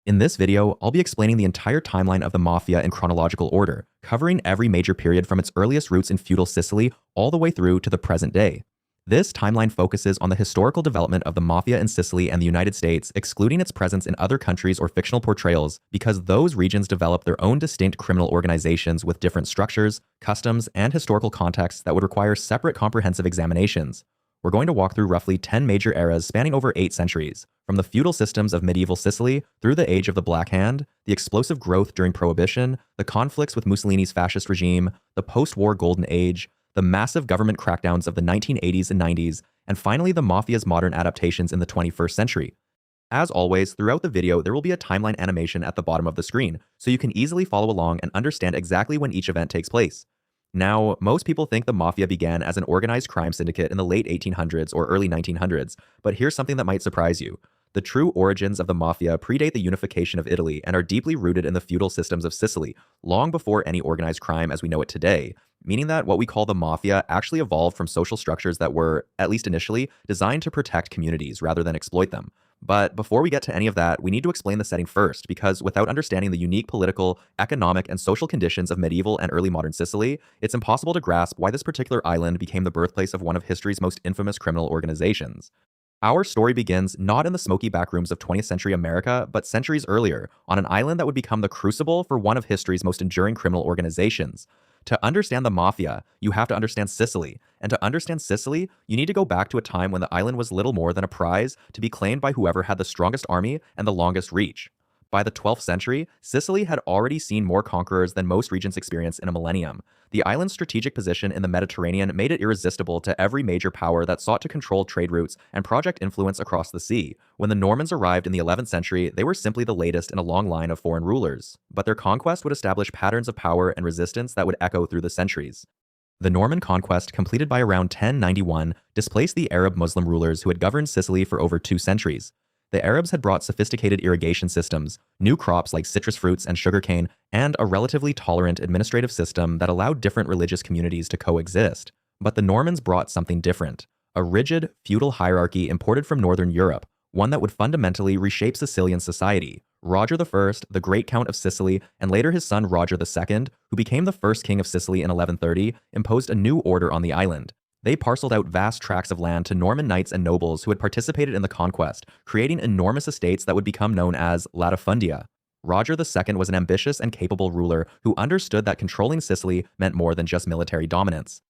In this video, I'll be explaining the entire timeline of the Mafia in chronological order, covering every major period from its earliest roots in feudal Sicily all the way through to the present day. This timeline focuses on the historical development of the Mafia in Sicily and the United States, excluding its presence in other countries or fictional portrayals, because those regions developed their own distinct criminal organizations with different structures, customs, and historical contexts that would require separate comprehensive examinations. We're going to walk through roughly 10 major eras spanning over 8 centuries, from the feudal systems of medieval Sicily through the age of the Black Hand, the explosive growth during Prohibition, the conflicts with Mussolini's fascist regime, the post-war Golden Age, the massive government crackdowns of the 1980s and 90s, and finally the Mafia's modern adaptations in the 21st century. As always, throughout the video, there will be a timeline animation at the bottom of the screen, so you can easily follow along and understand exactly when each event takes place. Now, most people think the Mafia began as an organized crime syndicate in the late 1800s or early 1900s, but here's something that might surprise you. The true origins of the Mafia predate the unification of Italy and are deeply rooted in the feudal systems of Sicily, long before any organized crime as we know it today, meaning that what we call the Mafia actually evolved from social structures that were, at least initially, designed to protect communities rather than exploit them. But before we get to any of that, we need to explain the setting first, because without understanding the unique political, economic, and social conditions of medieval and early modern Sicily, it's impossible to grasp why this particular island became the birthplace of one of history's most infamous criminal organizations. Our story begins not in the smoky backrooms of 20th century America, but centuries earlier, on an island that would become the crucible for one of history's most enduring criminal organizations. To understand the Mafia, you have to understand Sicily, and to understand Sicily, you need to go back to a time when the island was little more than a prize to be claimed by whoever had the strongest army and the longest reach. By the 12th century, Sicily had already seen more conquerors than most regions experience in a millennium. The island's strategic position in the Mediterranean made it irresistible to every major power that sought to control trade routes and project influence across the sea. When the Normans arrived in the 11th century, they were simply the latest in a long line of foreign rulers, but their conquest would establish patterns of power and resistance that would echo through the centuries. The Norman conquest, completed by around 1091, displaced the Arab Muslim rulers who had governed Sicily for over 2 centuries. The Arabs had brought sophisticated irrigation systems, new crops like citrus fruits and sugarcane, and a relatively tolerant administrative system that allowed different religious communities to coexist. But the Normans brought something different, a rigid, feudal hierarchy imported from northern Europe, one that would fundamentally reshape Sicilian society. Roger I, the Great Count of Sicily, and later his son Roger II, who became the first king of Sicily in 1130, imposed a new order on the island. They parceled out vast tracts of land to Norman knights and nobles who had participated in the conquest, creating enormous estates that would become known as latifundia. Roger II was an ambitious and capable ruler who understood that controlling Sicily meant more than just military dominance.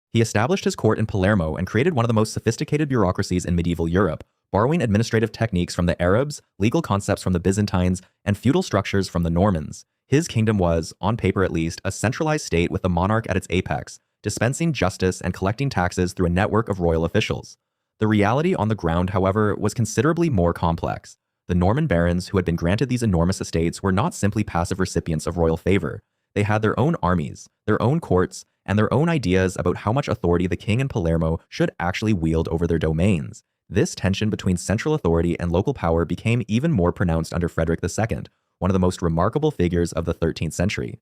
He established his court in Palermo and created one of the most sophisticated bureaucracies in medieval Europe, borrowing administrative techniques from the Arabs, legal concepts from the Byzantines, and feudal structures from the Normans. His kingdom was, on paper at least, a centralized state with the monarch at its apex, dispensing justice and collecting taxes through a network of royal officials. The reality on the ground, however, was considerably more complex. The Norman barons who had been granted these enormous estates were not simply passive recipients of royal favor. They had their own armies, their own courts, and their own ideas about how much authority the king in Palermo should actually wield over their domains. This tension between central authority and local power became even more pronounced under Frederick II, one of the most remarkable figures of the 13th century.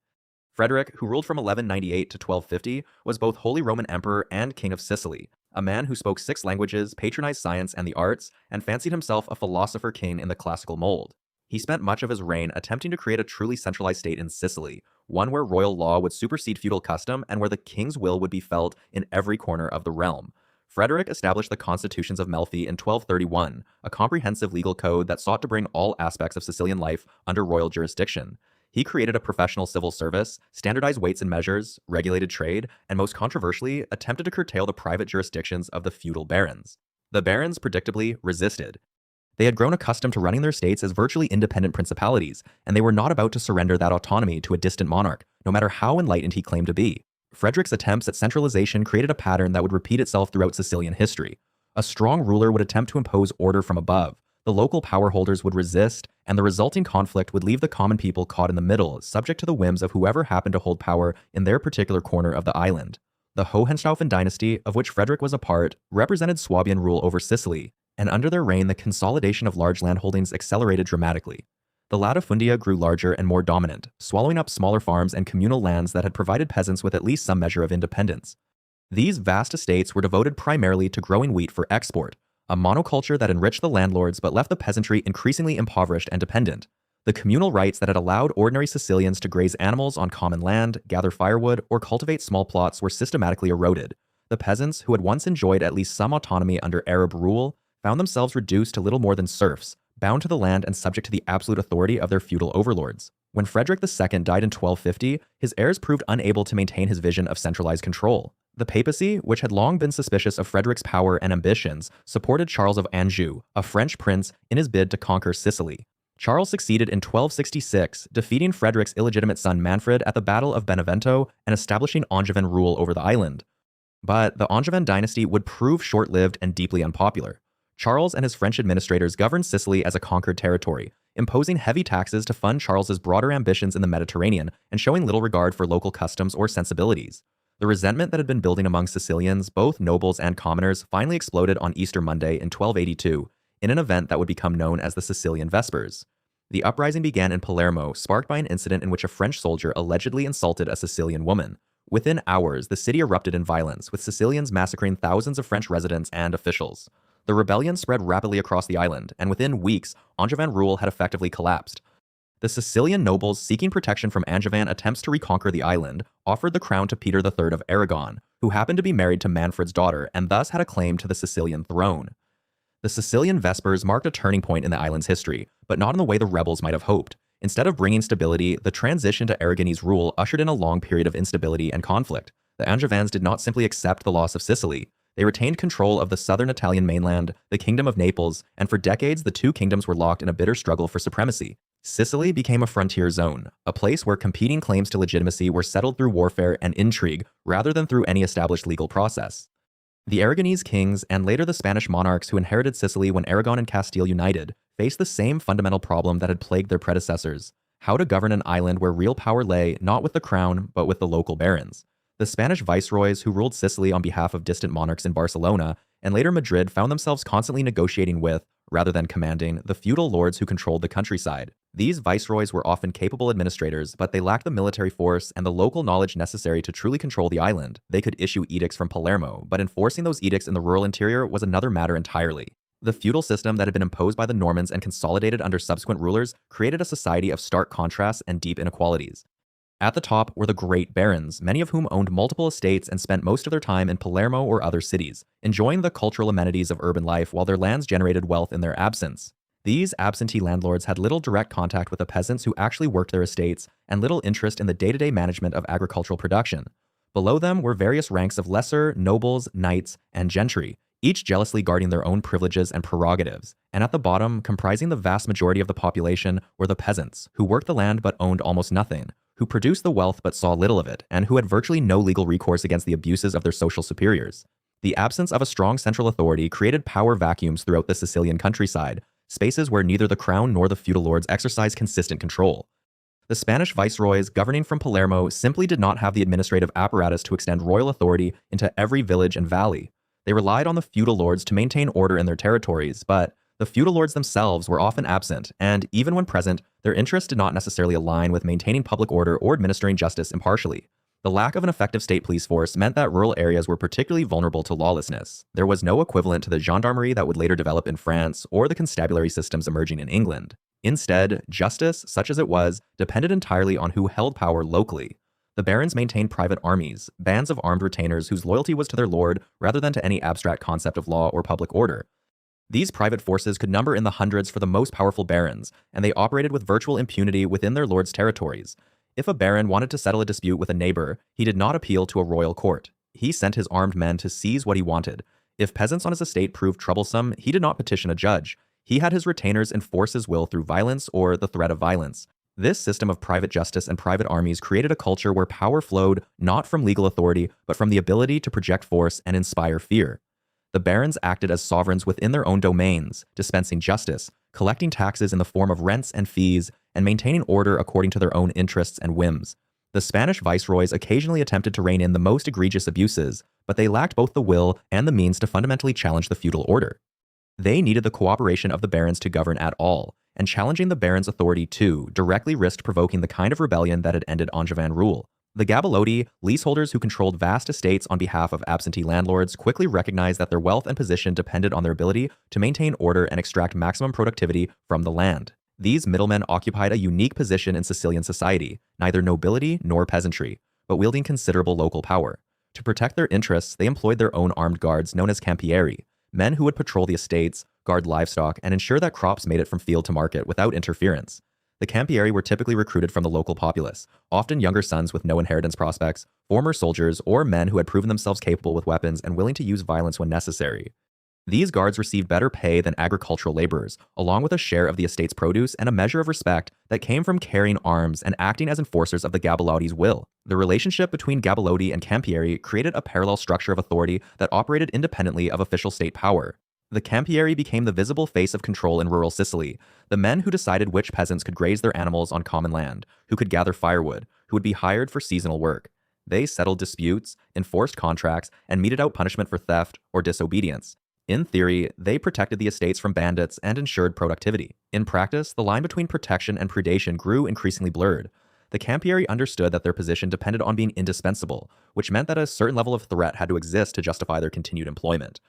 Frederick, who ruled from 1198 to 1250, was both Holy Roman Emperor and King of Sicily, a man who spoke 6 languages, patronized science and the arts, and fancied himself a philosopher king in the classical mold. He spent much of his reign attempting to create a truly centralized state in Sicily, one where royal law would supersede feudal custom and where the king's will would be felt in every corner of the realm. Frederick established the Constitutions of Melfi in 1231, a comprehensive legal code that sought to bring all aspects of Sicilian life under royal jurisdiction. He created a professional civil service, standardized weights and measures, regulated trade, and most controversially, attempted to curtail the private jurisdictions of the feudal barons. The barons, predictably, resisted. They had grown accustomed to running their states as virtually independent principalities, and they were not about to surrender that autonomy to a distant monarch, no matter how enlightened he claimed to be. Frederick's attempts at centralization created a pattern that would repeat itself throughout Sicilian history. A strong ruler would attempt to impose order from above. The local power holders would resist, and the resulting conflict would leave the common people caught in the middle, subject to the whims of whoever happened to hold power in their particular corner of the island. The Hohenstaufen dynasty, of which Frederick was a part, represented Swabian rule over Sicily, and under their reign the consolidation of large landholdings accelerated dramatically. The latifundia grew larger and more dominant, swallowing up smaller farms and communal lands that had provided peasants with at least some measure of independence. These vast estates were devoted primarily to growing wheat for export, a monoculture that enriched the landlords but left the peasantry increasingly impoverished and dependent. The communal rights that had allowed ordinary Sicilians to graze animals on common land, gather firewood, or cultivate small plots were systematically eroded. The peasants, who had once enjoyed at least some autonomy under Arab rule, found themselves reduced to little more than serfs, bound to the land and subject to the absolute authority of their feudal overlords. When Frederick II died in 1250, his heirs proved unable to maintain his vision of centralized control. The papacy, which had long been suspicious of Frederick's power and ambitions, supported Charles of Anjou, a French prince, in his bid to conquer Sicily. Charles succeeded in 1266, defeating Frederick's illegitimate son Manfred at the Battle of Benevento and establishing Angevin rule over the island. But the Angevin dynasty would prove short-lived and deeply unpopular. Charles and his French administrators governed Sicily as a conquered territory, imposing heavy taxes to fund Charles's broader ambitions in the Mediterranean and showing little regard for local customs or sensibilities. The resentment that had been building among Sicilians, both nobles and commoners, finally exploded on Easter Monday in 1282, in an event that would become known as the Sicilian Vespers. The uprising began in Palermo, sparked by an incident in which a French soldier allegedly insulted a Sicilian woman. Within hours, the city erupted in violence, with Sicilians massacring thousands of French residents and officials. The rebellion spread rapidly across the island, and within weeks, Angevin rule had effectively collapsed. The Sicilian nobles, seeking protection from Angevin attempts to reconquer the island, offered the crown to Peter III of Aragon, who happened to be married to Manfred's daughter and thus had a claim to the Sicilian throne. The Sicilian Vespers marked a turning point in the island's history, but not in the way the rebels might have hoped. Instead of bringing stability, the transition to Aragonese rule ushered in a long period of instability and conflict. The Angevins did not simply accept the loss of Sicily. They retained control of the southern Italian mainland, the Kingdom of Naples, and for decades the two kingdoms were locked in a bitter struggle for supremacy. Sicily became a frontier zone, a place where competing claims to legitimacy were settled through warfare and intrigue rather than through any established legal process. The Aragonese kings, and later the Spanish monarchs who inherited Sicily when Aragon and Castile united, faced the same fundamental problem that had plagued their predecessors: how to govern an island where real power lay not with the crown, but with the local barons. The Spanish viceroys who ruled Sicily on behalf of distant monarchs in Barcelona and later Madrid found themselves constantly negotiating with, rather than commanding, the feudal lords who controlled the countryside. These viceroys were often capable administrators, but they lacked the military force and the local knowledge necessary to truly control the island. They could issue edicts from Palermo, but enforcing those edicts in the rural interior was another matter entirely. The feudal system that had been imposed by the Normans and consolidated under subsequent rulers created a society of stark contrasts and deep inequalities. At the top were the great barons, many of whom owned multiple estates and spent most of their time in Palermo or other cities, enjoying the cultural amenities of urban life while their lands generated wealth in their absence. These absentee landlords had little direct contact with the peasants who actually worked their estates and little interest in the day-to-day management of agricultural production. Below them were various ranks of lesser, nobles, knights, and gentry, each jealously guarding their own privileges and prerogatives. And at the bottom, comprising the vast majority of the population, were the peasants, who worked the land but owned almost nothing, who produced the wealth but saw little of it, and who had virtually no legal recourse against the abuses of their social superiors. The absence of a strong central authority created power vacuums throughout the Sicilian countryside, spaces where neither the crown nor the feudal lords exercised consistent control. The Spanish viceroys governing from Palermo simply did not have the administrative apparatus to extend royal authority into every village and valley. They relied on the feudal lords to maintain order in their territories, but the feudal lords themselves were often absent, and even when present, their interests did not necessarily align with maintaining public order or administering justice impartially. The lack of an effective state police force meant that rural areas were particularly vulnerable to lawlessness. There was no equivalent to the gendarmerie that would later develop in France or the constabulary systems emerging in England. Instead, justice, such as it was, depended entirely on who held power locally. The barons maintained private armies, bands of armed retainers whose loyalty was to their lord rather than to any abstract concept of law or public order. These private forces could number in the hundreds for the most powerful barons, and they operated with virtual impunity within their lord's territories. If a baron wanted to settle a dispute with a neighbor, he did not appeal to a royal court. He sent his armed men to seize what he wanted. If peasants on his estate proved troublesome, he did not petition a judge. He had his retainers enforce his will through violence or the threat of violence. This system of private justice and private armies created a culture where power flowed not from legal authority, but from the ability to project force and inspire fear. The barons acted as sovereigns within their own domains, dispensing justice, collecting taxes in the form of rents and fees, and maintaining order according to their own interests and whims. The Spanish viceroys occasionally attempted to rein in the most egregious abuses, but they lacked both the will and the means to fundamentally challenge the feudal order. They needed the cooperation of the barons to govern at all, and challenging the barons' authority too directly risked provoking the kind of rebellion that had ended Angevin rule. The Gabeloti, leaseholders who controlled vast estates on behalf of absentee landlords, quickly recognized that their wealth and position depended on their ability to maintain order and extract maximum productivity from the land. These middlemen occupied a unique position in Sicilian society, neither nobility nor peasantry, but wielding considerable local power. To protect their interests, they employed their own armed guards known as campieri, men who would patrol the estates, guard livestock, and ensure that crops made it from field to market without interference. The campieri were typically recruited from the local populace, often younger sons with no inheritance prospects, former soldiers, or men who had proven themselves capable with weapons and willing to use violence when necessary. These guards received better pay than agricultural laborers, along with a share of the estate's produce and a measure of respect that came from carrying arms and acting as enforcers of the Gabellotti's will. The relationship between Gabellotti and campieri created a parallel structure of authority that operated independently of official state power. The campieri became the visible face of control in rural Sicily, the men who decided which peasants could graze their animals on common land, who could gather firewood, who would be hired for seasonal work. They settled disputes, enforced contracts, and meted out punishment for theft or disobedience. In theory, they protected the estates from bandits and ensured productivity. In practice, the line between protection and predation grew increasingly blurred. The campieri understood that their position depended on being indispensable, which meant that a certain level of threat had to exist to justify their continued employment.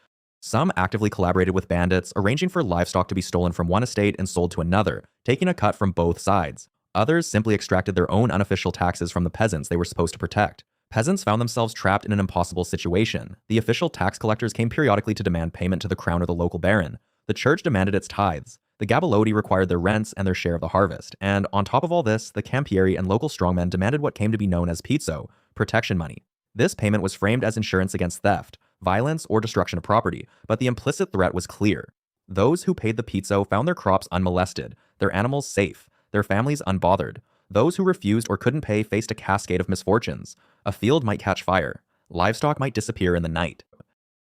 Some actively collaborated with bandits, arranging for livestock to be stolen from one estate and sold to another, taking a cut from both sides. Others simply extracted their own unofficial taxes from the peasants they were supposed to protect. Peasants found themselves trapped in an impossible situation. The official tax collectors came periodically to demand payment to the crown or the local baron. The church demanded its tithes. The Gabellotti required their rents and their share of the harvest. And on top of all this, the campieri and local strongmen demanded what came to be known as pizzo, protection money. This payment was framed as insurance against theft, violence, or destruction of property, but the implicit threat was clear. Those who paid the pizzo found their crops unmolested, their animals safe, their families unbothered. Those who refused or couldn't pay faced a cascade of misfortunes. A field might catch fire. Livestock might disappear in the night.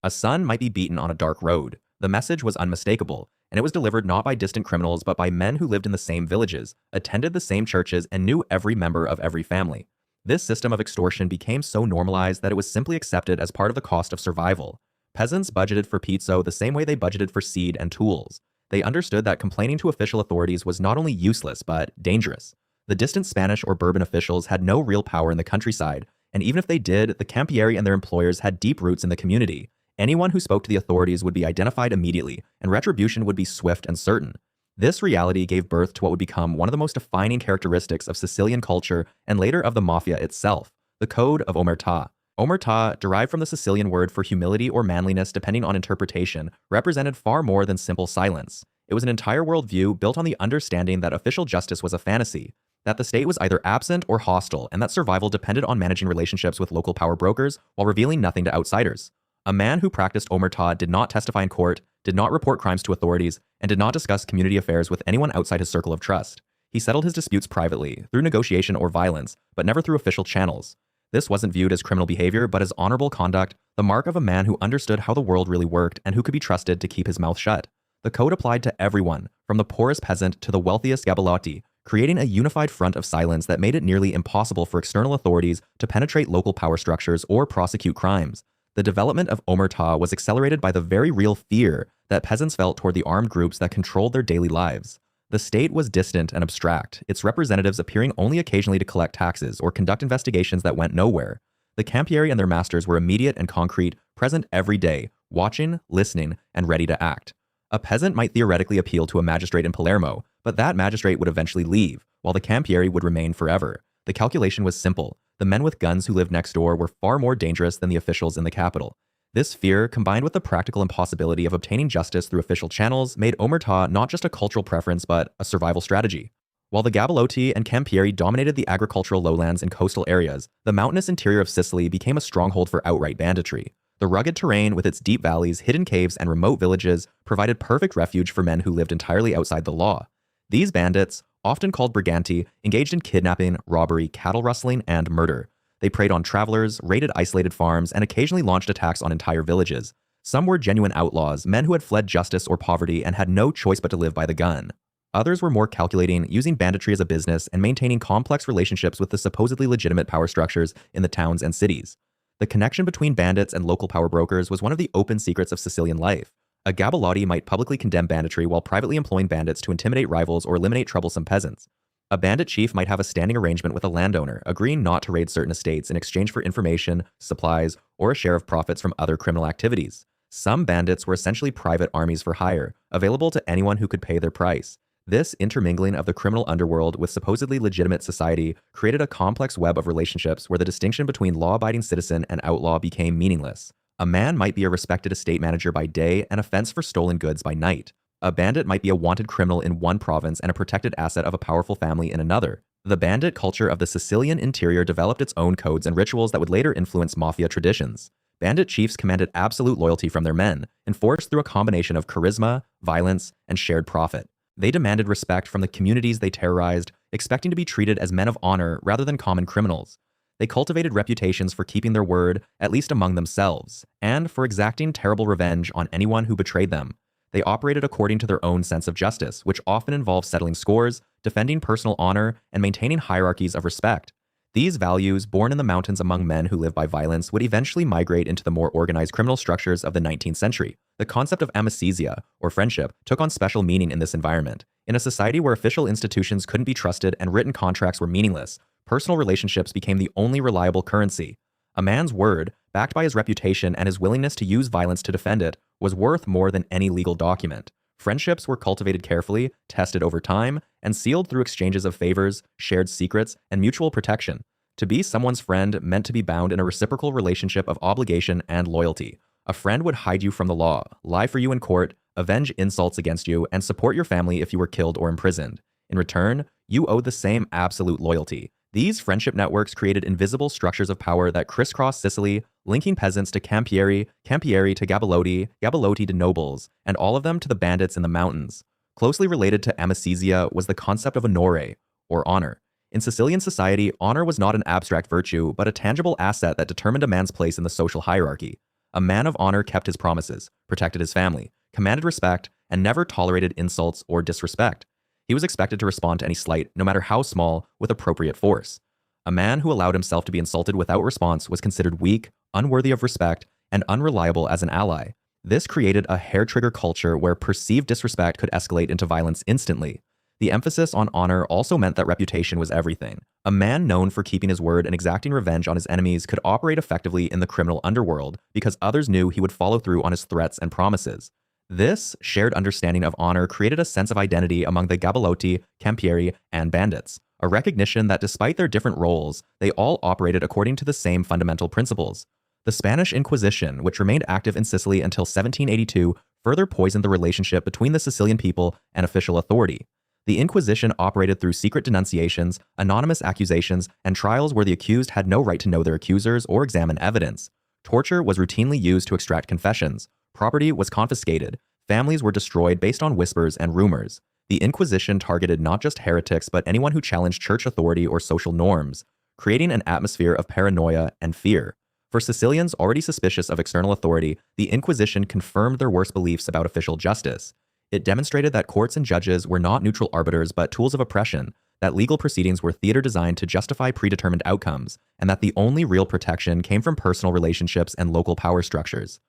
A son might be beaten on a dark road. The message was unmistakable, and it was delivered not by distant criminals but by men who lived in the same villages, attended the same churches, and knew every member of every family. This system of extortion became so normalized that it was simply accepted as part of the cost of survival. Peasants budgeted for pizzo the same way they budgeted for seed and tools. They understood that complaining to official authorities was not only useless but dangerous. The distant Spanish or Bourbon officials had no real power in the countryside, and even if they did, the campieri and their employers had deep roots in the community. Anyone who spoke to the authorities would be identified immediately, and retribution would be swift and certain. This reality gave birth to what would become one of the most defining characteristics of Sicilian culture and later of the Mafia itself, the Code of Omertà. Omertà, derived from the Sicilian word for humility or manliness depending on interpretation, represented far more than simple silence. It was an entire worldview built on the understanding that official justice was a fantasy, that the state was either absent or hostile, and that survival depended on managing relationships with local power brokers while revealing nothing to outsiders. A man who practiced Omertà did not testify in court, did not report crimes to authorities, and did not discuss community affairs with anyone outside his circle of trust. He settled his disputes privately, through negotiation or violence, but never through official channels. This wasn't viewed as criminal behavior, but as honorable conduct, the mark of a man who understood how the world really worked and who could be trusted to keep his mouth shut. The code applied to everyone, from the poorest peasant to the wealthiest Gabellotti, creating a unified front of silence that made it nearly impossible for external authorities to penetrate local power structures or prosecute crimes. The development of Omertà was accelerated by the very real fear that peasants felt toward the armed groups that controlled their daily lives. The state was distant and abstract, its representatives appearing only occasionally to collect taxes or conduct investigations that went nowhere. The campieri and their masters were immediate and concrete, present every day, watching, listening, and ready to act. A peasant might theoretically appeal to a magistrate in Palermo, but that magistrate would eventually leave, while the campieri would remain forever. The calculation was simple. The men with guns who lived next door were far more dangerous than the officials in the capital. This fear, combined with the practical impossibility of obtaining justice through official channels, made Omertà not just a cultural preference but a survival strategy. While the Gabellotti and campieri dominated the agricultural lowlands and coastal areas, the mountainous interior of Sicily became a stronghold for outright banditry. The rugged terrain, with its deep valleys, hidden caves, and remote villages, provided perfect refuge for men who lived entirely outside the law. These bandits, often called briganti, engaged in kidnapping, robbery, cattle rustling, and murder. They preyed on travelers, raided isolated farms, and occasionally launched attacks on entire villages. Some were genuine outlaws, men who had fled justice or poverty and had no choice but to live by the gun. Others were more calculating, using banditry as a business and maintaining complex relationships with the supposedly legitimate power structures in the towns and cities. The connection between bandits and local power brokers was one of the open secrets of Sicilian life. A Gabellotti might publicly condemn banditry while privately employing bandits to intimidate rivals or eliminate troublesome peasants. A bandit chief might have a standing arrangement with a landowner, agreeing not to raid certain estates in exchange for information, supplies, or a share of profits from other criminal activities. Some bandits were essentially private armies for hire, available to anyone who could pay their price. This intermingling of the criminal underworld with supposedly legitimate society created a complex web of relationships where the distinction between law-abiding citizen and outlaw became meaningless. A man might be a respected estate manager by day and a fence for stolen goods by night. A bandit might be a wanted criminal in one province and a protected asset of a powerful family in another. The bandit culture of the Sicilian interior developed its own codes and rituals that would later influence mafia traditions. Bandit chiefs commanded absolute loyalty from their men, enforced through a combination of charisma, violence, and shared profit. They demanded respect from the communities they terrorized, expecting to be treated as men of honor rather than common criminals. They cultivated reputations for keeping their word, at least among themselves, and for exacting terrible revenge on anyone who betrayed them. They operated according to their own sense of justice, which often involved settling scores, defending personal honor, and maintaining hierarchies of respect. These values, born in the mountains among men who live by violence, would eventually migrate into the more organized criminal structures of the 19th century. The concept of amicizia, or friendship, took on special meaning in this environment. In a society where official institutions couldn't be trusted and written contracts were meaningless, personal relationships became the only reliable currency. A man's word, backed by his reputation and his willingness to use violence to defend it, was worth more than any legal document. Friendships were cultivated carefully, tested over time, and sealed through exchanges of favors, shared secrets, and mutual protection. To be someone's friend meant to be bound in a reciprocal relationship of obligation and loyalty. A friend would hide you from the law, lie for you in court, avenge insults against you, and support your family if you were killed or imprisoned. In return, you owed the same absolute loyalty. These friendship networks created invisible structures of power that crisscrossed Sicily, linking peasants to campieri, campieri to gabalotti, gabalotti to nobles, and all of them to the bandits in the mountains. Closely related to amicizia was the concept of onore, or honor. In Sicilian society, honor was not an abstract virtue, but a tangible asset that determined a man's place in the social hierarchy. A man of honor kept his promises, protected his family, commanded respect, and never tolerated insults or disrespect. He was expected to respond to any slight, no matter how small, with appropriate force. A man who allowed himself to be insulted without response was considered weak, unworthy of respect, and unreliable as an ally. This created a hair-trigger culture where perceived disrespect could escalate into violence instantly. The emphasis on honor also meant that reputation was everything. A man known for keeping his word and exacting revenge on his enemies could operate effectively in the criminal underworld because others knew he would follow through on his threats and promises. This shared understanding of honor created a sense of identity among the gabalotti, campieri, and bandits, a recognition that despite their different roles, they all operated according to the same fundamental principles. The Spanish Inquisition, which remained active in Sicily until 1782, further poisoned the relationship between the Sicilian people and official authority. The Inquisition operated through secret denunciations, anonymous accusations, and trials where the accused had no right to know their accusers or examine evidence. Torture was routinely used to extract confessions. Property was confiscated. Families were destroyed based on whispers and rumors. The Inquisition targeted not just heretics but anyone who challenged church authority or social norms, creating an atmosphere of paranoia and fear. For Sicilians already suspicious of external authority, the Inquisition confirmed their worst beliefs about official justice. It demonstrated that courts and judges were not neutral arbiters but tools of oppression, that legal proceedings were theater designed to justify predetermined outcomes, and that the only real protection came from personal relationships and local power structures.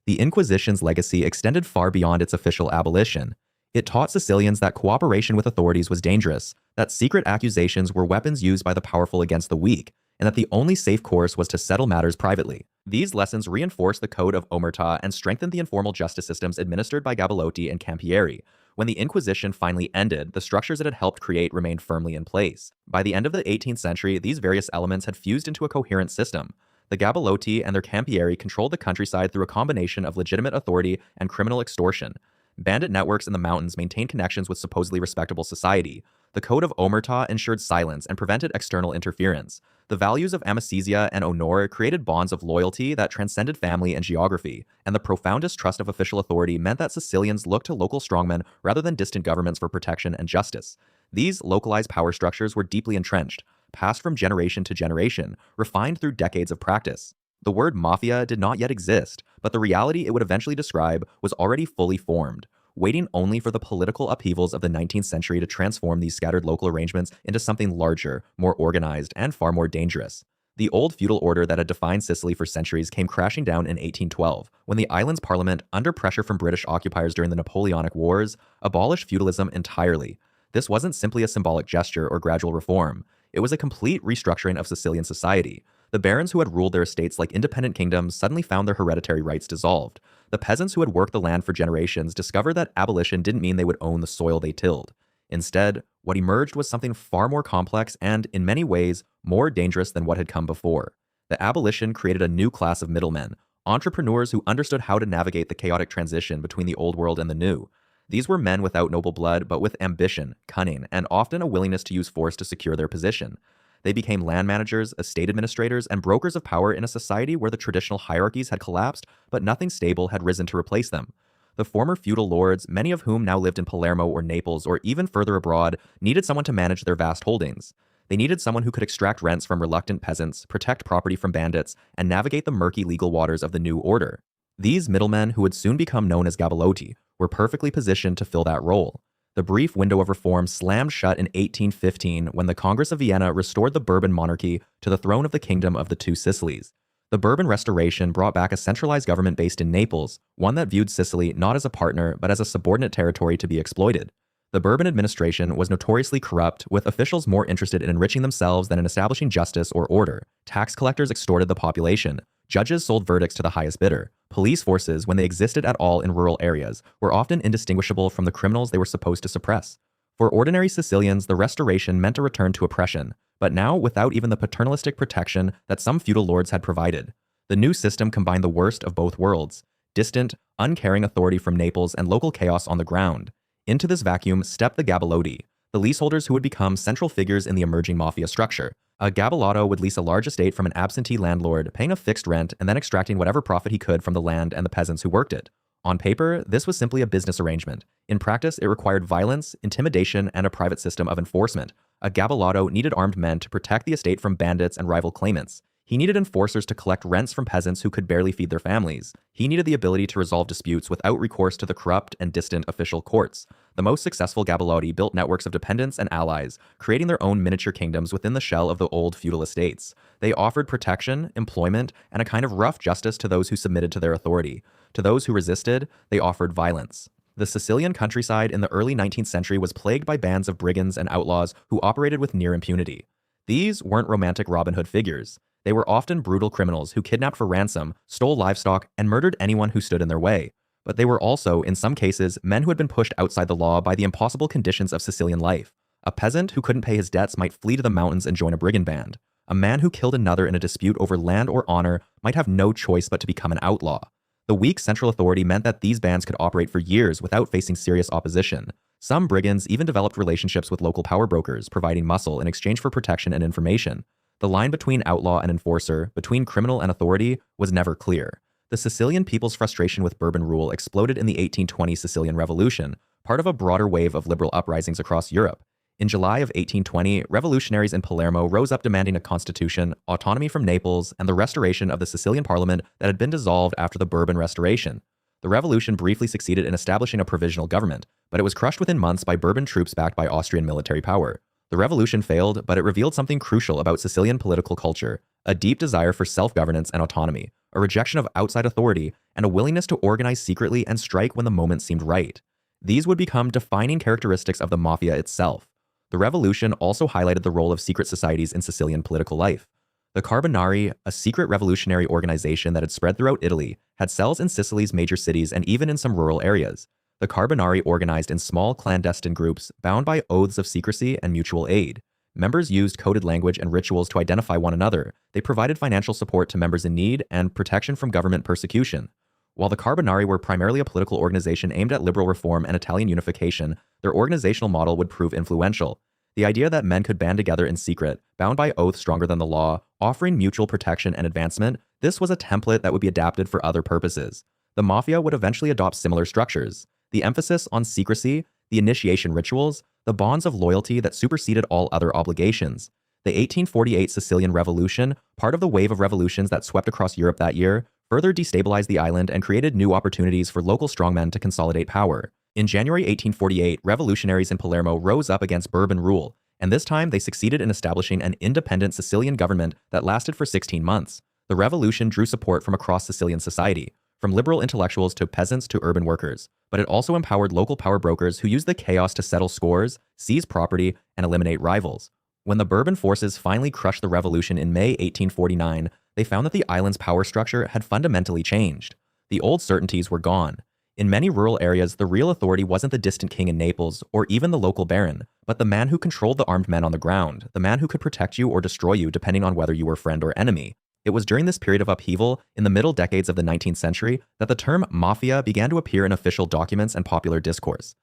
The Inquisition's legacy extended far beyond its official abolition. It taught Sicilians that cooperation with authorities was dangerous, that secret accusations were weapons used by the powerful against the weak, and that the only safe course was to settle matters privately. These lessons reinforced the code of Omertà and strengthened the informal justice systems administered by gabalotti and campieri. When the Inquisition finally ended, the structures it had helped create remained firmly in place. By the end of the 18th century, these various elements had fused into a coherent system. The gabalotti and their campieri controlled the countryside through a combination of legitimate authority and criminal extortion. Bandit networks in the mountains maintained connections with supposedly respectable society. The Code of Omertà ensured silence and prevented external interference. The values of amicizia and honor created bonds of loyalty that transcended family and geography, and the profoundest trust of official authority meant that Sicilians looked to local strongmen rather than distant governments for protection and justice. These localized power structures were deeply entrenched, passed from generation to generation, refined through decades of practice. The word mafia did not yet exist, but the reality it would eventually describe was already fully formed, waiting only for the political upheavals of the 19th century to transform these scattered local arrangements into something larger, more organized, and far more dangerous. The old feudal order that had defined Sicily for centuries came crashing down in 1812, when the island's parliament, under pressure from British occupiers during the Napoleonic Wars, abolished feudalism entirely. This wasn't simply a symbolic gesture or gradual reform. It was a complete restructuring of Sicilian society. The barons who had ruled their estates like independent kingdoms suddenly found their hereditary rights dissolved. The peasants who had worked the land for generations discovered that abolition didn't mean they would own the soil they tilled. Instead, what emerged was something far more complex and, in many ways, more dangerous than what had come before. The abolition created a new class of middlemen, entrepreneurs who understood how to navigate the chaotic transition between the old world and the new. These were men without noble blood, but with ambition, cunning, and often a willingness to use force to secure their position. They became land managers, estate administrators, and brokers of power in a society where the traditional hierarchies had collapsed, but nothing stable had risen to replace them. The former feudal lords, many of whom now lived in Palermo or Naples or even further abroad, needed someone to manage their vast holdings. They needed someone who could extract rents from reluctant peasants, protect property from bandits, and navigate the murky legal waters of the new order. These middlemen, who would soon become known as gabalotti, were perfectly positioned to fill that role. The brief window of reform slammed shut in 1815 when the Congress of Vienna restored the Bourbon monarchy to the throne of the Kingdom of the Two Sicilies. The Bourbon Restoration brought back a centralized government based in Naples, one that viewed Sicily not as a partner but as a subordinate territory to be exploited. The Bourbon administration was notoriously corrupt, with officials more interested in enriching themselves than in establishing justice or order. Tax collectors extorted the population. Judges sold verdicts to the highest bidder. Police forces, when they existed at all in rural areas, were often indistinguishable from the criminals they were supposed to suppress. For ordinary Sicilians, the restoration meant a return to oppression, but now without even the paternalistic protection that some feudal lords had provided. The new system combined the worst of both worlds: distant, uncaring authority from Naples and local chaos on the ground. Into this vacuum stepped the gabalotti, the leaseholders who would become central figures in the emerging mafia structure. A gabalotto would lease a large estate from an absentee landlord, paying a fixed rent and then extracting whatever profit he could from the land and the peasants who worked it. On paper, this was simply a business arrangement. In practice, it required violence, intimidation, and a private system of enforcement. A gabalotto needed armed men to protect the estate from bandits and rival claimants. He needed enforcers to collect rents from peasants who could barely feed their families. He needed the ability to resolve disputes without recourse to the corrupt and distant official courts. The most successful gabalotti built networks of dependents and allies, creating their own miniature kingdoms within the shell of the old feudal estates. They offered protection, employment, and a kind of rough justice to those who submitted to their authority. To those who resisted, they offered violence. The Sicilian countryside in the early 19th century was plagued by bands of brigands and outlaws who operated with near impunity. These weren't romantic Robin Hood figures. They were often brutal criminals who kidnapped for ransom, stole livestock, and murdered anyone who stood in their way. But they were also, in some cases, men who had been pushed outside the law by the impossible conditions of Sicilian life. A peasant who couldn't pay his debts might flee to the mountains and join a brigand band. A man who killed another in a dispute over land or honor might have no choice but to become an outlaw. The weak central authority meant that these bands could operate for years without facing serious opposition. Some brigands even developed relationships with local power brokers, providing muscle in exchange for protection and information. The line between outlaw and enforcer, between criminal and authority, was never clear. The Sicilian people's frustration with Bourbon rule exploded in the 1820 Sicilian Revolution, part of a broader wave of liberal uprisings across Europe. In July of 1820, revolutionaries in Palermo rose up demanding a constitution, autonomy from Naples, and the restoration of the Sicilian parliament that had been dissolved after the Bourbon Restoration. The revolution briefly succeeded in establishing a provisional government, but it was crushed within months by Bourbon troops backed by Austrian military power. The revolution failed, but it revealed something crucial about Sicilian political culture: a deep desire for self-governance and autonomy, a rejection of outside authority, and a willingness to organize secretly and strike when the moment seemed right. These would become defining characteristics of the mafia itself. The revolution also highlighted the role of secret societies in Sicilian political life. The Carbonari, a secret revolutionary organization that had spread throughout Italy, had cells in Sicily's major cities and even in some rural areas. The Carbonari organized in small clandestine groups bound by oaths of secrecy and mutual aid. Members used coded language and rituals to identify one another. They provided financial support to members in need and protection from government persecution. While the Carbonari were primarily a political organization aimed at liberal reform and Italian unification, their organizational model would prove influential. The idea that men could band together in secret, bound by oaths stronger than the law, offering mutual protection and advancement, this was a template that would be adapted for other purposes. The mafia would eventually adopt similar structures. The emphasis on secrecy, the initiation rituals, the bonds of loyalty that superseded all other obligations. The 1848 Sicilian Revolution, part of the wave of revolutions that swept across Europe that year, further destabilized the island and created new opportunities for local strongmen to consolidate power. In January 1848, revolutionaries in Palermo rose up against Bourbon rule, and this time they succeeded in establishing an independent Sicilian government that lasted for 16 months. The revolution drew support from across Sicilian society, from liberal intellectuals to peasants to urban workers, but it also empowered local power brokers who used the chaos to settle scores, seize property, and eliminate rivals. When the Bourbon forces finally crushed the revolution in May 1849, they found that the island's power structure had fundamentally changed. The old certainties were gone. In many rural areas, the real authority wasn't the distant king in Naples or even the local baron, but the man who controlled the armed men on the ground, the man who could protect you or destroy you depending on whether you were friend or enemy. It was during this period of upheaval, in the middle decades of the 19th century, that the term mafia began to appear in official documents and popular discourse.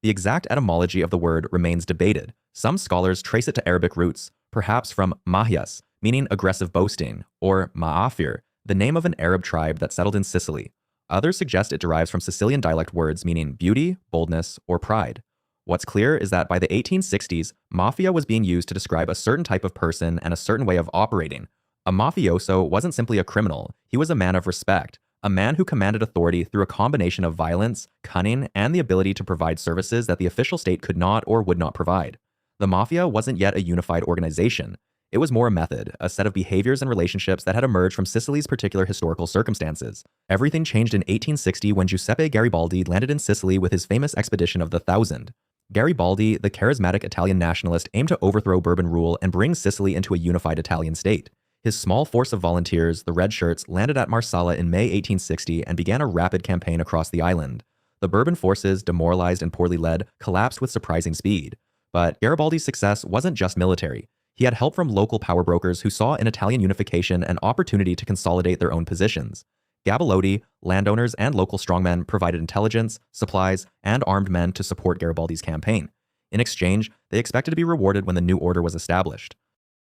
The exact etymology of the word remains debated. Some scholars trace it to Arabic roots, perhaps from mahias, meaning aggressive boasting, or ma'afir, the name of an Arab tribe that settled in Sicily. Others suggest it derives from Sicilian dialect words meaning beauty, boldness, or pride. What's clear is that by the 1860s, mafia was being used to describe a certain type of person and a certain way of operating. A mafioso wasn't simply a criminal, he was a man of respect, a man who commanded authority through a combination of violence, cunning, and the ability to provide services that the official state could not or would not provide. The mafia wasn't yet a unified organization. It was more a method, a set of behaviors and relationships that had emerged from Sicily's particular historical circumstances. Everything changed in 1860 when Giuseppe Garibaldi landed in Sicily with his famous expedition of the Thousand. Garibaldi, the charismatic Italian nationalist, aimed to overthrow Bourbon rule and bring Sicily into a unified Italian state. His small force of volunteers, the Red Shirts, landed at Marsala in May 1860 and began a rapid campaign across the island. The Bourbon forces, demoralized and poorly led, collapsed with surprising speed. But Garibaldi's success wasn't just military. He had help from local power brokers who saw in Italian unification an opportunity to consolidate their own positions. Gabalotti, landowners, and local strongmen provided intelligence, supplies, and armed men to support Garibaldi's campaign. In exchange, they expected to be rewarded when the new order was established.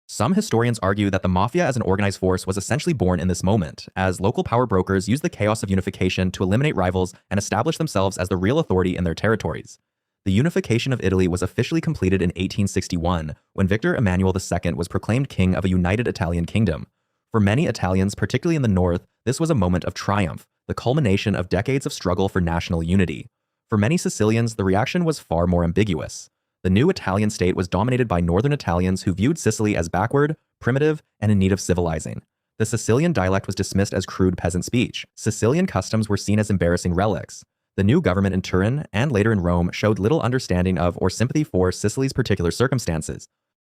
Some historians argue that the mafia as an organized force was essentially born in this moment, as local power brokers used the chaos of unification to eliminate rivals and establish themselves as the real authority in their territories. The unification of Italy was officially completed in 1861, when Victor Emmanuel II was proclaimed king of a united Italian kingdom. For many Italians, particularly in the north, this was a moment of triumph, the culmination of decades of struggle for national unity. For many Sicilians, the reaction was far more ambiguous. The new Italian state was dominated by northern Italians who viewed Sicily as backward, primitive, and in need of civilizing. The Sicilian dialect was dismissed as crude peasant speech. Sicilian customs were seen as embarrassing relics. The new government in Turin, and later in Rome, showed little understanding of or sympathy for Sicily's particular circumstances.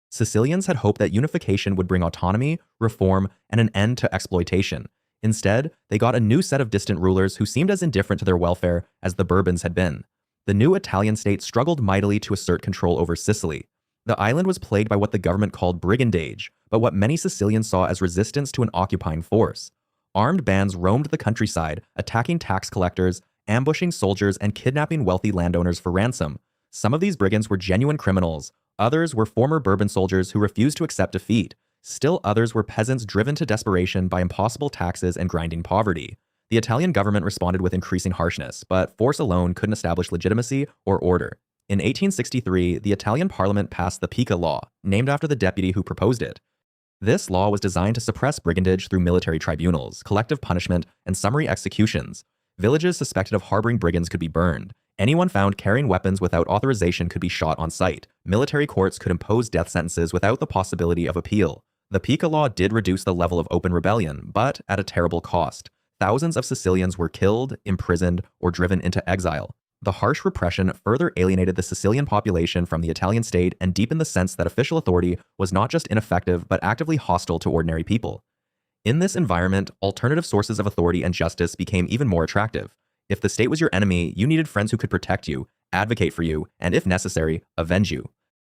Sicilians had hoped that unification would bring autonomy, reform, and an end to exploitation. Instead, they got a new set of distant rulers who seemed as indifferent to their welfare as the Bourbons had been. The new Italian state struggled mightily to assert control over Sicily. The island was plagued by what the government called brigandage, but what many Sicilians saw as resistance to an occupying force. Armed bands roamed the countryside, attacking tax collectors, ambushing soldiers, and kidnapping wealthy landowners for ransom. Some of these brigands were genuine criminals. Others were former Bourbon soldiers who refused to accept defeat. Still others were peasants driven to desperation by impossible taxes and grinding poverty. The Italian government responded with increasing harshness, but force alone couldn't establish legitimacy or order. In 1863, the Italian parliament passed the Pica Law, named after the deputy who proposed it. This law was designed to suppress brigandage through military tribunals, collective punishment, and summary executions. Villages suspected of harboring brigands could be burned. Anyone found carrying weapons without authorization could be shot on sight. Military courts could impose death sentences without the possibility of appeal. The Pica Law did reduce the level of open rebellion, but at a terrible cost. Thousands of Sicilians were killed, imprisoned, or driven into exile. The harsh repression further alienated the Sicilian population from the Italian state and deepened the sense that official authority was not just ineffective but actively hostile to ordinary people. In this environment, alternative sources of authority and justice became even more attractive. If the state was your enemy, you needed friends who could protect you, advocate for you, and if necessary, avenge you.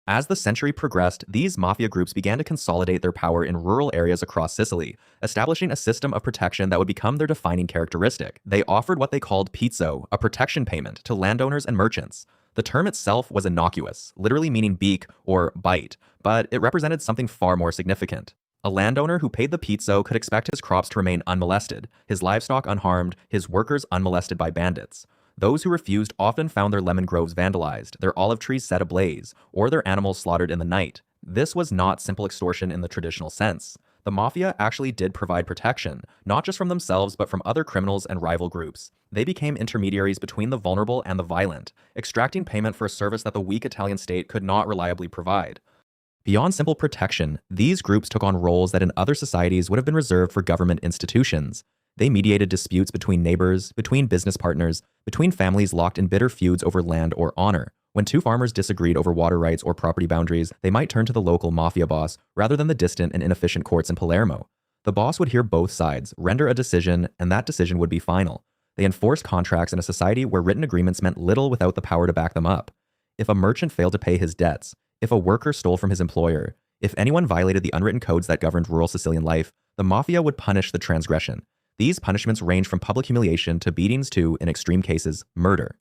As the century progressed, these mafia groups began to consolidate their power in rural areas across Sicily, establishing a system of protection that would become their defining characteristic. They offered what they called pizzo, a protection payment, to landowners and merchants. The term itself was innocuous, literally meaning beak or bite, but it represented something far more significant. A landowner who paid the pizzo could expect his crops to remain unmolested, his livestock unharmed, his workers unmolested by bandits. Those who refused often found their lemon groves vandalized, their olive trees set ablaze, or their animals slaughtered in the night. This was not simple extortion in the traditional sense. The mafia actually did provide protection, not just from themselves but from other criminals and rival groups. They became intermediaries between the vulnerable and the violent, extracting payment for a service that the weak Italian state could not reliably provide. Beyond simple protection, these groups took on roles that in other societies would have been reserved for government institutions. They mediated disputes between neighbors, between business partners, between families locked in bitter feuds over land or honor. When two farmers disagreed over water rights or property boundaries, they might turn to the local mafia boss rather than the distant and inefficient courts in Palermo. The boss would hear both sides, render a decision, and that decision would be final. They enforced contracts in a society where written agreements meant little without the power to back them up. If a merchant failed to pay his debts, if a worker stole from his employer, if anyone violated the unwritten codes that governed rural Sicilian life, the mafia would punish the transgression. These punishments range from public humiliation to beatings to, in extreme cases, murder.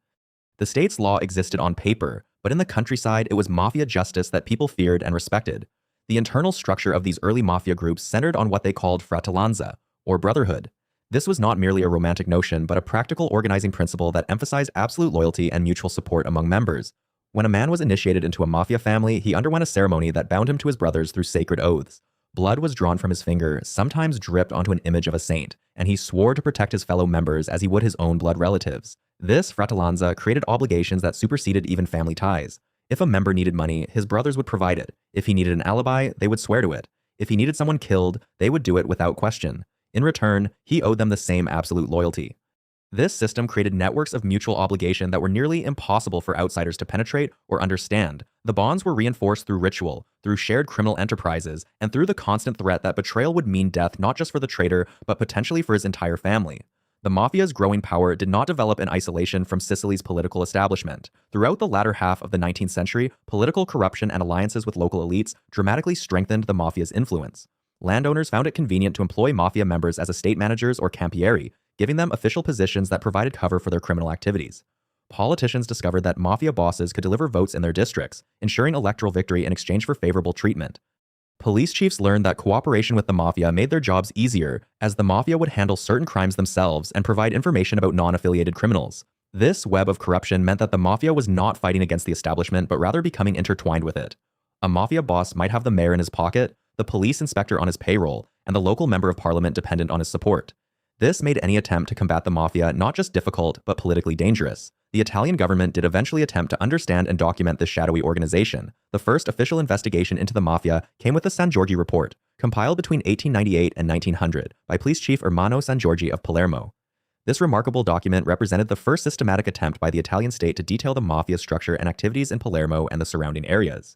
The state's law existed on paper, but in the countryside it was mafia justice that people feared and respected. The internal structure of these early mafia groups centered on what they called fratellanza, or brotherhood. This was not merely a romantic notion, but a practical organizing principle that emphasized absolute loyalty and mutual support among members. When a man was initiated into a mafia family, he underwent a ceremony that bound him to his brothers through sacred oaths. Blood was drawn from his finger, sometimes dripped onto an image of a saint, and he swore to protect his fellow members as he would his own blood relatives. This fratellanza created obligations that superseded even family ties. If a member needed money, his brothers would provide it. If he needed an alibi, they would swear to it. If he needed someone killed, they would do it without question. In return, he owed them the same absolute loyalty. This system created networks of mutual obligation that were nearly impossible for outsiders to penetrate or understand. The bonds were reinforced through ritual, through shared criminal enterprises, and through the constant threat that betrayal would mean death not just for the traitor, but potentially for his entire family. The mafia's growing power did not develop in isolation from Sicily's political establishment. Throughout the latter half of the 19th century, political corruption and alliances with local elites dramatically strengthened the mafia's influence. Landowners found it convenient to employ mafia members as estate managers or campieri, giving them official positions that provided cover for their criminal activities. Politicians discovered that mafia bosses could deliver votes in their districts, ensuring electoral victory in exchange for favorable treatment. Police chiefs learned that cooperation with the mafia made their jobs easier, as the mafia would handle certain crimes themselves and provide information about non-affiliated criminals. This web of corruption meant that the mafia was not fighting against the establishment, but rather becoming intertwined with it. A mafia boss might have the mayor in his pocket, the police inspector on his payroll, and the local member of parliament dependent on his support. This made any attempt to combat the mafia not just difficult, but politically dangerous. The Italian government did eventually attempt to understand and document this shadowy organization. The first official investigation into the mafia came with the San Giorgi Report, compiled between 1898 and 1900 by Police Chief Ermanno San Giorgi of Palermo. This remarkable document represented the first systematic attempt by the Italian state to detail the mafia's structure and activities in Palermo and the surrounding areas.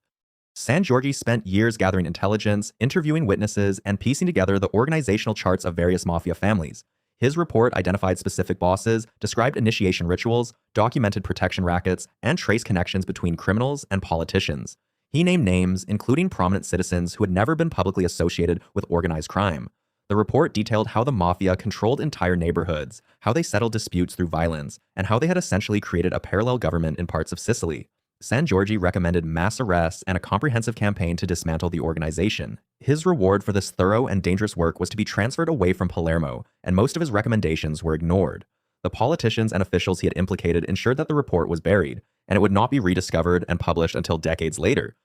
San Giorgi spent years gathering intelligence, interviewing witnesses, and piecing together the organizational charts of various mafia families. His report identified specific bosses, described initiation rituals, documented protection rackets, and traced connections between criminals and politicians. He named names, including prominent citizens who had never been publicly associated with organized crime. The report detailed how the mafia controlled entire neighborhoods, how they settled disputes through violence, and how they had essentially created a parallel government in parts of Sicily. San Giorgi recommended mass arrests and a comprehensive campaign to dismantle the organization. His reward for this thorough and dangerous work was to be transferred away from Palermo, and most of his recommendations were ignored. The politicians and officials he had implicated ensured that the report was buried, and it would not be rediscovered and published until decades later.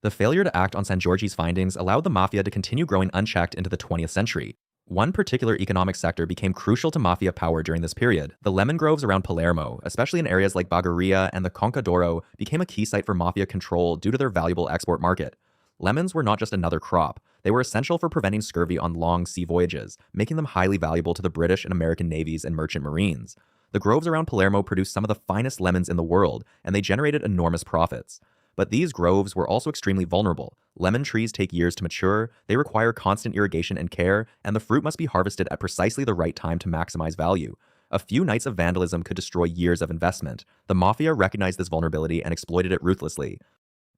The failure to act on San Giorgi's findings allowed the mafia to continue growing unchecked into the 20th century. One particular economic sector became crucial to mafia power during this period. The lemon groves around Palermo, especially in areas like Bagheria and the Conca d'Oro, became a key site for mafia control due to their valuable export market. Lemons were not just another crop. They were essential for preventing scurvy on long sea voyages, making them highly valuable to the British and American navies and merchant marines. The groves around Palermo produced some of the finest lemons in the world, and they generated enormous profits. But these groves were also extremely vulnerable. Lemon trees take years to mature, they require constant irrigation and care, and the fruit must be harvested at precisely the right time to maximize value. A few nights of vandalism could destroy years of investment. The mafia recognized this vulnerability and exploited it ruthlessly.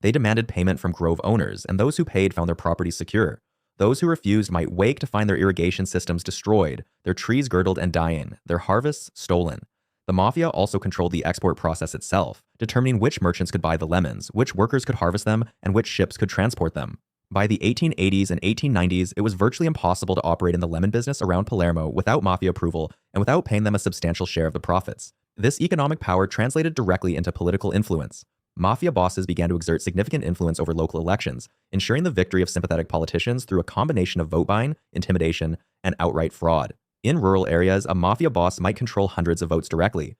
They demanded payment from grove owners, and those who paid found their property secure. Those who refused might wake to find their irrigation systems destroyed, their trees girdled and dying, their harvests stolen. The mafia also controlled the export process itself, determining which merchants could buy the lemons, which workers could harvest them, and which ships could transport them. By the 1880s and 1890s, it was virtually impossible to operate in the lemon business around Palermo without mafia approval and without paying them a substantial share of the profits. This economic power translated directly into political influence. Mafia bosses began to exert significant influence over local elections, ensuring the victory of sympathetic politicians through a combination of vote buying, intimidation, and outright fraud. In rural areas, a mafia boss might control hundreds of votes directly.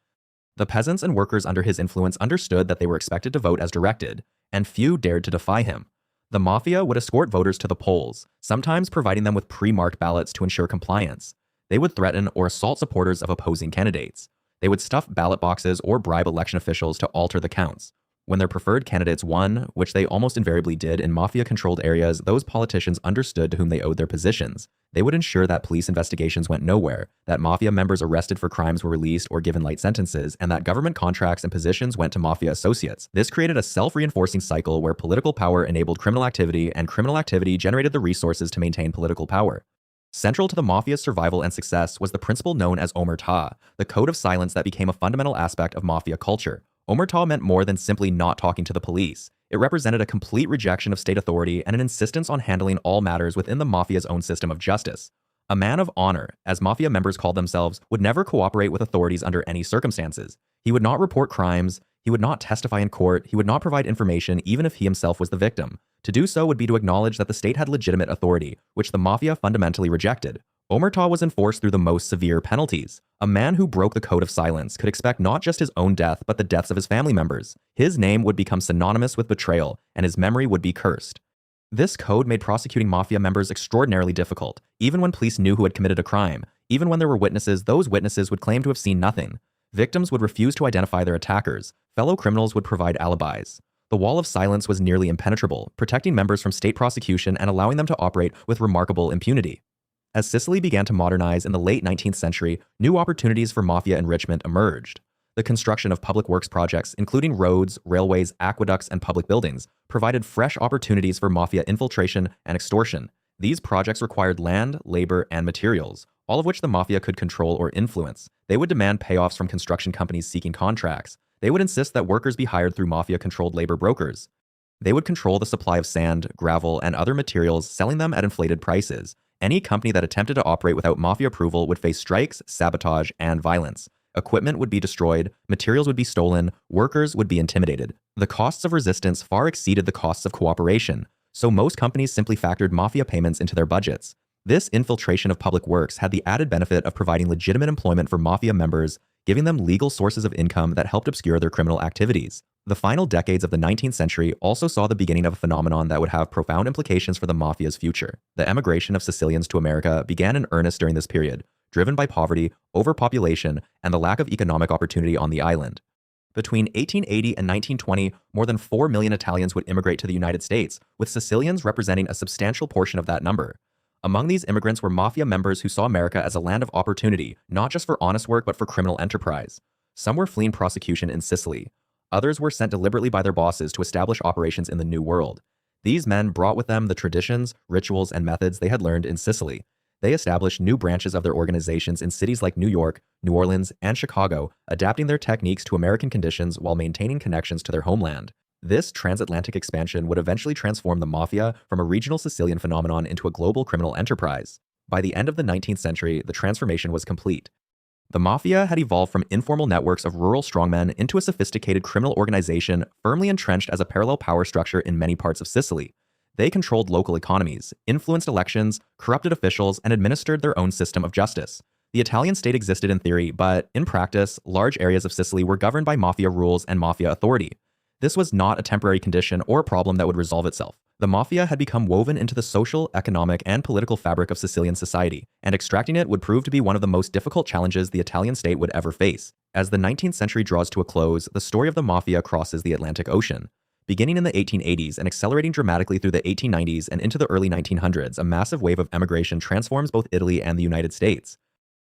The peasants and workers under his influence understood that they were expected to vote as directed, and few dared to defy him. The mafia would escort voters to the polls, sometimes providing them with pre-marked ballots to ensure compliance. They would threaten or assault supporters of opposing candidates. They would stuff ballot boxes or bribe election officials to alter the counts. When their preferred candidates won, which they almost invariably did in mafia-controlled areas, those politicians understood to whom they owed their positions. They would ensure that police investigations went nowhere, that mafia members arrested for crimes were released or given light sentences, and that government contracts and positions went to mafia associates. This created a self-reinforcing cycle where political power enabled criminal activity, and criminal activity generated the resources to maintain political power. Central to the mafia's survival and success was the principle known as Omertà, the code of silence that became a fundamental aspect of mafia culture. Omertà meant more than simply not talking to the police. It represented a complete rejection of state authority and an insistence on handling all matters within the mafia's own system of justice. A man of honor, as mafia members called themselves, would never cooperate with authorities under any circumstances. He would not report crimes, he would not testify in court, he would not provide information even if he himself was the victim. To do so would be to acknowledge that the state had legitimate authority, which the mafia fundamentally rejected. Omertà was enforced through the most severe penalties. A man who broke the code of silence could expect not just his own death, but the deaths of his family members. His name would become synonymous with betrayal, and his memory would be cursed. This code made prosecuting mafia members extraordinarily difficult. Even when police knew who had committed a crime, even when there were witnesses, those witnesses would claim to have seen nothing. Victims would refuse to identify their attackers. Fellow criminals would provide alibis. The wall of silence was nearly impenetrable, protecting members from state prosecution and allowing them to operate with remarkable impunity. As Sicily began to modernize in the late 19th century, new opportunities for mafia enrichment emerged. The construction of public works projects, including roads, railways, aqueducts, and public buildings, provided fresh opportunities for mafia infiltration and extortion. These projects required land, labor, and materials, all of which the mafia could control or influence. They would demand payoffs from construction companies seeking contracts. They would insist that workers be hired through mafia-controlled labor brokers. They would control the supply of sand, gravel, and other materials, selling them at inflated prices. Any company that attempted to operate without mafia approval would face strikes, sabotage, and violence. Equipment would be destroyed, materials would be stolen, workers would be intimidated. The costs of resistance far exceeded the costs of cooperation, so most companies simply factored mafia payments into their budgets. This infiltration of public works had the added benefit of providing legitimate employment for mafia members, giving them legal sources of income that helped obscure their criminal activities. The final decades of the 19th century also saw the beginning of a phenomenon that would have profound implications for the mafia's future. The emigration of Sicilians to America began in earnest during this period, driven by poverty, overpopulation, and the lack of economic opportunity on the island. Between 1880 and 1920, more than 4 million Italians would immigrate to the United States, with Sicilians representing a substantial portion of that number. Among these immigrants were mafia members who saw America as a land of opportunity, not just for honest work but for criminal enterprise. Some were fleeing prosecution in Sicily. Others were sent deliberately by their bosses to establish operations in the New World. These men brought with them the traditions, rituals, and methods they had learned in Sicily. They established new branches of their organizations in cities like New York, New Orleans, and Chicago, adapting their techniques to American conditions while maintaining connections to their homeland. This transatlantic expansion would eventually transform the mafia from a regional Sicilian phenomenon into a global criminal enterprise. By the end of the 19th century, the transformation was complete. The mafia had evolved from informal networks of rural strongmen into a sophisticated criminal organization firmly entrenched as a parallel power structure in many parts of Sicily. They controlled local economies, influenced elections, corrupted officials, and administered their own system of justice. The Italian state existed in theory, but in practice, large areas of Sicily were governed by mafia rules and mafia authority. This was not a temporary condition or a problem that would resolve itself. The mafia had become woven into the social, economic, and political fabric of Sicilian society, and extracting it would prove to be one of the most difficult challenges the Italian state would ever face. As the 19th century draws to a close, the story of the mafia crosses the Atlantic Ocean. Beginning in the 1880s and accelerating dramatically through the 1890s and into the early 1900s, a massive wave of emigration transforms both Italy and the United States.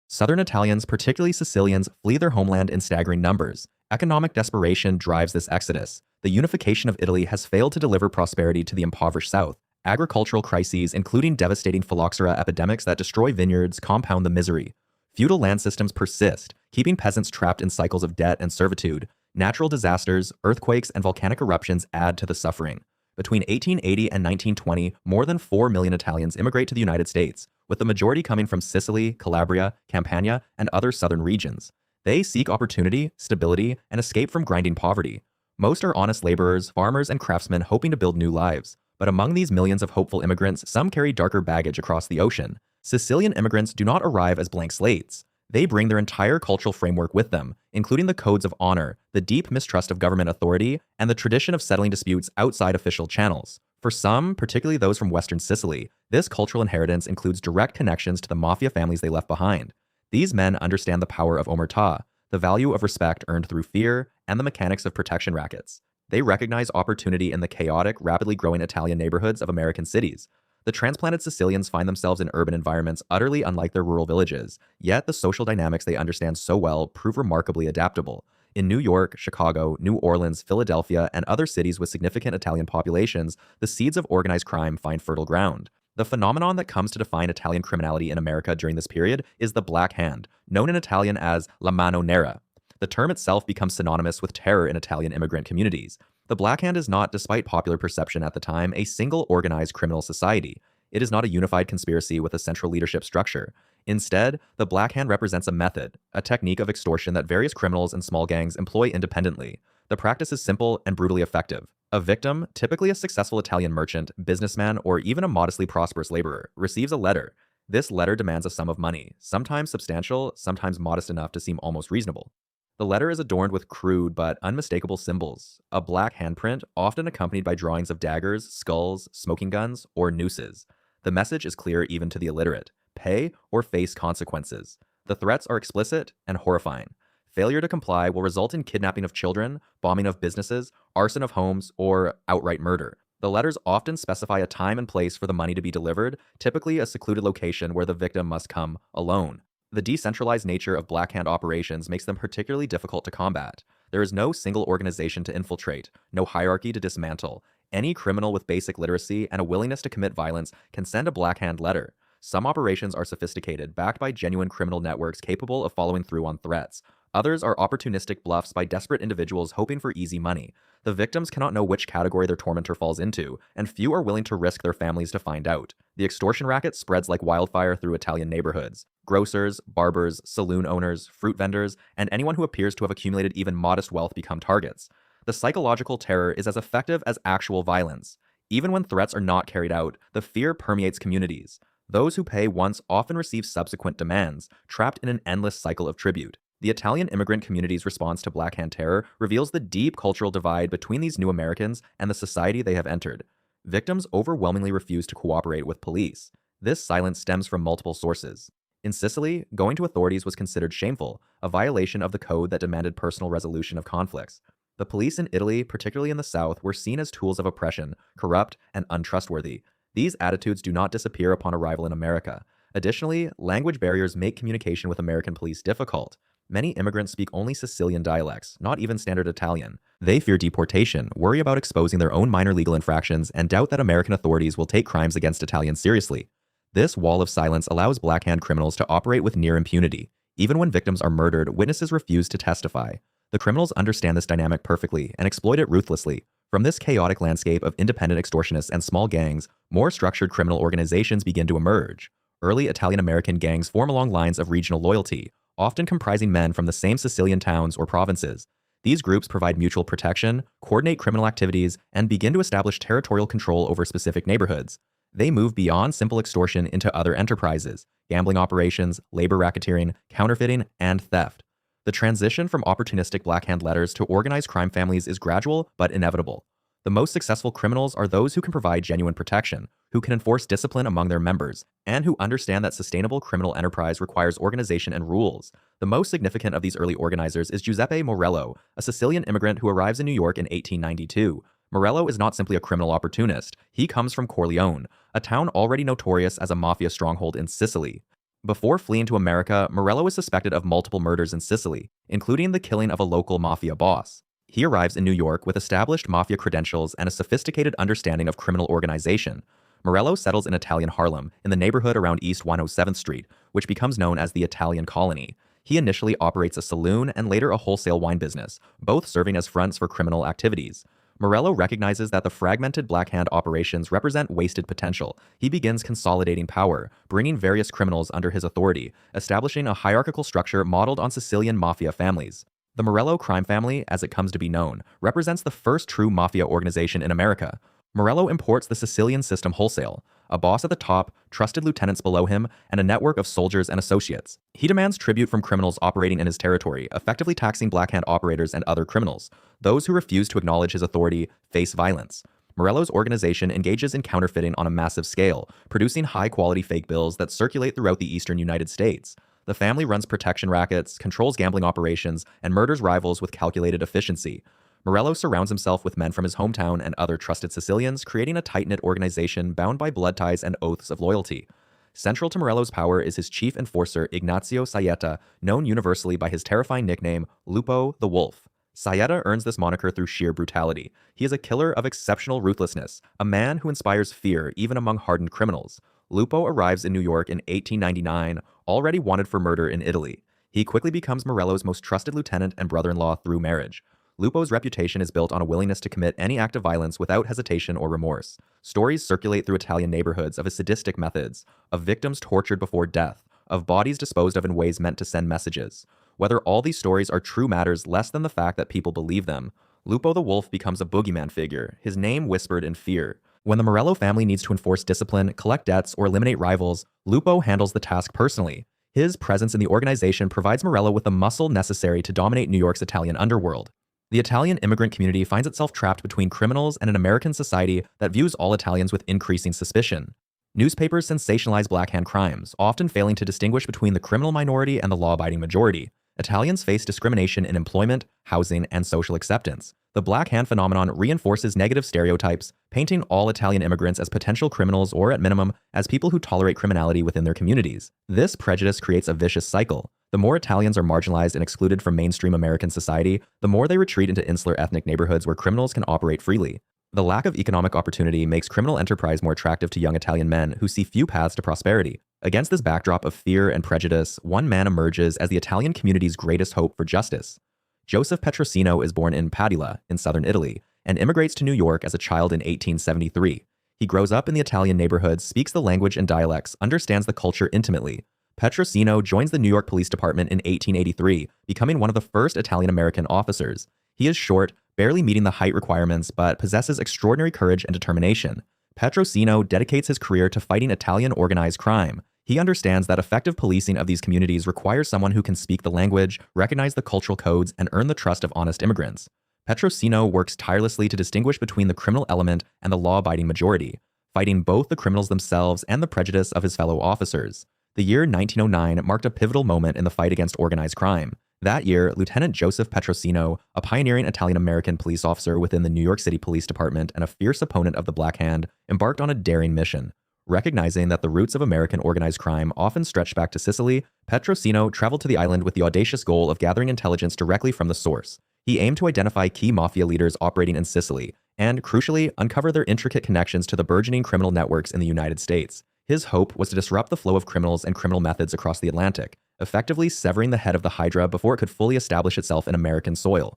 Southern Italians, particularly Sicilians, flee their homeland in staggering numbers. Economic desperation drives this exodus. The unification of Italy has failed to deliver prosperity to the impoverished South. Agricultural crises, including devastating phylloxera epidemics that destroy vineyards, compound the misery. Feudal land systems persist, keeping peasants trapped in cycles of debt and servitude. Natural disasters, earthquakes, and volcanic eruptions add to the suffering. Between 1880 and 1920, more than 4 million Italians immigrate to the United States, with the majority coming from Sicily, Calabria, Campania, and other southern regions. They seek opportunity, stability, and escape from grinding poverty. Most are honest laborers, farmers, and craftsmen hoping to build new lives. But among these millions of hopeful immigrants, some carry darker baggage across the ocean. Sicilian immigrants do not arrive as blank slates. They bring their entire cultural framework with them, including the codes of honor, the deep mistrust of government authority, and the tradition of settling disputes outside official channels. For some, particularly those from Western Sicily, this cultural inheritance includes direct connections to the mafia families they left behind. These men understand the power of Omertà, the value of respect earned through fear, and the mechanics of protection rackets. They recognize opportunity in the chaotic, rapidly growing Italian neighborhoods of American cities. The transplanted Sicilians find themselves in urban environments utterly unlike their rural villages, yet the social dynamics they understand so well prove remarkably adaptable. In New York, Chicago, New Orleans, Philadelphia, and other cities with significant Italian populations, the seeds of organized crime find fertile ground. The phenomenon that comes to define Italian criminality in America during this period is the Black Hand, known in Italian as la mano nera. The term itself becomes synonymous with terror in Italian immigrant communities. The Black Hand is not, despite popular perception at the time, a single organized criminal society. It is not a unified conspiracy with a central leadership structure. Instead, the Black Hand represents a method, a technique of extortion that various criminals and small gangs employ independently. The practice is simple and brutally effective. A victim, typically a successful Italian merchant, businessman, or even a modestly prosperous laborer, receives a letter. This letter demands a sum of money, sometimes substantial, sometimes modest enough to seem almost reasonable. The letter is adorned with crude but unmistakable symbols, a black handprint often accompanied by drawings of daggers, skulls, smoking guns, or nooses. The message is clear even to the illiterate: pay or face consequences. The threats are explicit and horrifying. Failure to comply will result in kidnapping of children, bombing of businesses, arson of homes, or outright murder. The letters often specify a time and place for the money to be delivered, typically a secluded location where the victim must come alone. The decentralized nature of Black Hand operations makes them particularly difficult to combat. There is no single organization to infiltrate, no hierarchy to dismantle. Any criminal with basic literacy and a willingness to commit violence can send a Black Hand letter. Some operations are sophisticated, backed by genuine criminal networks capable of following through on threats. Others are opportunistic bluffs by desperate individuals hoping for easy money. The victims cannot know which category their tormentor falls into, and few are willing to risk their families to find out. The extortion racket spreads like wildfire through Italian neighborhoods. Grocers, barbers, saloon owners, fruit vendors, and anyone who appears to have accumulated even modest wealth become targets. The psychological terror is as effective as actual violence. Even when threats are not carried out, the fear permeates communities. Those who pay once often receive subsequent demands, trapped in an endless cycle of tribute. The Italian immigrant community's response to Black Hand terror reveals the deep cultural divide between these new Americans and the society they have entered. Victims overwhelmingly refuse to cooperate with police. This silence stems from multiple sources. In Sicily, going to authorities was considered shameful, a violation of the code that demanded personal resolution of conflicts. The police in Italy, particularly in the South, were seen as tools of oppression, corrupt, and untrustworthy. These attitudes do not disappear upon arrival in America. Additionally, language barriers make communication with American police difficult. Many immigrants speak only Sicilian dialects, not even standard Italian. They fear deportation, worry about exposing their own minor legal infractions, and doubt that American authorities will take crimes against Italians seriously. This wall of silence allows Black Hand criminals to operate with near impunity. Even when victims are murdered, witnesses refuse to testify. The criminals understand this dynamic perfectly and exploit it ruthlessly. From this chaotic landscape of independent extortionists and small gangs, more structured criminal organizations begin to emerge. Early Italian-American gangs form along lines of regional loyalty, often comprising men from the same Sicilian towns or provinces. These groups provide mutual protection, coordinate criminal activities, and begin to establish territorial control over specific neighborhoods. They move beyond simple extortion into other enterprises: gambling operations, labor racketeering, counterfeiting, and theft. The transition from opportunistic Black Hand letters to organized crime families is gradual but inevitable. The most successful criminals are those who can provide genuine protection, who can enforce discipline among their members, and who understand that sustainable criminal enterprise requires organization and rules. The most significant of these early organizers is Giuseppe Morello, a Sicilian immigrant who arrives in New York in 1892. Morello is not simply a criminal opportunist. He comes from Corleone, a town already notorious as a mafia stronghold in Sicily. Before fleeing to America, Morello is suspected of multiple murders in Sicily, including the killing of a local mafia boss. He arrives in New York with established mafia credentials and a sophisticated understanding of criminal organization. Morello settles in Italian Harlem, in the neighborhood around East 107th Street, which becomes known as the Italian Colony. He initially operates a saloon and later a wholesale wine business, both serving as fronts for criminal activities. Morello recognizes that the fragmented Black Hand operations represent wasted potential. He begins consolidating power, bringing various criminals under his authority, establishing a hierarchical structure modeled on Sicilian mafia families. The Morello crime family, as it comes to be known, represents the first true mafia organization in America. Morello imports the Sicilian system wholesale, a boss at the top, trusted lieutenants below him, and a network of soldiers and associates. He demands tribute from criminals operating in his territory, effectively taxing Black Hand operators and other criminals. Those who refuse to acknowledge his authority face violence. Morello's organization engages in counterfeiting on a massive scale, producing high-quality fake bills that circulate throughout the eastern United States. The family runs protection rackets, controls gambling operations, and murders rivals with calculated efficiency. Morello surrounds himself with men from his hometown and other trusted Sicilians, creating a tight-knit organization bound by blood ties and oaths of loyalty. Central to Morello's power is his chief enforcer, Ignazio Saietta, known universally by his terrifying nickname, Lupo the Wolf. Saietta earns this moniker through sheer brutality. He is a killer of exceptional ruthlessness, a man who inspires fear even among hardened criminals. Lupo arrives in New York in 1899, already wanted for murder in Italy. He quickly becomes Morello's most trusted lieutenant and brother-in-law through marriage. Lupo's reputation is built on a willingness to commit any act of violence without hesitation or remorse. Stories circulate through Italian neighborhoods of his sadistic methods, of victims tortured before death, of bodies disposed of in ways meant to send messages. Whether all these stories are true matters less than the fact that people believe them. Lupo the Wolf becomes a boogeyman figure, his name whispered in fear. When the Morello family needs to enforce discipline, collect debts, or eliminate rivals, Lupo handles the task personally. His presence in the organization provides Morello with the muscle necessary to dominate New York's Italian underworld. The Italian immigrant community finds itself trapped between criminals and an American society that views all Italians with increasing suspicion. Newspapers sensationalize Black Hand crimes, often failing to distinguish between the criminal minority and the law-abiding majority. Italians face discrimination in employment, housing, and social acceptance. The Black Hand phenomenon reinforces negative stereotypes, painting all Italian immigrants as potential criminals or, at minimum, as people who tolerate criminality within their communities. This prejudice creates a vicious cycle. The more Italians are marginalized and excluded from mainstream American society, the more they retreat into insular ethnic neighborhoods where criminals can operate freely. The lack of economic opportunity makes criminal enterprise more attractive to young Italian men who see few paths to prosperity. Against this backdrop of fear and prejudice, one man emerges as the Italian community's greatest hope for justice. Joseph Petrosino is born in Padula, in southern Italy, and immigrates to New York as a child in 1873. He grows up in the Italian neighborhoods, speaks the language and dialects, understands the culture intimately. Petrosino joins the New York Police Department in 1883, becoming one of the first Italian-American officers. He is short, barely meeting the height requirements, but possesses extraordinary courage and determination. Petrosino dedicates his career to fighting Italian organized crime. He understands that effective policing of these communities requires someone who can speak the language, recognize the cultural codes, and earn the trust of honest immigrants. Petrosino works tirelessly to distinguish between the criminal element and the law-abiding majority, fighting both the criminals themselves and the prejudice of his fellow officers. The year 1909 marked a pivotal moment in the fight against organized crime. That year, Lieutenant Joseph Petrosino, a pioneering Italian-American police officer within the New York City Police Department and a fierce opponent of the Black Hand, embarked on a daring mission. Recognizing that the roots of American organized crime often stretched back to Sicily, Petrosino traveled to the island with the audacious goal of gathering intelligence directly from the source. He aimed to identify key mafia leaders operating in Sicily and, crucially, uncover their intricate connections to the burgeoning criminal networks in the United States. His hope was to disrupt the flow of criminals and criminal methods across the Atlantic, effectively severing the head of the Hydra before it could fully establish itself in American soil.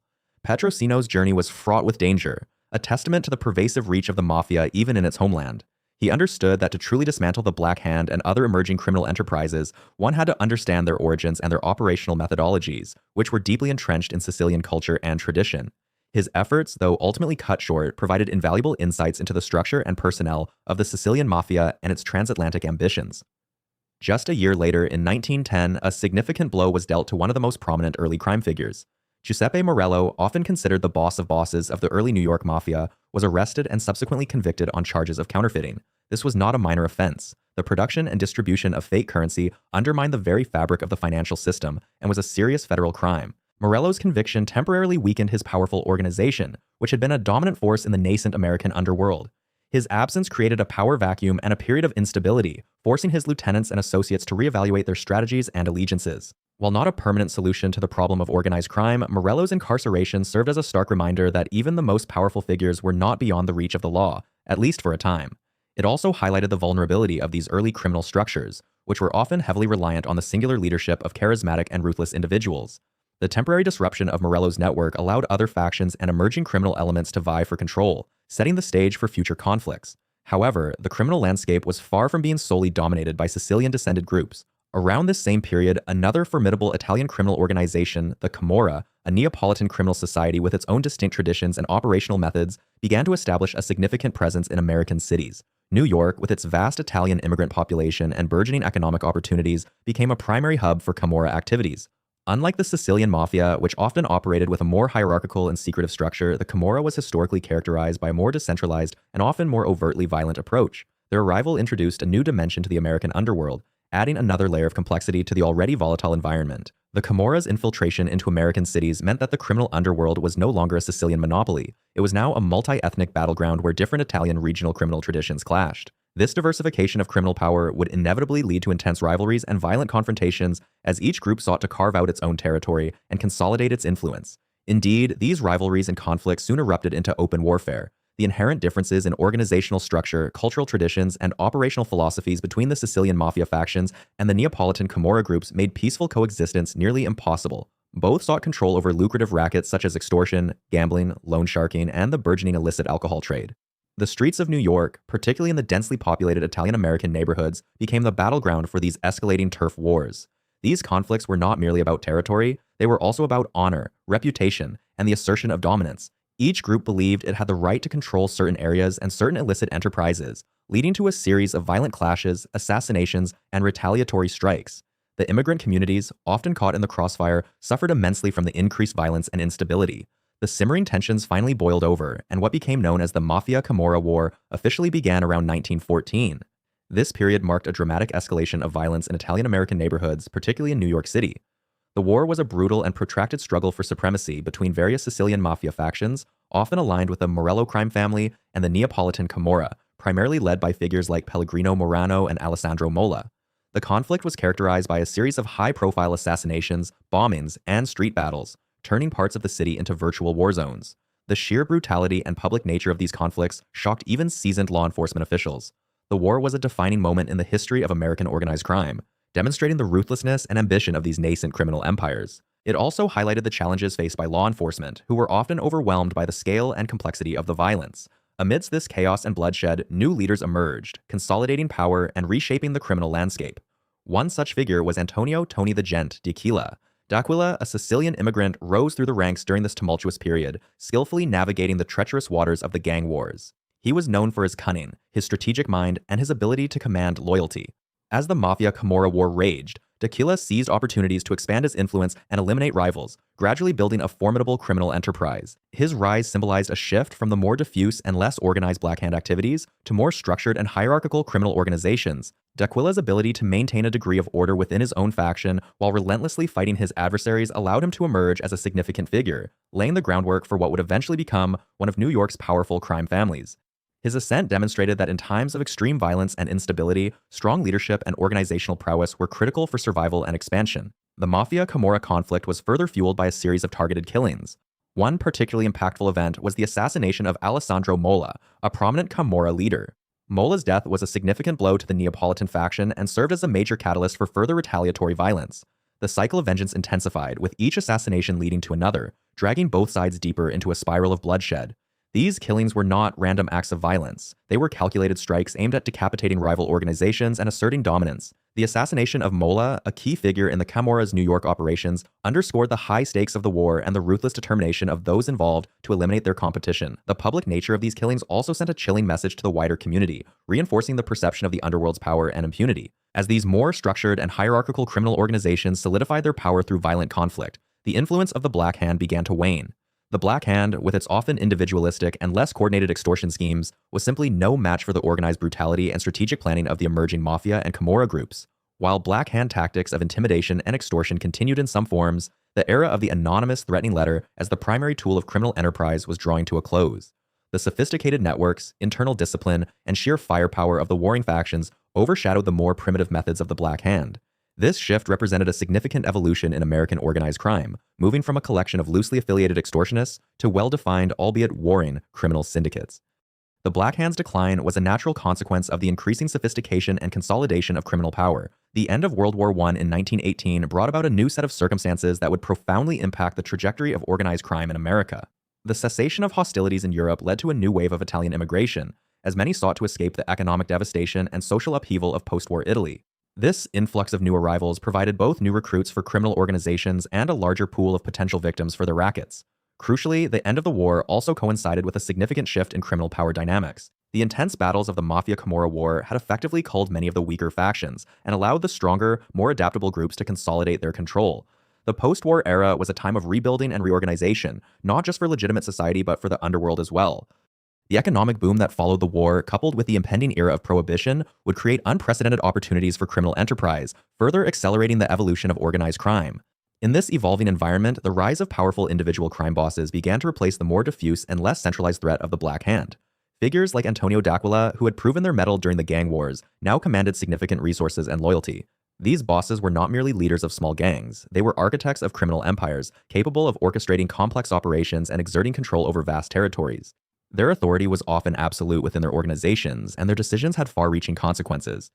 Petrosino's journey was fraught with danger, a testament to the pervasive reach of the mafia even in its homeland. He understood that to truly dismantle the Black Hand and other emerging criminal enterprises, one had to understand their origins and their operational methodologies, which were deeply entrenched in Sicilian culture and tradition. His efforts, though ultimately cut short, provided invaluable insights into the structure and personnel of the Sicilian Mafia and its transatlantic ambitions. Just a year later, in 1910, a significant blow was dealt to one of the most prominent early crime figures. Giuseppe Morello, often considered the boss of bosses of the early New York Mafia, was arrested and subsequently convicted on charges of counterfeiting. This was not a minor offense. The production and distribution of fake currency undermined the very fabric of the financial system and was a serious federal crime. Morello's conviction temporarily weakened his powerful organization, which had been a dominant force in the nascent American underworld. His absence created a power vacuum and a period of instability, forcing his lieutenants and associates to reevaluate their strategies and allegiances. While not a permanent solution to the problem of organized crime, Morello's incarceration served as a stark reminder that even the most powerful figures were not beyond the reach of the law, at least for a time. It also highlighted the vulnerability of these early criminal structures, which were often heavily reliant on the singular leadership of charismatic and ruthless individuals. The temporary disruption of Morello's network allowed other factions and emerging criminal elements to vie for control, setting the stage for future conflicts. However, the criminal landscape was far from being solely dominated by Sicilian-descended groups. Around this same period, another formidable Italian criminal organization, the Camorra, a Neapolitan criminal society with its own distinct traditions and operational methods, began to establish a significant presence in American cities. New York, with its vast Italian immigrant population and burgeoning economic opportunities, became a primary hub for Camorra activities. Unlike the Sicilian Mafia, which often operated with a more hierarchical and secretive structure, the Camorra was historically characterized by a more decentralized and often more overtly violent approach. Their arrival introduced a new dimension to the American underworld, adding another layer of complexity to the already volatile environment. The Camorra's infiltration into American cities meant that the criminal underworld was no longer a Sicilian monopoly. It was now a multi-ethnic battleground where different Italian regional criminal traditions clashed. This diversification of criminal power would inevitably lead to intense rivalries and violent confrontations as each group sought to carve out its own territory and consolidate its influence. Indeed, these rivalries and conflicts soon erupted into open warfare. The inherent differences in organizational structure, cultural traditions, and operational philosophies between the Sicilian Mafia factions and the Neapolitan Camorra groups made peaceful coexistence nearly impossible. Both sought control over lucrative rackets such as extortion, gambling, loan sharking, and the burgeoning illicit alcohol trade. The streets of New York, particularly in the densely populated Italian-American neighborhoods, became the battleground for these escalating turf wars. These conflicts were not merely about territory, they were also about honor, reputation, and the assertion of dominance. Each group believed it had the right to control certain areas and certain illicit enterprises, leading to a series of violent clashes, assassinations, and retaliatory strikes. The immigrant communities, often caught in the crossfire, suffered immensely from the increased violence and instability. The simmering tensions finally boiled over, and what became known as the Mafia Camorra War officially began around 1914. This period marked a dramatic escalation of violence in Italian-American neighborhoods, particularly in New York City. The war was a brutal and protracted struggle for supremacy between various Sicilian mafia factions, often aligned with the Morello crime family and the Neapolitan Camorra, primarily led by figures like Pellegrino Morano and Alessandro Mola. The conflict was characterized by a series of high-profile assassinations, bombings, and street battles, turning parts of the city into virtual war zones. The sheer brutality and public nature of these conflicts shocked even seasoned law enforcement officials. The war was a defining moment in the history of American organized crime, demonstrating the ruthlessness and ambition of these nascent criminal empires. It also highlighted the challenges faced by law enforcement, who were often overwhelmed by the scale and complexity of the violence. Amidst this chaos and bloodshed, new leaders emerged, consolidating power and reshaping the criminal landscape. One such figure was Antonio "Tony the Gent" D'Aquila. D'Aquila, a Sicilian immigrant, rose through the ranks during this tumultuous period, skillfully navigating the treacherous waters of the gang wars. He was known for his cunning, his strategic mind, and his ability to command loyalty. As the Mafia Camorra War raged, D'Aquila seized opportunities to expand his influence and eliminate rivals, gradually building a formidable criminal enterprise. His rise symbolized a shift from the more diffuse and less organized Black Hand activities to more structured and hierarchical criminal organizations. D'Aquila's ability to maintain a degree of order within his own faction while relentlessly fighting his adversaries allowed him to emerge as a significant figure, laying the groundwork for what would eventually become one of New York's powerful crime families. His ascent demonstrated that in times of extreme violence and instability, strong leadership and organizational prowess were critical for survival and expansion. The Mafia Camorra conflict was further fueled by a series of targeted killings. One particularly impactful event was the assassination of Alessandro Mola, a prominent Camorra leader. Mola's death was a significant blow to the Neapolitan faction and served as a major catalyst for further retaliatory violence. The cycle of vengeance intensified, with each assassination leading to another, dragging both sides deeper into a spiral of bloodshed. These killings were not random acts of violence. They were calculated strikes aimed at decapitating rival organizations and asserting dominance. The assassination of Mola, a key figure in the Camorra's New York operations, underscored the high stakes of the war and the ruthless determination of those involved to eliminate their competition. The public nature of these killings also sent a chilling message to the wider community, reinforcing the perception of the underworld's power and impunity. As these more structured and hierarchical criminal organizations solidified their power through violent conflict, the influence of the Black Hand began to wane. The Black Hand, with its often individualistic and less coordinated extortion schemes, was simply no match for the organized brutality and strategic planning of the emerging Mafia and Camorra groups. While Black Hand tactics of intimidation and extortion continued in some forms, the era of the anonymous threatening letter as the primary tool of criminal enterprise was drawing to a close. The sophisticated networks, internal discipline, and sheer firepower of the warring factions overshadowed the more primitive methods of the Black Hand. This shift represented a significant evolution in American organized crime, moving from a collection of loosely affiliated extortionists to well-defined, albeit warring, criminal syndicates. The Black Hand's decline was a natural consequence of the increasing sophistication and consolidation of criminal power. The end of World War I in 1918 brought about a new set of circumstances that would profoundly impact the trajectory of organized crime in America. The cessation of hostilities in Europe led to a new wave of Italian immigration, as many sought to escape the economic devastation and social upheaval of post-war Italy. This influx of new arrivals provided both new recruits for criminal organizations and a larger pool of potential victims for their rackets. Crucially, the end of the war also coincided with a significant shift in criminal power dynamics. The intense battles of the Mafia Camorra War had effectively culled many of the weaker factions and allowed the stronger, more adaptable groups to consolidate their control. The post-war era was a time of rebuilding and reorganization, not just for legitimate society but for the underworld as well. The economic boom that followed the war, coupled with the impending era of Prohibition, would create unprecedented opportunities for criminal enterprise, further accelerating the evolution of organized crime. In this evolving environment, the rise of powerful individual crime bosses began to replace the more diffuse and less centralized threat of the Black Hand. Figures like Antonio D'Aquila, who had proven their mettle during the gang wars, now commanded significant resources and loyalty. These bosses were not merely leaders of small gangs, they were architects of criminal empires, capable of orchestrating complex operations and exerting control over vast territories. Their authority was often absolute within their organizations, and their decisions had far-reaching consequences.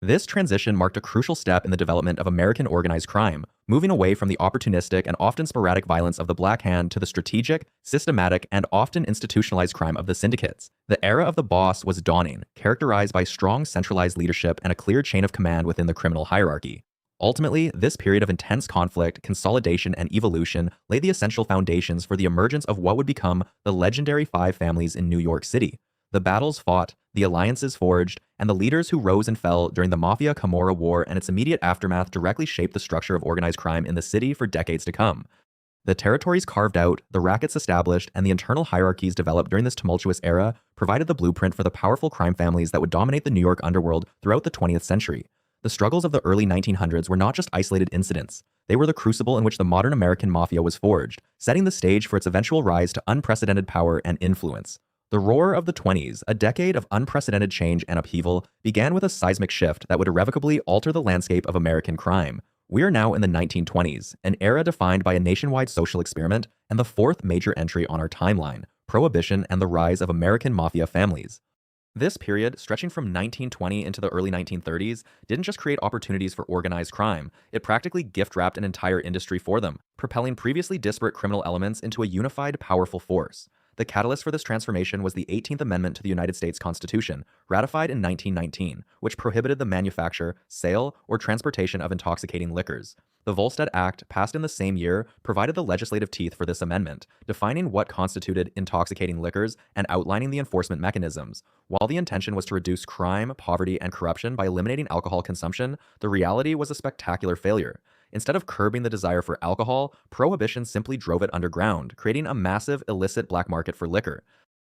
This transition marked a crucial step in the development of American organized crime, moving away from the opportunistic and often sporadic violence of the Black Hand to the strategic, systematic, and often institutionalized crime of the syndicates. The era of the boss was dawning, characterized by strong centralized leadership and a clear chain of command within the criminal hierarchy. Ultimately, this period of intense conflict, consolidation, and evolution laid the essential foundations for the emergence of what would become the legendary five families in New York City. The battles fought, the alliances forged, and the leaders who rose and fell during the Mafia War and its immediate aftermath directly shaped the structure of organized crime in the city for decades to come. The territories carved out, the rackets established, and the internal hierarchies developed during this tumultuous era provided the blueprint for the powerful crime families that would dominate the New York underworld throughout the 20th century. The struggles of the early 1900s were not just isolated incidents. They were the crucible in which the modern American mafia was forged, setting the stage for its eventual rise to unprecedented power and influence. The roar of the 20s, a decade of unprecedented change and upheaval, began with a seismic shift that would irrevocably alter the landscape of American crime. We are now in the 1920s, an era defined by a nationwide social experiment and the fourth major entry on our timeline, Prohibition and the rise of American mafia families. This period, stretching from 1920 into the early 1930s, didn't just create opportunities for organized crime, it practically gift-wrapped an entire industry for them, propelling previously disparate criminal elements into a unified, powerful force. The catalyst for this transformation was the 18th Amendment to the United States Constitution, ratified in 1919, which prohibited the manufacture, sale, or transportation of intoxicating liquors. The Volstead Act, passed in the same year, provided the legislative teeth for this amendment, defining what constituted intoxicating liquors and outlining the enforcement mechanisms. While the intention was to reduce crime, poverty, and corruption by eliminating alcohol consumption, the reality was a spectacular failure. Instead of curbing the desire for alcohol, Prohibition simply drove it underground, creating a massive illicit black market for liquor.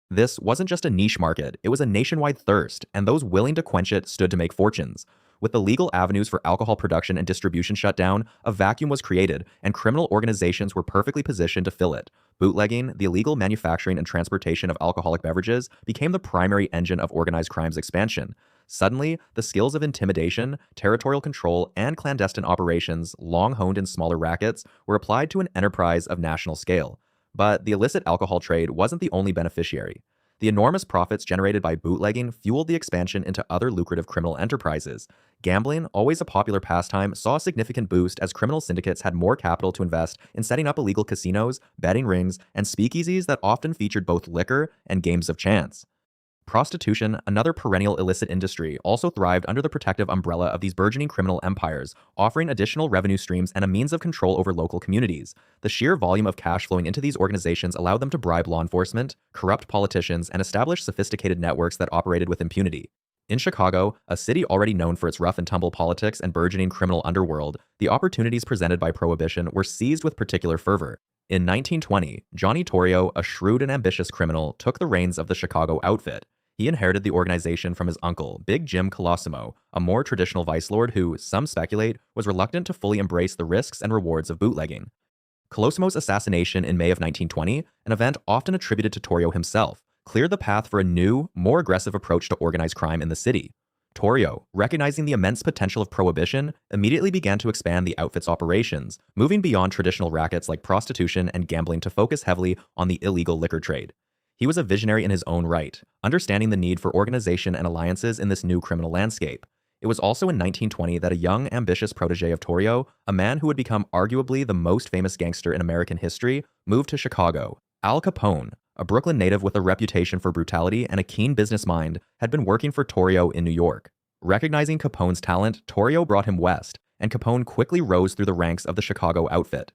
This wasn't just a niche market, it was a nationwide thirst, and those willing to quench it stood to make fortunes. With the legal avenues for alcohol production and distribution shut down, a vacuum was created, and criminal organizations were perfectly positioned to fill it. Bootlegging, the illegal manufacturing and transportation of alcoholic beverages, became the primary engine of organized crime's expansion. Suddenly, the skills of intimidation, territorial control, and clandestine operations, long honed in smaller rackets, were applied to an enterprise of national scale. But the illicit alcohol trade wasn't the only beneficiary. The enormous profits generated by bootlegging fueled the expansion into other lucrative criminal enterprises. Gambling, always a popular pastime, saw a significant boost as criminal syndicates had more capital to invest in setting up illegal casinos, betting rings, and speakeasies that often featured both liquor and games of chance. Prostitution, another perennial illicit industry, also thrived under the protective umbrella of these burgeoning criminal empires, offering additional revenue streams and a means of control over local communities. The sheer volume of cash flowing into these organizations allowed them to bribe law enforcement, corrupt politicians, and establish sophisticated networks that operated with impunity. In Chicago, a city already known for its rough-and-tumble politics and burgeoning criminal underworld, the opportunities presented by Prohibition were seized with particular fervor. In 1920, Johnny Torrio, a shrewd and ambitious criminal, took the reins of the Chicago outfit. He inherited the organization from his uncle, Big Jim Colosimo, a more traditional vice lord who, some speculate, was reluctant to fully embrace the risks and rewards of bootlegging. Colosimo's assassination in May of 1920, an event often attributed to Torrio himself, cleared the path for a new, more aggressive approach to organized crime in the city. Torrio, recognizing the immense potential of Prohibition, immediately began to expand the outfit's operations, moving beyond traditional rackets like prostitution and gambling to focus heavily on the illegal liquor trade. He was a visionary in his own right, understanding the need for organization and alliances in this new criminal landscape. It was also in 1920 that a young, ambitious protege of Torrio, a man who would become arguably the most famous gangster in American history, moved to Chicago. Al Capone, a Brooklyn native with a reputation for brutality and a keen business mind, had been working for Torrio in New York. Recognizing Capone's talent, Torrio brought him west, and Capone quickly rose through the ranks of the Chicago outfit.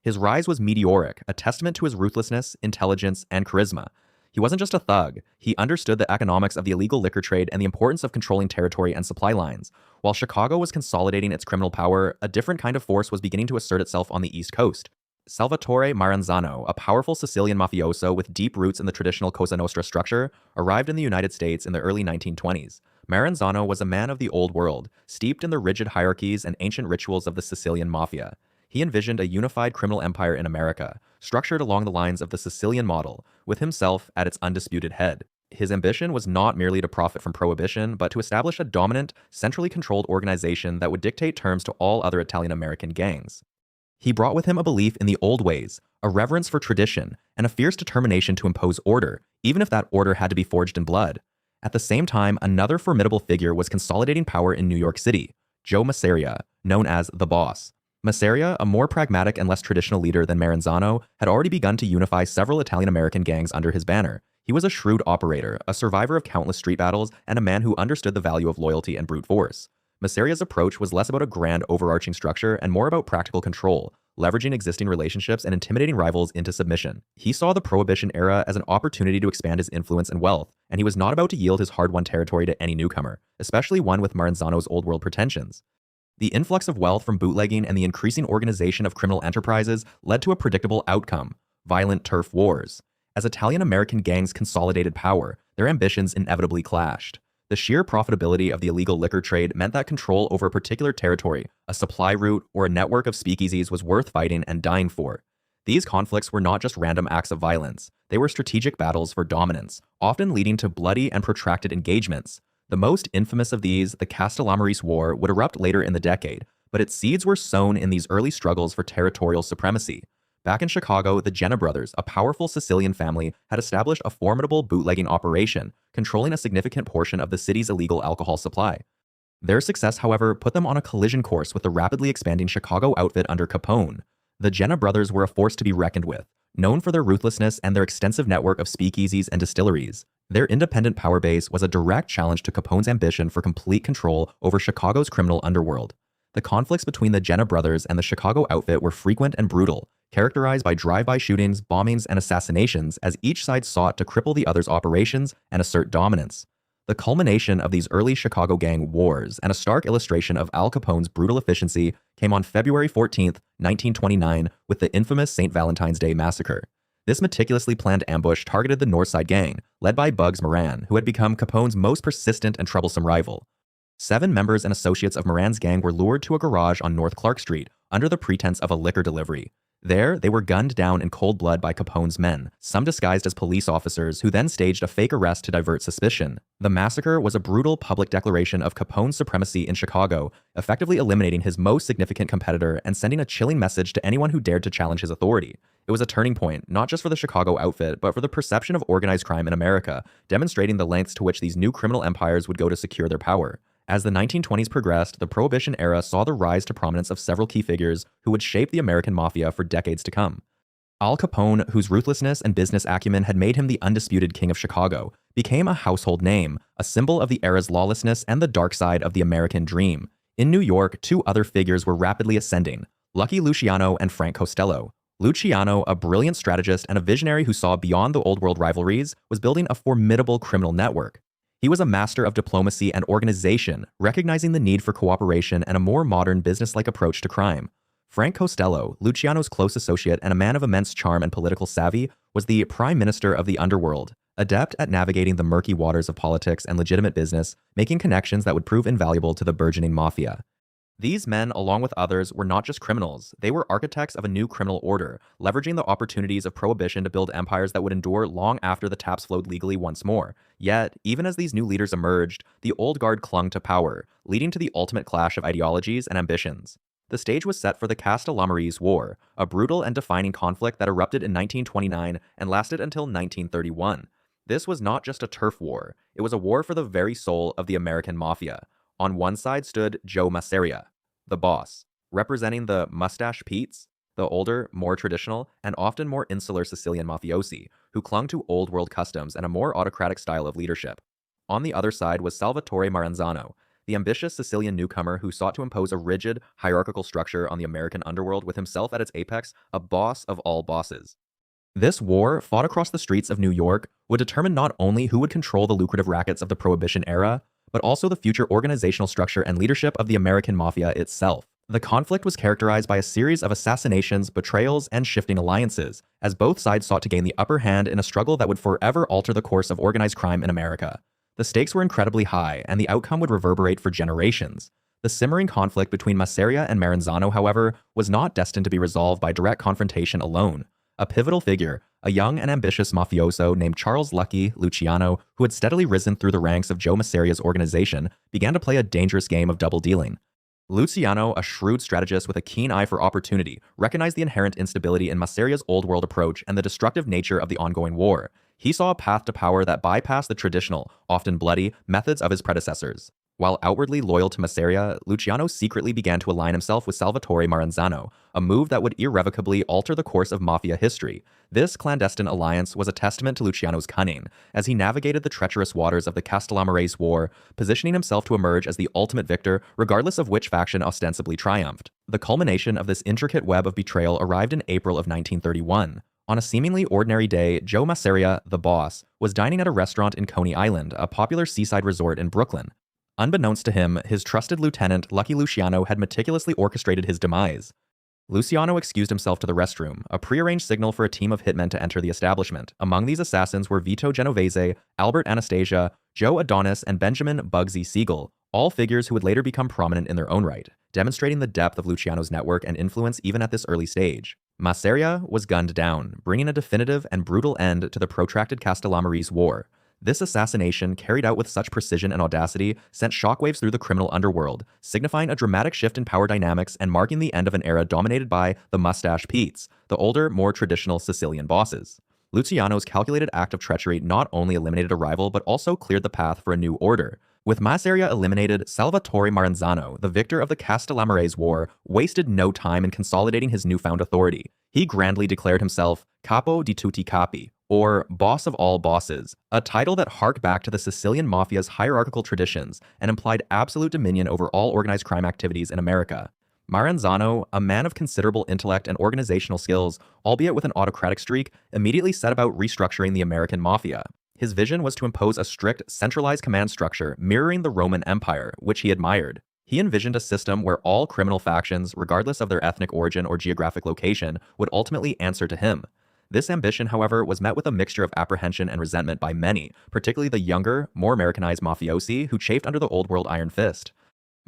His rise was meteoric, a testament to his ruthlessness, intelligence, and charisma. He wasn't just a thug, he understood the economics of the illegal liquor trade and the importance of controlling territory and supply lines. While Chicago was consolidating its criminal power, a different kind of force was beginning to assert itself on the East Coast. Salvatore Maranzano, a powerful Sicilian mafioso with deep roots in the traditional Cosa Nostra structure, arrived in the United States in the early 1920s. Maranzano was a man of the old world, steeped in the rigid hierarchies and ancient rituals of the Sicilian Mafia. He envisioned a unified criminal empire in America, structured along the lines of the Sicilian model, with himself at its undisputed head. His ambition was not merely to profit from Prohibition, but to establish a dominant, centrally controlled organization that would dictate terms to all other Italian-American gangs. He brought with him a belief in the old ways, a reverence for tradition, and a fierce determination to impose order, even if that order had to be forged in blood. At the same time, another formidable figure was consolidating power in New York City, Joe Masseria, known as the Boss. Masseria, a more pragmatic and less traditional leader than Maranzano, had already begun to unify several Italian-American gangs under his banner. He was a shrewd operator, a survivor of countless street battles, and a man who understood the value of loyalty and brute force. Masseria's approach was less about a grand overarching structure and more about practical control, leveraging existing relationships and intimidating rivals into submission. He saw the Prohibition era as an opportunity to expand his influence and wealth, and he was not about to yield his hard-won territory to any newcomer, especially one with Maranzano's old-world pretensions. The influx of wealth from bootlegging and the increasing organization of criminal enterprises led to a predictable outcome: violent turf wars. As Italian-American gangs consolidated power, their ambitions inevitably clashed. The sheer profitability of the illegal liquor trade meant that control over a particular territory, a supply route, or a network of speakeasies was worth fighting and dying for. These conflicts were not just random acts of violence. They were strategic battles for dominance, often leading to bloody and protracted engagements. The most infamous of these, the Castellamarese War, would erupt later in the decade, but its seeds were sown in these early struggles for territorial supremacy. Back in Chicago, the Jenna brothers, a powerful Sicilian family, had established a formidable bootlegging operation, controlling a significant portion of the city's illegal alcohol supply. Their success, however, put them on a collision course with the rapidly expanding Chicago outfit under Capone. The Jenna brothers were a force to be reckoned with, known for their ruthlessness and their extensive network of speakeasies and distilleries. Their independent power base was a direct challenge to Capone's ambition for complete control over Chicago's criminal underworld. The conflicts between the Jenna brothers and the Chicago outfit were frequent and brutal, characterized by drive-by shootings, bombings, and assassinations as each side sought to cripple the other's operations and assert dominance. The culmination of these early Chicago gang wars, and a stark illustration of Al Capone's brutal efficiency, came on February 14, 1929, with the infamous St. Valentine's Day Massacre. This meticulously planned ambush targeted the North Side Gang, led by Bugs Moran, who had become Capone's most persistent and troublesome rival. 7 members and associates of Moran's gang were lured to a garage on North Clark Street under the pretense of a liquor delivery. There, they were gunned down in cold blood by Capone's men, some disguised as police officers who then staged a fake arrest to divert suspicion. The massacre was a brutal public declaration of Capone's supremacy in Chicago, effectively eliminating his most significant competitor and sending a chilling message to anyone who dared to challenge his authority. It was a turning point, not just for the Chicago outfit, but for the perception of organized crime in America, demonstrating the lengths to which these new criminal empires would go to secure their power. As the 1920s progressed, the Prohibition era saw the rise to prominence of several key figures who would shape the American Mafia for decades to come. Al Capone, whose ruthlessness and business acumen had made him the undisputed king of Chicago, became a household name, a symbol of the era's lawlessness and the dark side of the American dream. In New York, 2 other figures were rapidly ascending: Lucky Luciano and Frank Costello. Luciano, a brilliant strategist and a visionary who saw beyond the old-world rivalries, was building a formidable criminal network. He was a master of diplomacy and organization, recognizing the need for cooperation and a more modern business-like approach to crime. Frank Costello, Luciano's close associate and a man of immense charm and political savvy, was the prime minister of the underworld, adept at navigating the murky waters of politics and legitimate business, making connections that would prove invaluable to the burgeoning mafia. These men, along with others, were not just criminals. They were architects of a new criminal order, leveraging the opportunities of Prohibition to build empires that would endure long after the taps flowed legally once more. Yet, even as these new leaders emerged, the old guard clung to power, leading to the ultimate clash of ideologies and ambitions. The stage was set for the Castellamarese War, a brutal and defining conflict that erupted in 1929 and lasted until 1931. This was not just a turf war, it was a war for the very soul of the American Mafia. On one side stood Joe Masseria, the boss, representing the Mustache Pete's, the older, more traditional, and often more insular Sicilian mafiosi, who clung to old-world customs and a more autocratic style of leadership. On the other side was Salvatore Maranzano, the ambitious Sicilian newcomer who sought to impose a rigid, hierarchical structure on the American underworld with himself at its apex, a boss of all bosses. This war, fought across the streets of New York, would determine not only who would control the lucrative rackets of the Prohibition era, but also the future organizational structure and leadership of the American Mafia itself. The conflict was characterized by a series of assassinations, betrayals, and shifting alliances, as both sides sought to gain the upper hand in a struggle that would forever alter the course of organized crime in America. The stakes were incredibly high, and the outcome would reverberate for generations. The simmering conflict between Masseria and Maranzano, however, was not destined to be resolved by direct confrontation alone. A pivotal figure, a young and ambitious mafioso named Charles Lucky Luciano, who had steadily risen through the ranks of Joe Masseria's organization, began to play a dangerous game of double-dealing. Luciano, a shrewd strategist with a keen eye for opportunity, recognized the inherent instability in Masseria's old-world approach and the destructive nature of the ongoing war. He saw a path to power that bypassed the traditional, often bloody, methods of his predecessors. While outwardly loyal to Masseria, Luciano secretly began to align himself with Salvatore Maranzano, a move that would irrevocably alter the course of mafia history. This clandestine alliance was a testament to Luciano's cunning, as he navigated the treacherous waters of the Castellamarese War, positioning himself to emerge as the ultimate victor, regardless of which faction ostensibly triumphed. The culmination of this intricate web of betrayal arrived in April of 1931. On a seemingly ordinary day, Joe Masseria, the boss, was dining at a restaurant in Coney Island, a popular seaside resort in Brooklyn. Unbeknownst to him, his trusted lieutenant, Lucky Luciano, had meticulously orchestrated his demise. Luciano excused himself to the restroom, a prearranged signal for a team of hitmen to enter the establishment. Among these assassins were Vito Genovese, Albert Anastasia, Joe Adonis, and Benjamin Bugsy Siegel, all figures who would later become prominent in their own right, demonstrating the depth of Luciano's network and influence even at this early stage. Masseria was gunned down, bringing a definitive and brutal end to the protracted Castellamarese War. This assassination, carried out with such precision and audacity, sent shockwaves through the criminal underworld, signifying a dramatic shift in power dynamics and marking the end of an era dominated by the Mustache Petes, the older, more traditional Sicilian bosses. Luciano's calculated act of treachery not only eliminated a rival but also cleared the path for a new order. With Masseria eliminated, Salvatore Maranzano, the victor of the Castellamarese War, wasted no time in consolidating his newfound authority. He grandly declared himself Capo di tutti capi, or Boss of All Bosses, a title that harked back to the Sicilian Mafia's hierarchical traditions and implied absolute dominion over all organized crime activities in America. Maranzano, a man of considerable intellect and organizational skills, albeit with an autocratic streak, immediately set about restructuring the American Mafia. His vision was to impose a strict, centralized command structure mirroring the Roman Empire, which he admired. He envisioned a system where all criminal factions, regardless of their ethnic origin or geographic location, would ultimately answer to him. This ambition, however, was met with a mixture of apprehension and resentment by many, particularly the younger, more Americanized mafiosi who chafed under the old-world iron fist.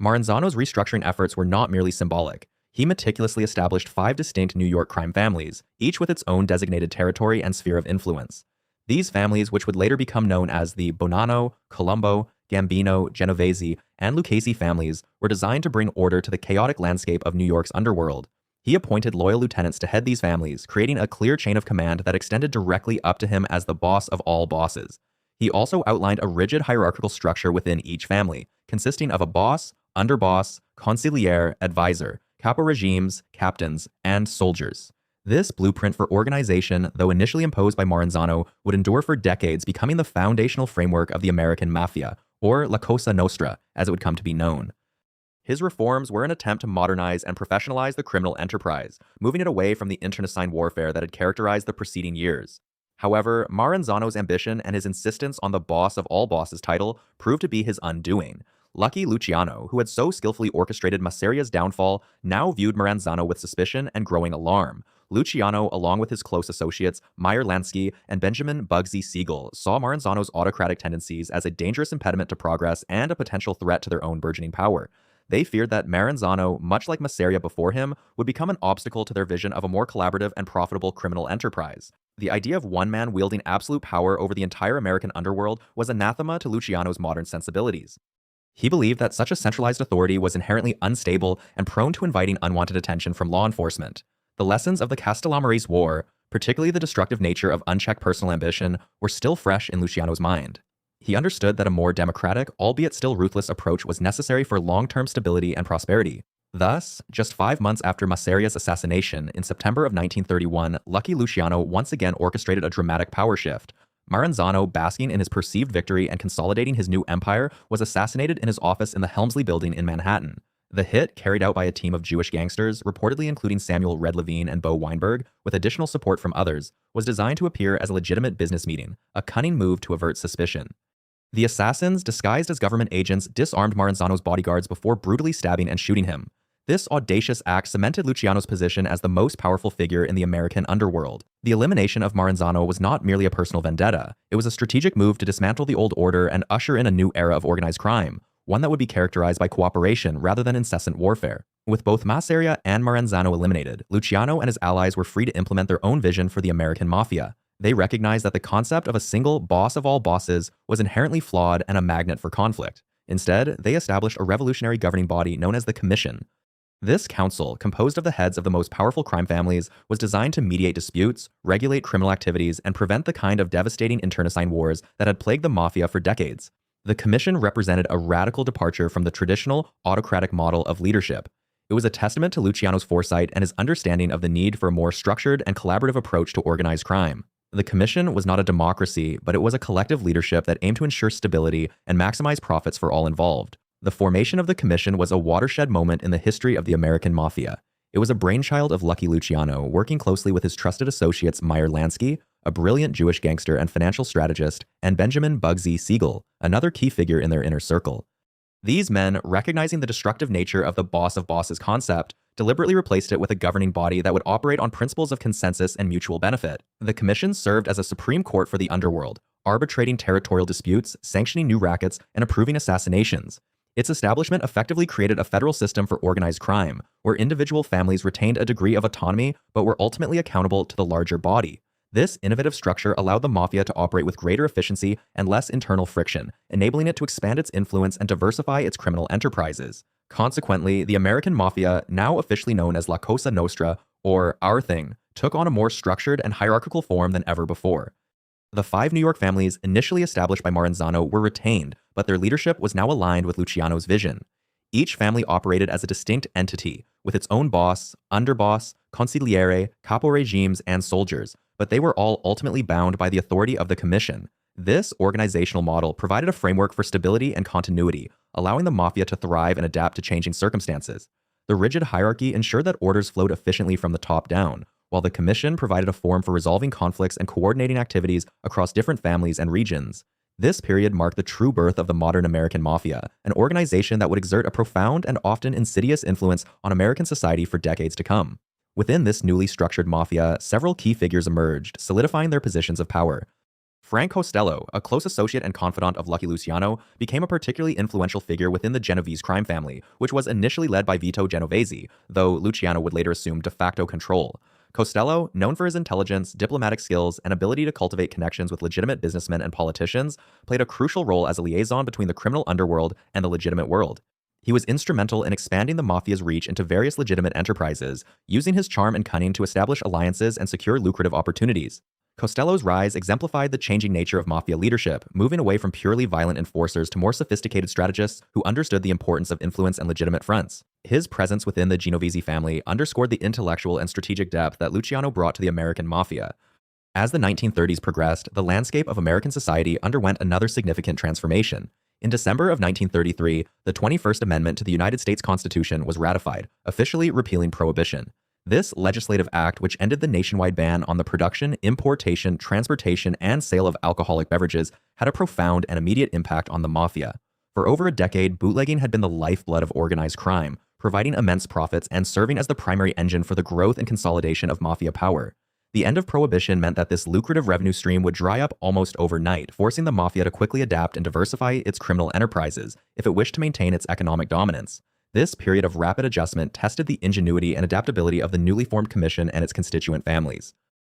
Maranzano's restructuring efforts were not merely symbolic. He meticulously established 5 distinct New York crime families, each with its own designated territory and sphere of influence. These families, which would later become known as the Bonanno, Colombo, Gambino, Genovese, and Lucchese families, were designed to bring order to the chaotic landscape of New York's underworld. He appointed loyal lieutenants to head these families, creating a clear chain of command that extended directly up to him as the boss of all bosses. He also outlined a rigid hierarchical structure within each family, consisting of a boss, underboss, consigliere, advisor, capo regimes, captains, and soldiers. This blueprint for organization, though initially imposed by Maranzano, would endure for decades, becoming the foundational framework of the American Mafia, or La Cosa Nostra, as it would come to be known. His reforms were an attempt to modernize and professionalize the criminal enterprise, moving it away from the internecine warfare that had characterized the preceding years. However, Maranzano's ambition and his insistence on the boss of all bosses title proved to be his undoing. Lucky Luciano, who had so skillfully orchestrated Masseria's downfall, now viewed Maranzano with suspicion and growing alarm. Luciano, along with his close associates, Meyer Lansky and Benjamin Bugsy Siegel, saw Maranzano's autocratic tendencies as a dangerous impediment to progress and a potential threat to their own burgeoning power. They feared that Maranzano, much like Masseria before him, would become an obstacle to their vision of a more collaborative and profitable criminal enterprise. The idea of one man wielding absolute power over the entire American underworld was anathema to Luciano's modern sensibilities. He believed that such a centralized authority was inherently unstable and prone to inviting unwanted attention from law enforcement. The lessons of the Castellamarese War, particularly the destructive nature of unchecked personal ambition, were still fresh in Luciano's mind. He understood that a more democratic, albeit still ruthless approach was necessary for long-term stability and prosperity. Thus, just 5 months after Masseria's assassination in September of 1931, Lucky Luciano once again orchestrated a dramatic power shift. Maranzano, basking in his perceived victory and consolidating his new empire, was assassinated in his office in the Helmsley Building in Manhattan. The hit, carried out by a team of Jewish gangsters, reportedly including Samuel Red Levine and Bo Weinberg, with additional support from others, was designed to appear as a legitimate business meeting, a cunning move to avert suspicion. The assassins, disguised as government agents, disarmed Maranzano's bodyguards before brutally stabbing and shooting him. This audacious act cemented Luciano's position as the most powerful figure in the American underworld. The elimination of Maranzano was not merely a personal vendetta. It was a strategic move to dismantle the old order and usher in a new era of organized crime, one that would be characterized by cooperation rather than incessant warfare. With both Masseria and Maranzano eliminated, Luciano and his allies were free to implement their own vision for the American Mafia. They recognized that the concept of a single boss of all bosses was inherently flawed and a magnet for conflict. Instead, they established a revolutionary governing body known as the Commission. This council, composed of the heads of the most powerful crime families, was designed to mediate disputes, regulate criminal activities, and prevent the kind of devastating internecine wars that had plagued the Mafia for decades. The Commission represented a radical departure from the traditional autocratic model of leadership. It was a testament to Luciano's foresight and his understanding of the need for a more structured and collaborative approach to organized crime. The Commission was not a democracy, but it was a collective leadership that aimed to ensure stability and maximize profits for all involved. The formation of the Commission was a watershed moment in the history of the American Mafia. It was a brainchild of Lucky Luciano, working closely with his trusted associates Meyer Lansky, a brilliant Jewish gangster and financial strategist, and Benjamin Bugsy Siegel, another key figure in their inner circle. These men, recognizing the destructive nature of the boss of bosses concept, deliberately replaced it with a governing body that would operate on principles of consensus and mutual benefit. The Commission served as a supreme court for the underworld, arbitrating territorial disputes, sanctioning new rackets, and approving assassinations. Its establishment effectively created a federal system for organized crime, where individual families retained a degree of autonomy but were ultimately accountable to the larger body. This innovative structure allowed the Mafia to operate with greater efficiency and less internal friction, enabling it to expand its influence and diversify its criminal enterprises. Consequently, the American Mafia, now officially known as La Cosa Nostra, or Our Thing, took on a more structured and hierarchical form than ever before. The 5 New York families initially established by Maranzano were retained, but their leadership was now aligned with Luciano's vision. Each family operated as a distinct entity, with its own boss, underboss, consigliere, capo regimes, and soldiers, but they were all ultimately bound by the authority of the Commission. This organizational model provided a framework for stability and continuity, allowing the Mafia to thrive and adapt to changing circumstances. The rigid hierarchy ensured that orders flowed efficiently from the top down, while the Commission provided a forum for resolving conflicts and coordinating activities across different families and regions. This period marked the true birth of the modern American Mafia, an organization that would exert a profound and often insidious influence on American society for decades to come. Within this newly structured Mafia, several key figures emerged, solidifying their positions of power. Frank Costello, a close associate and confidant of Lucky Luciano, became a particularly influential figure within the Genovese crime family, which was initially led by Vito Genovese, though Luciano would later assume de facto control. Costello, known for his intelligence, diplomatic skills, and ability to cultivate connections with legitimate businessmen and politicians, played a crucial role as a liaison between the criminal underworld and the legitimate world. He was instrumental in expanding the Mafia's reach into various legitimate enterprises, using his charm and cunning to establish alliances and secure lucrative opportunities. Costello's rise exemplified the changing nature of Mafia leadership, moving away from purely violent enforcers to more sophisticated strategists who understood the importance of influence and legitimate fronts. His presence within the Genovese family underscored the intellectual and strategic depth that Luciano brought to the American Mafia. As the 1930s progressed, the landscape of American society underwent another significant transformation. In December of 1933, the 21st Amendment to the United States Constitution was ratified, officially repealing Prohibition. This legislative act, which ended the nationwide ban on the production, importation, transportation, and sale of alcoholic beverages, had a profound and immediate impact on the Mafia. For over a decade, bootlegging had been the lifeblood of organized crime, providing immense profits and serving as the primary engine for the growth and consolidation of Mafia power. The end of Prohibition meant that this lucrative revenue stream would dry up almost overnight, forcing the Mafia to quickly adapt and diversify its criminal enterprises if it wished to maintain its economic dominance. This period of rapid adjustment tested the ingenuity and adaptability of the newly formed Commission and its constituent families.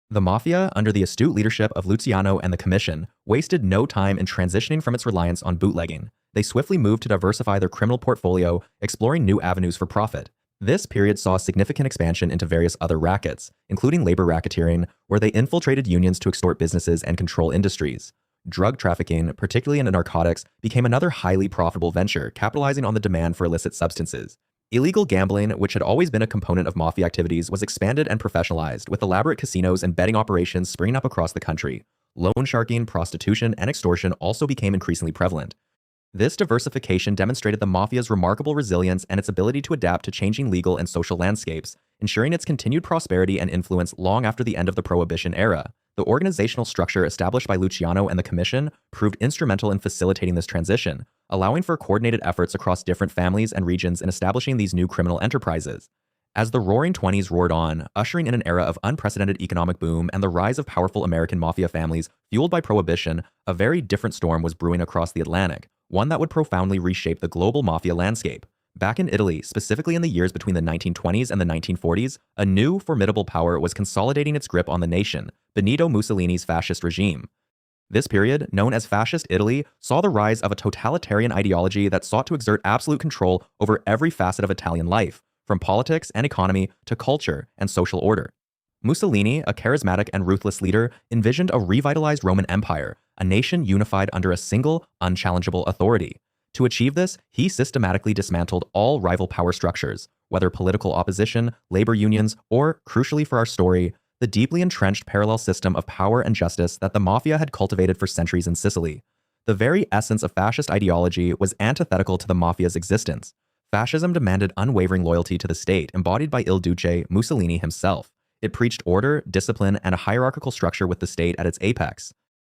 The Mafia, under the astute leadership of Luciano and the Commission, wasted no time in transitioning from its reliance on bootlegging. They swiftly moved to diversify their criminal portfolio, exploring new avenues for profit. This period saw significant expansion into various other rackets, including labor racketeering, where they infiltrated unions to extort businesses and control industries. Drug trafficking, particularly in narcotics, became another highly profitable venture, capitalizing on the demand for illicit substances. Illegal gambling, which had always been a component of Mafia activities, was expanded and professionalized, with elaborate casinos and betting operations springing up across the country. Loan sharking, prostitution, and extortion also became increasingly prevalent. This diversification demonstrated the Mafia's remarkable resilience and its ability to adapt to changing legal and social landscapes, ensuring its continued prosperity and influence long after the end of the Prohibition era. The organizational structure established by Luciano and the Commission proved instrumental in facilitating this transition, allowing for coordinated efforts across different families and regions in establishing these new criminal enterprises. As the Roaring Twenties roared on, ushering in an era of unprecedented economic boom and the rise of powerful American mafia families fueled by Prohibition, a very different storm was brewing across the Atlantic, one that would profoundly reshape the global mafia landscape. Back in Italy, specifically in the years between the 1920s and the 1940s, a new, formidable power was consolidating its grip on the nation, Benito Mussolini's fascist regime. This period, known as Fascist Italy, saw the rise of a totalitarian ideology that sought to exert absolute control over every facet of Italian life, from politics and economy to culture and social order. Mussolini, a charismatic and ruthless leader, envisioned a revitalized Roman Empire, a nation unified under a single, unchallengeable authority. To achieve this, he systematically dismantled all rival power structures, whether political opposition, labor unions, or, crucially for our story, the deeply entrenched parallel system of power and justice that the mafia had cultivated for centuries in Sicily. The very essence of fascist ideology was antithetical to the mafia's existence. Fascism demanded unwavering loyalty to the state, embodied by Il Duce, Mussolini himself. It preached order, discipline, and a hierarchical structure with the state at its apex.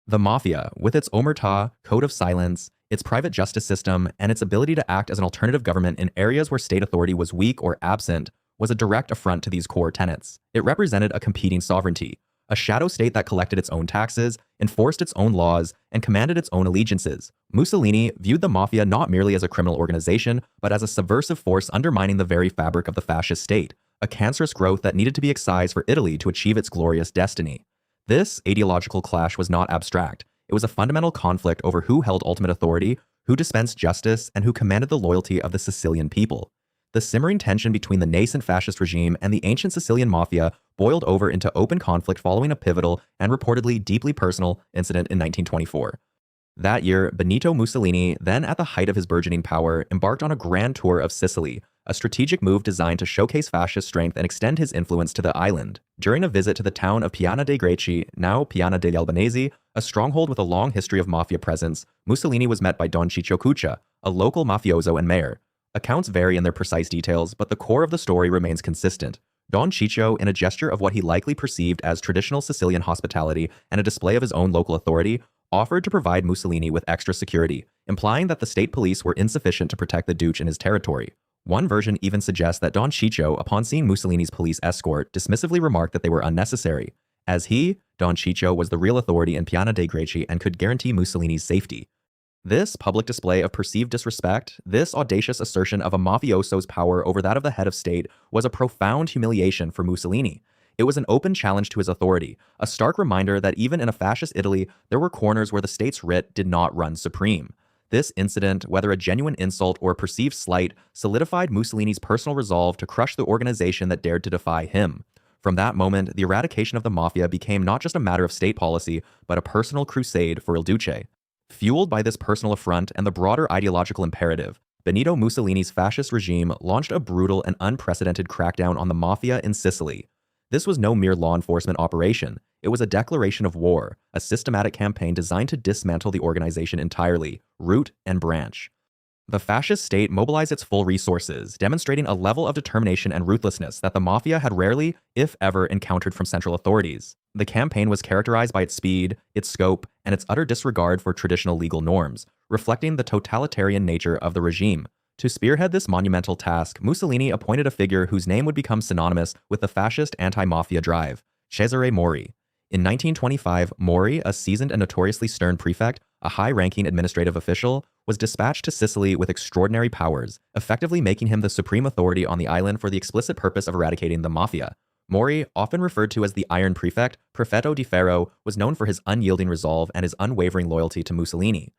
The mafia, with its Omertà, code of silence, its private justice system, and its ability to act as an alternative government in areas where state authority was weak or absent, was a direct affront to these core tenets. It represented a competing sovereignty, a shadow state that collected its own taxes, enforced its own laws, and commanded its own allegiances. Mussolini viewed the mafia not merely as a criminal organization, but as a subversive force undermining the very fabric of the fascist state, a cancerous growth that needed to be excised for Italy to achieve its glorious destiny. This ideological clash was not abstract. It was a fundamental conflict over who held ultimate authority, who dispensed justice, and who commanded the loyalty of the Sicilian people. The simmering tension between the nascent fascist regime and the ancient Sicilian mafia boiled over into open conflict following a pivotal and reportedly deeply personal incident in 1924. That year, Benito Mussolini, then at the height of his burgeoning power, embarked on a grand tour of Sicily, a strategic move designed to showcase fascist strength and extend his influence to the island. During a visit to the town of Piana dei Greci, now Piana degli Albanesi, a stronghold with a long history of mafia presence, Mussolini was met by Don Ciccio Cuccia, a local mafioso and mayor. Accounts vary in their precise details, but the core of the story remains consistent. Don Ciccio, in a gesture of what he likely perceived as traditional Sicilian hospitality and a display of his own local authority, offered to provide Mussolini with extra security, implying that the state police were insufficient to protect the Duce in his territory. One version even suggests that Don Ciccio, upon seeing Mussolini's police escort, dismissively remarked that they were unnecessary, as he, Don Ciccio, was the real authority in Piana dei Greci and could guarantee Mussolini's safety. This public display of perceived disrespect, this audacious assertion of a mafioso's power over that of the head of state, was a profound humiliation for Mussolini. It was an open challenge to his authority, a stark reminder that even in a fascist Italy, there were corners where the state's writ did not run supreme. This incident, whether a genuine insult or a perceived slight, solidified Mussolini's personal resolve to crush the organization that dared to defy him. From that moment, the eradication of the mafia became not just a matter of state policy, but a personal crusade for Il Duce. Fueled by this personal affront and the broader ideological imperative, Benito Mussolini's fascist regime launched a brutal and unprecedented crackdown on the mafia in Sicily. This was no mere law enforcement operation. It was a declaration of war, a systematic campaign designed to dismantle the organization entirely, root and branch. The fascist state mobilized its full resources, demonstrating a level of determination and ruthlessness that the mafia had rarely, if ever, encountered from central authorities. The campaign was characterized by its speed, its scope, and its utter disregard for traditional legal norms, reflecting the totalitarian nature of the regime. To spearhead this monumental task, Mussolini appointed a figure whose name would become synonymous with the fascist anti-mafia drive, Cesare Mori. In 1925, Mori, a seasoned and notoriously stern prefect, a high-ranking administrative official, was dispatched to Sicily with extraordinary powers, effectively making him the supreme authority on the island for the explicit purpose of eradicating the mafia. Mori, often referred to as the Iron Prefect, Prefetto di Ferro, was known for his unyielding resolve and his unwavering loyalty to Mussolini.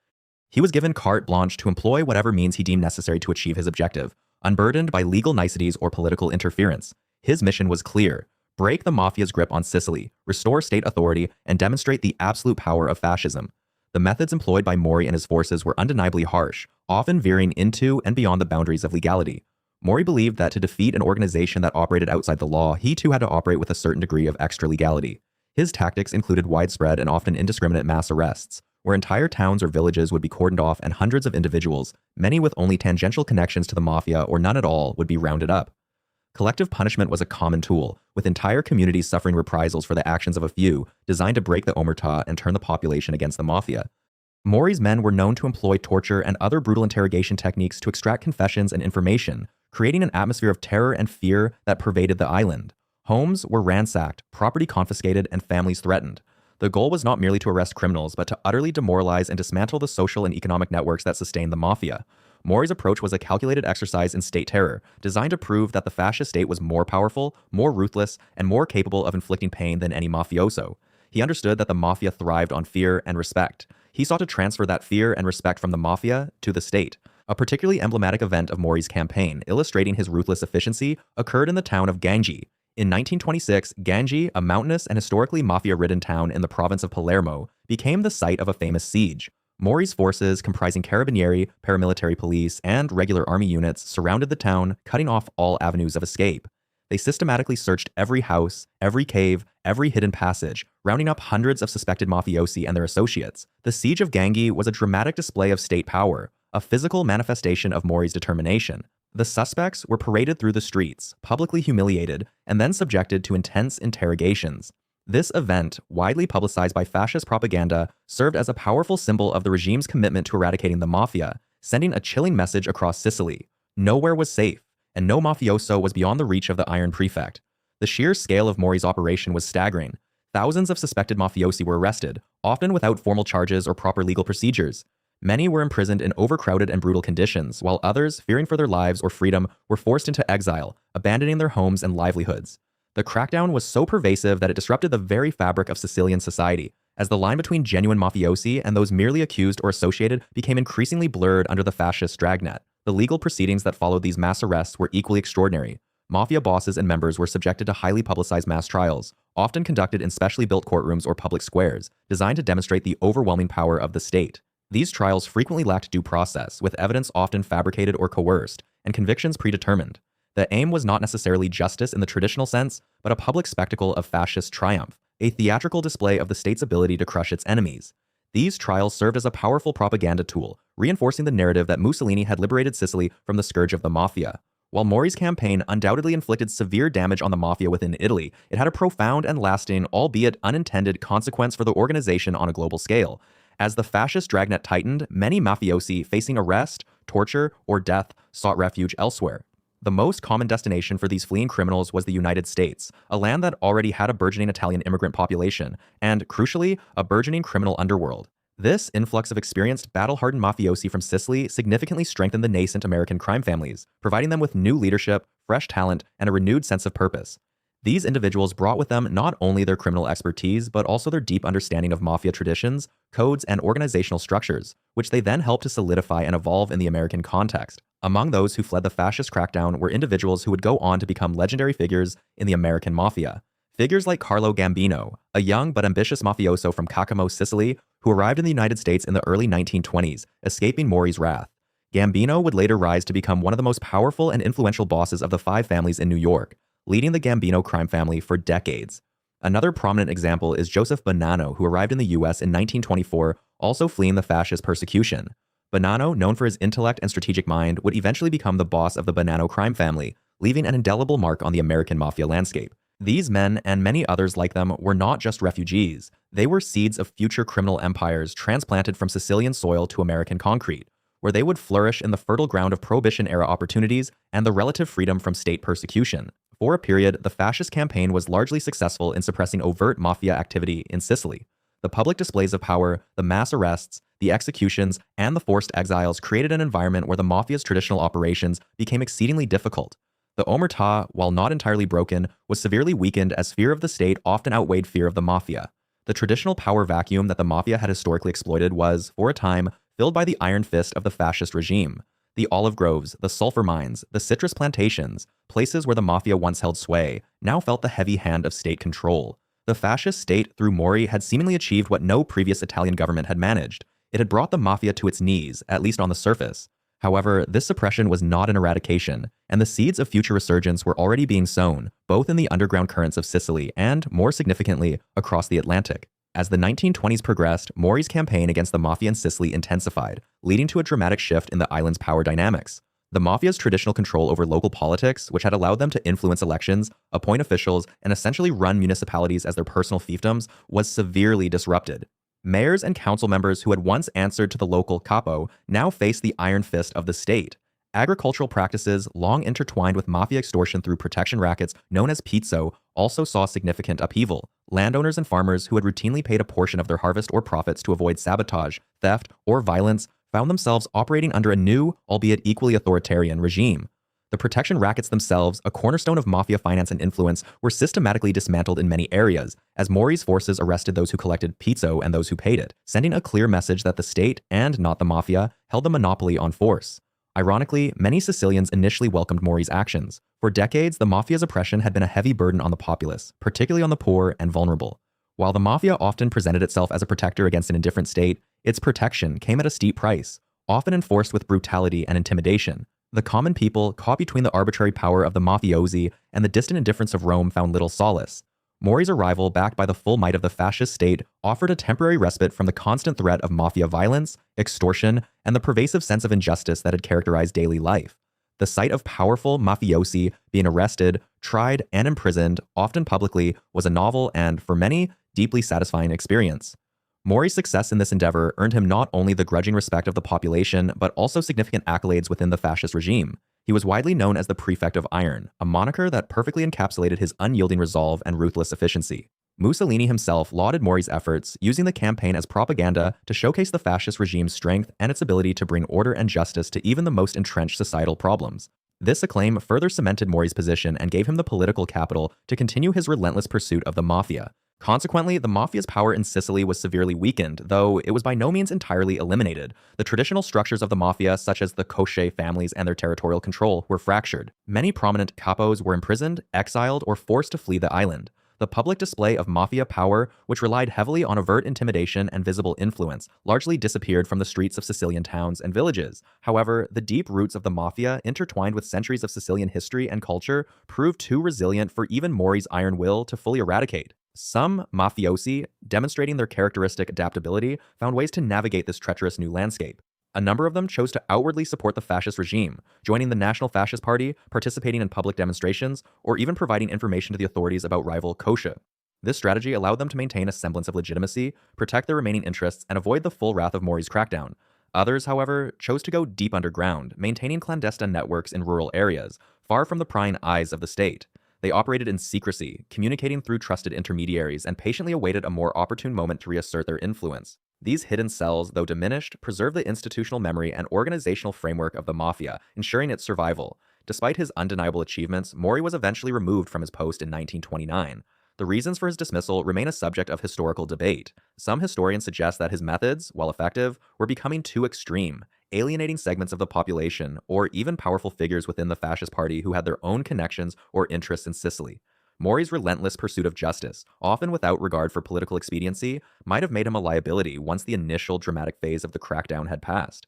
He was given carte blanche to employ whatever means he deemed necessary to achieve his objective, unburdened by legal niceties or political interference. His mission was clear: break the mafia's grip on Sicily, restore state authority, and demonstrate the absolute power of fascism. The methods employed by Mori and his forces were undeniably harsh, often veering into and beyond the boundaries of legality. Mori believed that to defeat an organization that operated outside the law, he too had to operate with a certain degree of extra-legality. His tactics included widespread and often indiscriminate mass arrests, where entire towns or villages would be cordoned off and hundreds of individuals, many with only tangential connections to the mafia or none at all, would be rounded up. Collective punishment was a common tool, with entire communities suffering reprisals for the actions of a few, designed to break the Omertà and turn the population against the Mafia. Mori's men were known to employ torture and other brutal interrogation techniques to extract confessions and information, creating an atmosphere of terror and fear that pervaded the island. Homes were ransacked, property confiscated, and families threatened. The goal was not merely to arrest criminals, but to utterly demoralize and dismantle the social and economic networks that sustained the Mafia. Mori's approach was a calculated exercise in state terror, designed to prove that the fascist state was more powerful, more ruthless, and more capable of inflicting pain than any mafioso. He understood that the Mafia thrived on fear and respect. He sought to transfer that fear and respect from the Mafia to the state. A particularly emblematic event of Mori's campaign, illustrating his ruthless efficiency, occurred in the town of Ganji. In 1926, Ganji, a mountainous and historically Mafia-ridden town in the province of Palermo, became the site of a famous siege. Mori's forces, comprising carabinieri, paramilitary police, and regular army units, surrounded the town, cutting off all avenues of escape. They systematically searched every house, every cave, every hidden passage, rounding up hundreds of suspected mafiosi and their associates. The siege of Gangi was a dramatic display of state power, a physical manifestation of Mori's determination. The suspects were paraded through the streets, publicly humiliated, and then subjected to intense interrogations. This event, widely publicized by fascist propaganda, served as a powerful symbol of the regime's commitment to eradicating the Mafia, sending a chilling message across Sicily. Nowhere was safe, and no mafioso was beyond the reach of the Iron Prefect. The sheer scale of Mori's operation was staggering. Thousands of suspected mafiosi were arrested, often without formal charges or proper legal procedures. Many were imprisoned in overcrowded and brutal conditions, while others, fearing for their lives or freedom, were forced into exile, abandoning their homes and livelihoods. The crackdown was so pervasive that it disrupted the very fabric of Sicilian society, as the line between genuine mafiosi and those merely accused or associated became increasingly blurred under the fascist dragnet. The legal proceedings that followed these mass arrests were equally extraordinary. Mafia bosses and members were subjected to highly publicized mass trials, often conducted in specially built courtrooms or public squares, designed to demonstrate the overwhelming power of the state. These trials frequently lacked due process, with evidence often fabricated or coerced, and convictions predetermined. The aim was not necessarily justice in the traditional sense, but a public spectacle of fascist triumph, a theatrical display of the state's ability to crush its enemies. These trials served as a powerful propaganda tool, reinforcing the narrative that Mussolini had liberated Sicily from the scourge of the Mafia. While Mori's campaign undoubtedly inflicted severe damage on the Mafia within Italy, it had a profound and lasting, albeit unintended, consequence for the organization on a global scale. As the fascist dragnet tightened, many mafiosi facing arrest, torture, or death sought refuge elsewhere. The most common destination for these fleeing criminals was the United States, a land that already had a burgeoning Italian immigrant population, and, crucially, a burgeoning criminal underworld. This influx of experienced, battle-hardened mafiosi from Sicily significantly strengthened the nascent American crime families, providing them with new leadership, fresh talent, and a renewed sense of purpose. These individuals brought with them not only their criminal expertise, but also their deep understanding of mafia traditions, codes, and organizational structures, which they then helped to solidify and evolve in the American context. Among those who fled the fascist crackdown were individuals who would go on to become legendary figures in the American Mafia. Figures like Carlo Gambino, a young but ambitious mafioso from Caccamo, Sicily, who arrived in the United States in the early 1920s, escaping Mori's wrath. Gambino would later rise to become one of the most powerful and influential bosses of the five families in New York, leading the Gambino crime family for decades. Another prominent example is Joseph Bonanno, who arrived in the US in 1924, also fleeing the fascist persecution. Bonanno, known for his intellect and strategic mind, would eventually become the boss of the Bonanno crime family, leaving an indelible mark on the American mafia landscape. These men, and many others like them, were not just refugees. They were seeds of future criminal empires transplanted from Sicilian soil to American concrete, where they would flourish in the fertile ground of Prohibition-era opportunities and the relative freedom from state persecution. For a period, the fascist campaign was largely successful in suppressing overt mafia activity in Sicily. The public displays of power, the mass arrests, the executions, and the forced exiles created an environment where the mafia's traditional operations became exceedingly difficult. The Omertà, while not entirely broken, was severely weakened as fear of the state often outweighed fear of the mafia. The traditional power vacuum that the mafia had historically exploited was, for a time, filled by the iron fist of the fascist regime. The olive groves, the sulfur mines, the citrus plantations, places where the mafia once held sway, now felt the heavy hand of state control. The fascist state, through Mori, had seemingly achieved what no previous Italian government had managed. It had brought the mafia to its knees, at least on the surface. However, this suppression was not an eradication, and the seeds of future resurgence were already being sown, both in the underground currents of Sicily and, more significantly, across the Atlantic. As the 1920s progressed, Mori's campaign against the mafia in Sicily intensified, leading to a dramatic shift in the island's power dynamics. The mafia's traditional control over local politics, which had allowed them to influence elections, appoint officials, and essentially run municipalities as their personal fiefdoms, was severely disrupted. Mayors and council members who had once answered to the local capo now faced the iron fist of the state. Agricultural practices, long intertwined with mafia extortion through protection rackets known as pizzo, also saw significant upheaval. Landowners and farmers who had routinely paid a portion of their harvest or profits to avoid sabotage, theft, or violence found themselves operating under a new, albeit equally authoritarian, regime. The protection rackets themselves, a cornerstone of mafia finance and influence, were systematically dismantled in many areas, as Mori's forces arrested those who collected pizzo and those who paid it, sending a clear message that the state, and not the mafia, held the monopoly on force. Ironically, many Sicilians initially welcomed Mori's actions. For decades, the mafia's oppression had been a heavy burden on the populace, particularly on the poor and vulnerable. While the mafia often presented itself as a protector against an indifferent state, its protection came at a steep price, often enforced with brutality and intimidation. The common people, caught between the arbitrary power of the mafiosi and the distant indifference of Rome, found little solace. Mori's arrival, backed by the full might of the fascist state, offered a temporary respite from the constant threat of mafia violence, extortion, and the pervasive sense of injustice that had characterized daily life. The sight of powerful mafiosi being arrested, tried, and imprisoned, often publicly, was a novel and, for many, deeply satisfying experience. Mori's success in this endeavor earned him not only the grudging respect of the population, but also significant accolades within the fascist regime. He was widely known as the Prefect of Iron, a moniker that perfectly encapsulated his unyielding resolve and ruthless efficiency. Mussolini himself lauded Mori's efforts, using the campaign as propaganda to showcase the fascist regime's strength and its ability to bring order and justice to even the most entrenched societal problems. This acclaim further cemented Mori's position and gave him the political capital to continue his relentless pursuit of the mafia. Consequently, the mafia's power in Sicily was severely weakened, though it was by no means entirely eliminated. The traditional structures of the mafia, such as the Cochet families and their territorial control, were fractured. Many prominent capos were imprisoned, exiled, or forced to flee the island. The public display of mafia power, which relied heavily on overt intimidation and visible influence, largely disappeared from the streets of Sicilian towns and villages. However, the deep roots of the mafia, intertwined with centuries of Sicilian history and culture, proved too resilient for even Mori's iron will to fully eradicate. Some mafiosi, demonstrating their characteristic adaptability, found ways to navigate this treacherous new landscape. A number of them chose to outwardly support the fascist regime, joining the National Fascist Party, participating in public demonstrations, or even providing information to the authorities about rival Kosha. This strategy allowed them to maintain a semblance of legitimacy, protect their remaining interests, and avoid the full wrath of Mori's crackdown. Others, however, chose to go deep underground, maintaining clandestine networks in rural areas, far from the prying eyes of the state. They operated in secrecy, communicating through trusted intermediaries, and patiently awaited a more opportune moment to reassert their influence. These hidden cells, though diminished, preserved the institutional memory and organizational framework of the mafia, ensuring its survival. Despite his undeniable achievements, Mori was eventually removed from his post in 1929. The reasons for his dismissal remain a subject of historical debate. Some historians suggest that his methods, while effective, were becoming too extreme, alienating segments of the population, or even powerful figures within the fascist party who had their own connections or interests in Sicily. Mori's relentless pursuit of justice, often without regard for political expediency, might have made him a liability once the initial dramatic phase of the crackdown had passed.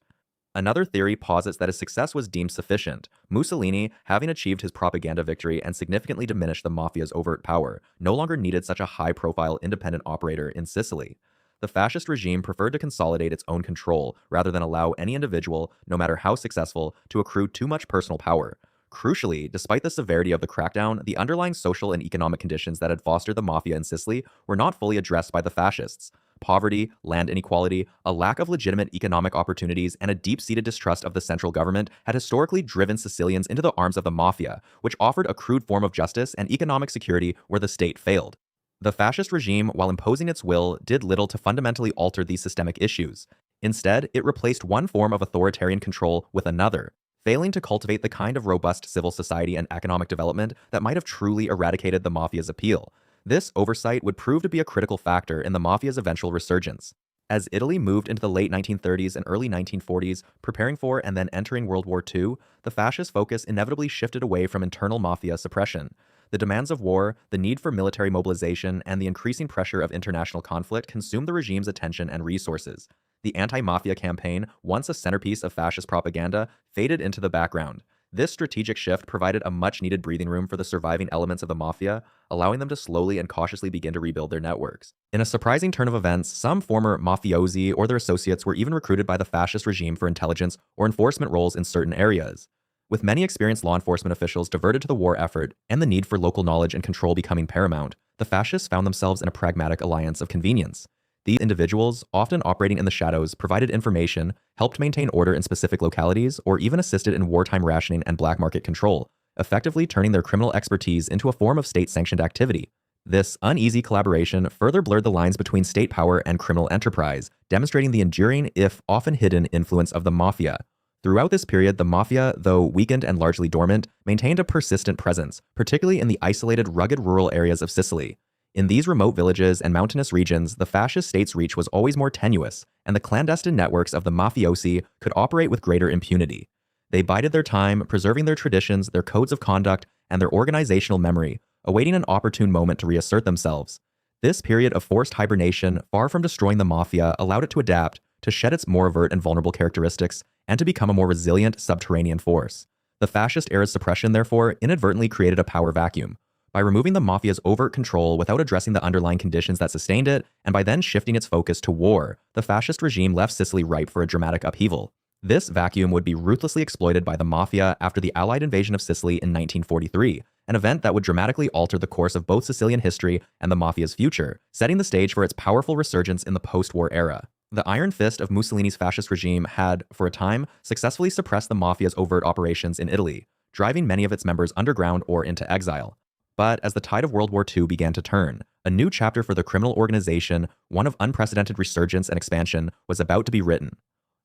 Another theory posits that his success was deemed sufficient. Mussolini, having achieved his propaganda victory and significantly diminished the mafia's overt power, no longer needed such a high-profile independent operator in Sicily. The fascist regime preferred to consolidate its own control rather than allow any individual, no matter how successful, to accrue too much personal power. Crucially, despite the severity of the crackdown, the underlying social and economic conditions that had fostered the mafia in Sicily were not fully addressed by the fascists. Poverty, land inequality, a lack of legitimate economic opportunities, and a deep-seated distrust of the central government had historically driven Sicilians into the arms of the mafia, which offered a crude form of justice and economic security where the state failed. The fascist regime, while imposing its will, did little to fundamentally alter these systemic issues. Instead, it replaced one form of authoritarian control with another, failing to cultivate the kind of robust civil society and economic development that might have truly eradicated the mafia's appeal. This oversight would prove to be a critical factor in the mafia's eventual resurgence. As Italy moved into the late 1930s and early 1940s, preparing for and then entering World War II, the fascist focus inevitably shifted away from internal mafia suppression. The demands of war, the need for military mobilization, and the increasing pressure of international conflict consumed the regime's attention and resources. The anti-mafia campaign, once a centerpiece of fascist propaganda, faded into the background. This strategic shift provided a much-needed breathing room for the surviving elements of the mafia, allowing them to slowly and cautiously begin to rebuild their networks. In a surprising turn of events, some former mafiosi or their associates were even recruited by the fascist regime for intelligence or enforcement roles in certain areas. With many experienced law enforcement officials diverted to the war effort and the need for local knowledge and control becoming paramount, the fascists found themselves in a pragmatic alliance of convenience. These individuals, often operating in the shadows, provided information, helped maintain order in specific localities, or even assisted in wartime rationing and black market control, effectively turning their criminal expertise into a form of state-sanctioned activity. This uneasy collaboration further blurred the lines between state power and criminal enterprise, demonstrating the enduring, if often hidden, influence of the mafia. Throughout this period, the mafia, though weakened and largely dormant, maintained a persistent presence, particularly in the isolated, rugged rural areas of Sicily. In these remote villages and mountainous regions, the fascist state's reach was always more tenuous, and the clandestine networks of the mafiosi could operate with greater impunity. They bided their time, preserving their traditions, their codes of conduct, and their organizational memory, awaiting an opportune moment to reassert themselves. This period of forced hibernation, far from destroying the mafia, allowed it to adapt, to shed its more overt and vulnerable characteristics, and to become a more resilient subterranean force. The fascist era's suppression, therefore, inadvertently created a power vacuum. By removing the mafia's overt control without addressing the underlying conditions that sustained it, and by then shifting its focus to war, the fascist regime left Sicily ripe for a dramatic upheaval. This vacuum would be ruthlessly exploited by the mafia after the Allied invasion of Sicily in 1943, an event that would dramatically alter the course of both Sicilian history and the mafia's future, setting the stage for its powerful resurgence in the post-war era. The iron fist of Mussolini's fascist regime had, for a time, successfully suppressed the mafia's overt operations in Italy, driving many of its members underground or into exile. But as the tide of World War II began to turn, a new chapter for the criminal organization, one of unprecedented resurgence and expansion, was about to be written.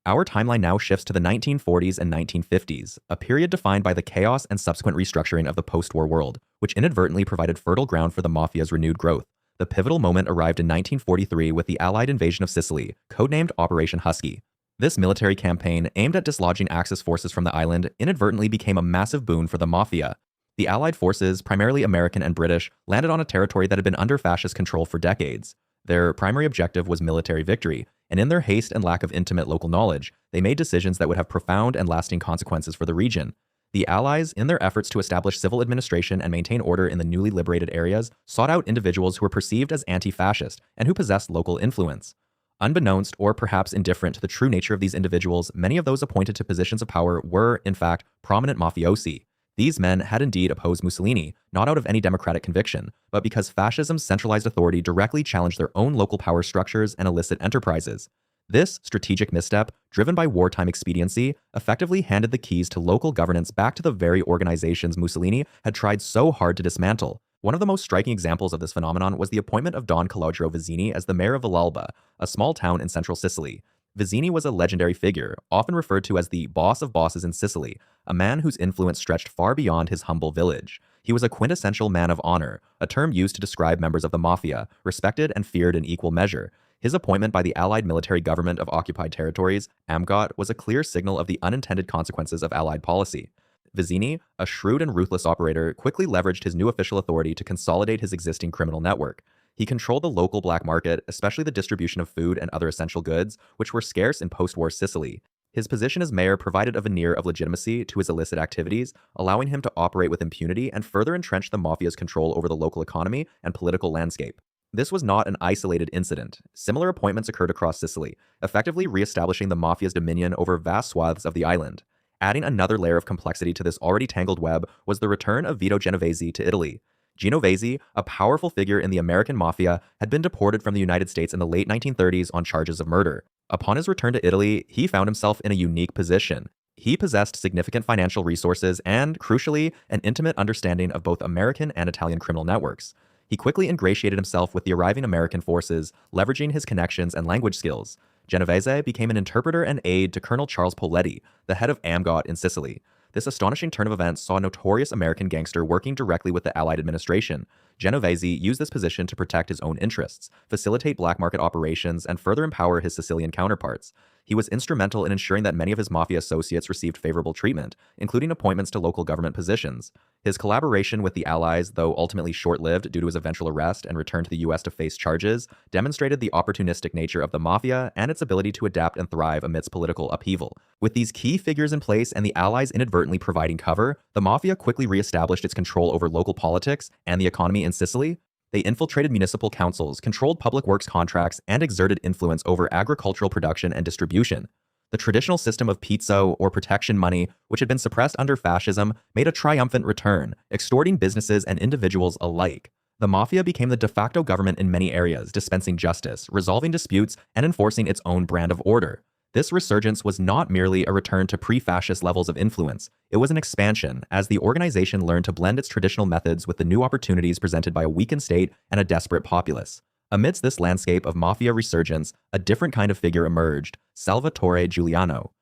Our timeline now shifts to the 1940s and 1950s, a period defined by the chaos and subsequent restructuring of the post-war world, which inadvertently provided fertile ground for the mafia's renewed growth. The pivotal moment arrived in 1943 with the Allied invasion of Sicily, codenamed Operation Husky. This military campaign, aimed at dislodging Axis forces from the island, inadvertently became a massive boon for the mafia. The Allied forces, primarily American and British, landed on a territory that had been under fascist control for decades. Their primary objective was military victory, and in their haste and lack of intimate local knowledge, they made decisions that would have profound and lasting consequences for the region. The Allies, in their efforts to establish civil administration and maintain order in the newly liberated areas, sought out individuals who were perceived as anti-fascist and who possessed local influence. Unbeknownst, or perhaps indifferent to the true nature of these individuals, many of those appointed to positions of power were, in fact, prominent mafiosi. These men had indeed opposed Mussolini, not out of any democratic conviction, but because fascism's centralized authority directly challenged their own local power structures and illicit enterprises. This strategic misstep, driven by wartime expediency, effectively handed the keys to local governance back to the very organizations Mussolini had tried so hard to dismantle. One of the most striking examples of this phenomenon was the appointment of Don Calogero Vizzini as the mayor of Villalba, a small town in central Sicily. Vizzini was a legendary figure, often referred to as the boss of bosses in Sicily, a man whose influence stretched far beyond his humble village. He was a quintessential man of honor, a term used to describe members of the mafia, respected and feared in equal measure. His appointment by the Allied military government of occupied territories, AMGOT, was a clear signal of the unintended consequences of Allied policy. Vizzini, a shrewd and ruthless operator, quickly leveraged his new official authority to consolidate his existing criminal network. He controlled the local black market, especially the distribution of food and other essential goods, which were scarce in post-war Sicily. His position as mayor provided a veneer of legitimacy to his illicit activities, allowing him to operate with impunity and further entrench the mafia's control over the local economy and political landscape. This was not an isolated incident. Similar appointments occurred across Sicily, effectively re-establishing the mafia's dominion over vast swaths of the island. Adding another layer of complexity to this already tangled web was the return of Vito Genovese to Italy. Genovese, a powerful figure in the American mafia, had been deported from the United States in the late 1930s on charges of murder. Upon his return to Italy, he found himself in a unique position. He possessed significant financial resources and, crucially, an intimate understanding of both American and Italian criminal networks. He quickly ingratiated himself with the arriving American forces, leveraging his connections and language skills. Genovese became an interpreter and aide to Colonel Charles Poletti, the head of AMGOT in Sicily. This astonishing turn of events saw a notorious American gangster working directly with the Allied administration. Genovese used this position to protect his own interests, facilitate black market operations, and further empower his Sicilian counterparts. He was instrumental in ensuring that many of his mafia associates received favorable treatment, including appointments to local government positions. His collaboration with the Allies, though ultimately short-lived due to his eventual arrest and return to the US to face charges, demonstrated the opportunistic nature of the mafia and its ability to adapt and thrive amidst political upheaval. With these key figures in place and the Allies inadvertently providing cover, the mafia quickly re-established its control over local politics and the economy in Sicily. They infiltrated municipal councils, controlled public works contracts, and exerted influence over agricultural production and distribution. The traditional system of pizzo, or protection money, which had been suppressed under fascism, made a triumphant return, extorting businesses and individuals alike. The mafia became the de facto government in many areas, dispensing justice, resolving disputes, and enforcing its own brand of order. This resurgence was not merely a return to pre-fascist levels of influence. It was an expansion, as the organization learned to blend its traditional methods with the new opportunities presented by a weakened state and a desperate populace. Amidst this landscape of mafia resurgence, a different kind of figure emerged: Salvatore Giuliano.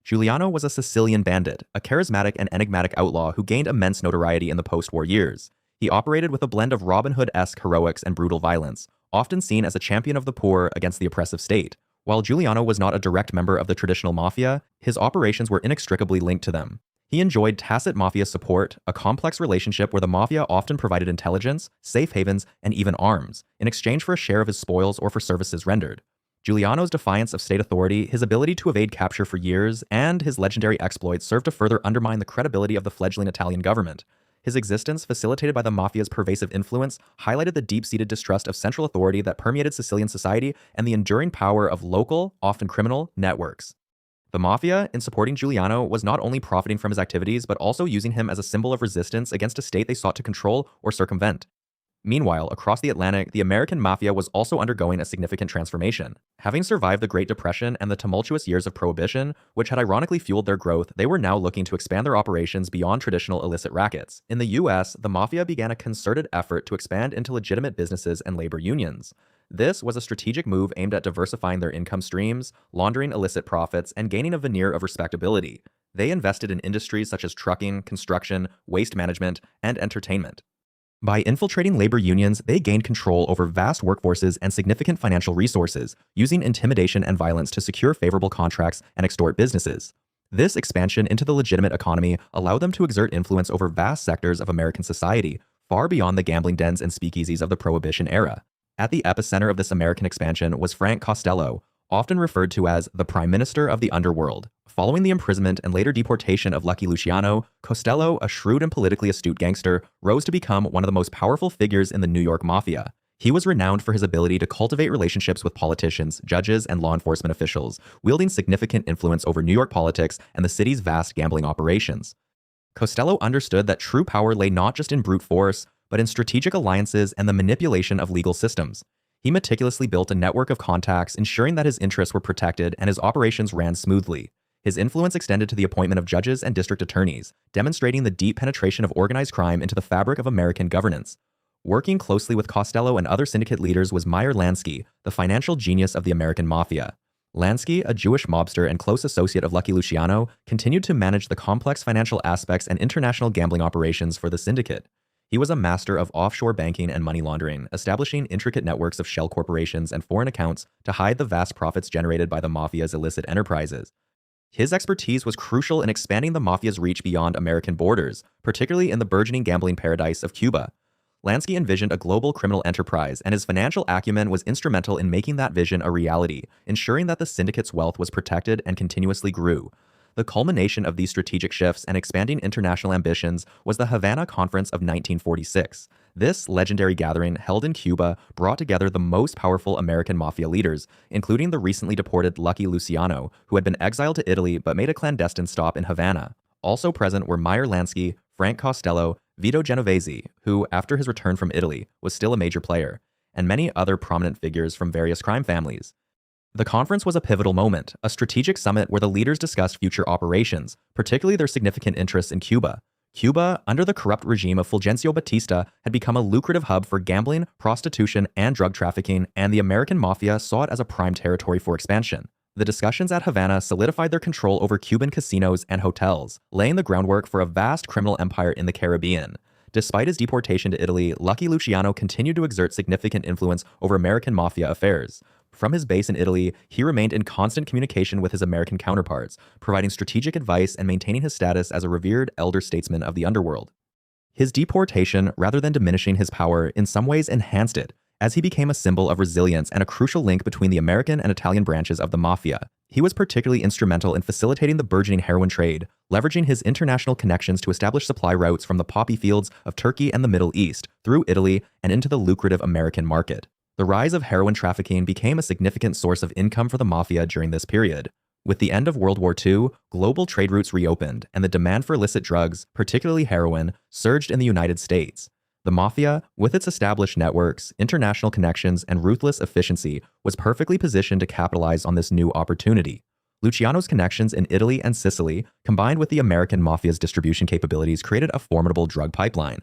Giuliano was a Sicilian bandit, a charismatic and enigmatic outlaw who gained immense notoriety in the post-war years. He operated with a blend of Robin Hood-esque heroics and brutal violence, often seen as a champion of the poor against the oppressive state. While Giuliano was not a direct member of the traditional mafia, his operations were inextricably linked to them. He enjoyed tacit mafia support, a complex relationship where the mafia often provided intelligence, safe havens, and even arms, in exchange for a share of his spoils or for services rendered. Giuliano's defiance of state authority, his ability to evade capture for years, and his legendary exploits served to further undermine the credibility of the fledgling Italian government. His existence, facilitated by the mafia's pervasive influence, highlighted the deep-seated distrust of central authority that permeated Sicilian society and the enduring power of local, often criminal, networks. The mafia, in supporting Giuliano, was not only profiting from his activities, but also using him as a symbol of resistance against a state they sought to control or circumvent. Meanwhile, across the Atlantic, the American mafia was also undergoing a significant transformation. Having survived the Great Depression and the tumultuous years of Prohibition, which had ironically fueled their growth, they were now looking to expand their operations beyond traditional illicit rackets. In the US, the mafia began a concerted effort to expand into legitimate businesses and labor unions. This was a strategic move aimed at diversifying their income streams, laundering illicit profits, and gaining a veneer of respectability. They invested in industries such as trucking, construction, waste management, and entertainment. By infiltrating labor unions, they gained control over vast workforces and significant financial resources, using intimidation and violence to secure favorable contracts and extort businesses. This expansion into the legitimate economy allowed them to exert influence over vast sectors of American society, far beyond the gambling dens and speakeasies of the Prohibition era. At the epicenter of this American expansion was Frank Costello, often referred to as the Prime Minister of the Underworld. Following the imprisonment and later deportation of Lucky Luciano, Costello, a shrewd and politically astute gangster, rose to become one of the most powerful figures in the New York Mafia. He was renowned for his ability to cultivate relationships with politicians, judges, and law enforcement officials, wielding significant influence over New York politics and the city's vast gambling operations. Costello understood that true power lay not just in brute force, but in strategic alliances and the manipulation of legal systems. He meticulously built a network of contacts, ensuring that his interests were protected and his operations ran smoothly. His influence extended to the appointment of judges and district attorneys, demonstrating the deep penetration of organized crime into the fabric of American governance. Working closely with Costello and other syndicate leaders was Meyer Lansky, the financial genius of the American Mafia. Lansky, a Jewish mobster and close associate of Lucky Luciano, continued to manage the complex financial aspects and international gambling operations for the syndicate. He was a master of offshore banking and money laundering, establishing intricate networks of shell corporations and foreign accounts to hide the vast profits generated by the mafia's illicit enterprises. His expertise was crucial in expanding the mafia's reach beyond American borders, particularly in the burgeoning gambling paradise of Cuba. Lansky envisioned a global criminal enterprise, and his financial acumen was instrumental in making that vision a reality, ensuring that the syndicate's wealth was protected and continuously grew. The culmination of these strategic shifts and expanding international ambitions was the Havana Conference of 1946. This legendary gathering, held in Cuba, brought together the most powerful American mafia leaders, including the recently deported Lucky Luciano, who had been exiled to Italy but made a clandestine stop in Havana. Also present were Meyer Lansky, Frank Costello, Vito Genovese, who, after his return from Italy, was still a major player, and many other prominent figures from various crime families. The conference was a pivotal moment, a strategic summit where the leaders discussed future operations, particularly their significant interests in Cuba. Cuba, under the corrupt regime of Fulgencio Batista, had become a lucrative hub for gambling, prostitution, and drug trafficking, and the American mafia saw it as a prime territory for expansion. The discussions at Havana solidified their control over Cuban casinos and hotels, laying the groundwork for a vast criminal empire in the Caribbean. Despite his deportation to Italy, Lucky Luciano continued to exert significant influence over American mafia affairs. From his base in Italy, he remained in constant communication with his American counterparts, providing strategic advice and maintaining his status as a revered elder statesman of the underworld. His deportation, rather than diminishing his power, in some ways enhanced it, as he became a symbol of resilience and a crucial link between the American and Italian branches of the mafia. He was particularly instrumental in facilitating the burgeoning heroin trade, leveraging his international connections to establish supply routes from the poppy fields of Turkey and the Middle East, through Italy, and into the lucrative American market. The rise of heroin trafficking became a significant source of income for the mafia during this period. With the end of World War II, global trade routes reopened, and the demand for illicit drugs, particularly heroin, surged in the United States. The Mafia, with its established networks, international connections, and ruthless efficiency, was perfectly positioned to capitalize on this new opportunity. Luciano's connections in Italy and Sicily, combined with the American Mafia's distribution capabilities, created a formidable drug pipeline.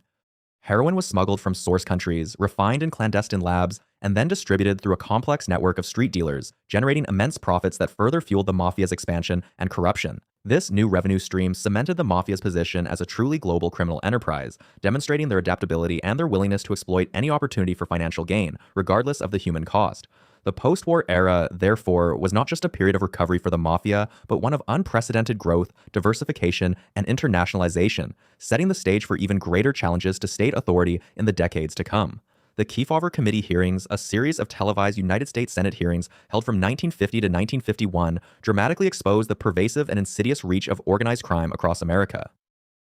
Heroin was smuggled from source countries, refined in clandestine labs, and then distributed through a complex network of street dealers, generating immense profits that further fueled the Mafia's expansion and corruption. This new revenue stream cemented the Mafia's position as a truly global criminal enterprise, demonstrating their adaptability and their willingness to exploit any opportunity for financial gain, regardless of the human cost. The post-war era, therefore, was not just a period of recovery for the Mafia, but one of unprecedented growth, diversification, and internationalization, setting the stage for even greater challenges to state authority in the decades to come. The Kefauver Committee hearings, a series of televised United States Senate hearings held from 1950 to 1951, dramatically exposed the pervasive and insidious reach of organized crime across America.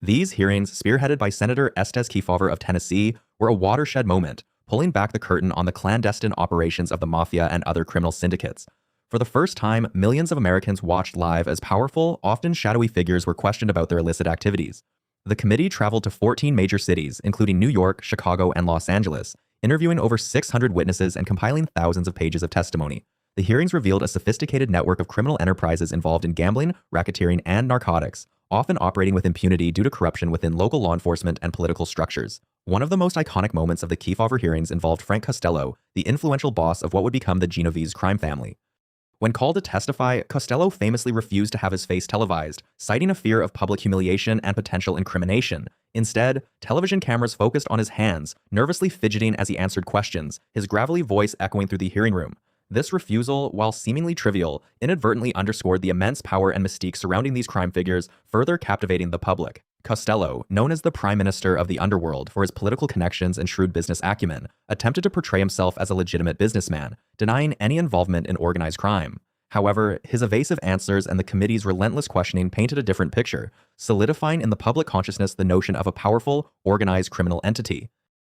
These hearings, spearheaded by Senator Estes Kefauver of Tennessee, were a watershed moment, pulling back the curtain on the clandestine operations of the Mafia and other criminal syndicates. For the first time, millions of Americans watched live as powerful, often shadowy figures were questioned about their illicit activities. The committee traveled to 14 major cities, including New York, Chicago, and Los Angeles, interviewing over 600 witnesses and compiling thousands of pages of testimony. The hearings revealed a sophisticated network of criminal enterprises involved in gambling, racketeering, and narcotics, often operating with impunity due to corruption within local law enforcement and political structures. One of the most iconic moments of the Kefauver hearings involved Frank Costello, the influential boss of what would become the Genovese crime family. When called to testify, Costello famously refused to have his face televised, citing a fear of public humiliation and potential incrimination. Instead, television cameras focused on his hands, nervously fidgeting as he answered questions, his gravelly voice echoing through the hearing room. This refusal, while seemingly trivial, inadvertently underscored the immense power and mystique surrounding these crime figures, further captivating the public. Costello, known as the Prime Minister of the Underworld for his political connections and shrewd business acumen, attempted to portray himself as a legitimate businessman, denying any involvement in organized crime. However, his evasive answers and the committee's relentless questioning painted a different picture, solidifying in the public consciousness the notion of a powerful, organized criminal entity.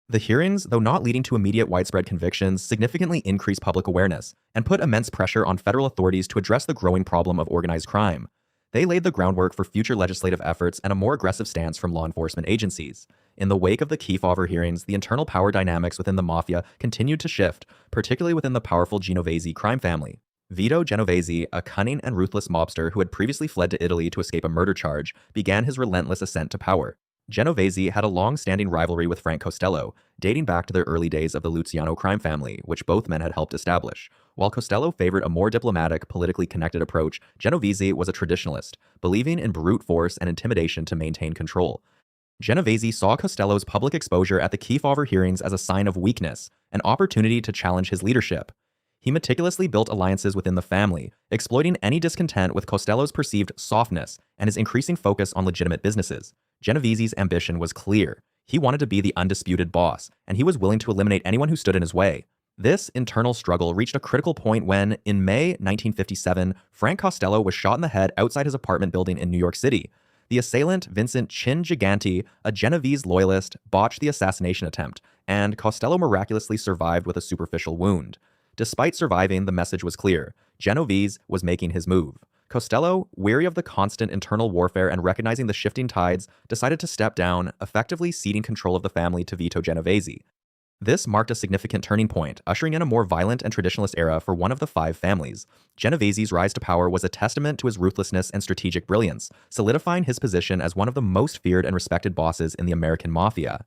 The hearings, though not leading to immediate widespread convictions, significantly increased public awareness and put immense pressure on federal authorities to address the growing problem of organized crime. They laid the groundwork for future legislative efforts and a more aggressive stance from law enforcement agencies. In the wake of the Kefauver hearings, the internal power dynamics within the Mafia continued to shift, particularly within the powerful Genovese crime family. Vito Genovese, a cunning and ruthless mobster who had previously fled to Italy to escape a murder charge, began his relentless ascent to power. Genovese had a long-standing rivalry with Frank Costello, dating back to their early days of the Luciano crime family, which both men had helped establish. While Costello favored a more diplomatic, politically connected approach, Genovese was a traditionalist, believing in brute force and intimidation to maintain control. Genovese saw Costello's public exposure at the Kefauver hearings as a sign of weakness, an opportunity to challenge his leadership. He meticulously built alliances within the family, exploiting any discontent with Costello's perceived softness and his increasing focus on legitimate businesses. Genovese's ambition was clear. He wanted to be the undisputed boss, and he was willing to eliminate anyone who stood in his way. This internal struggle reached a critical point when, in May 1957, Frank Costello was shot in the head outside his apartment building in New York City. The assailant, Vincent Chin Giganti, a Genovese loyalist, botched the assassination attempt, and Costello miraculously survived with a superficial wound. Despite surviving, the message was clear. Genovese was making his move. Costello, weary of the constant internal warfare and recognizing the shifting tides, decided to step down, effectively ceding control of the family to Vito Genovese. This marked a significant turning point, ushering in a more violent and traditionalist era for one of the five families. Genovese's rise to power was a testament to his ruthlessness and strategic brilliance, solidifying his position as one of the most feared and respected bosses in the American Mafia.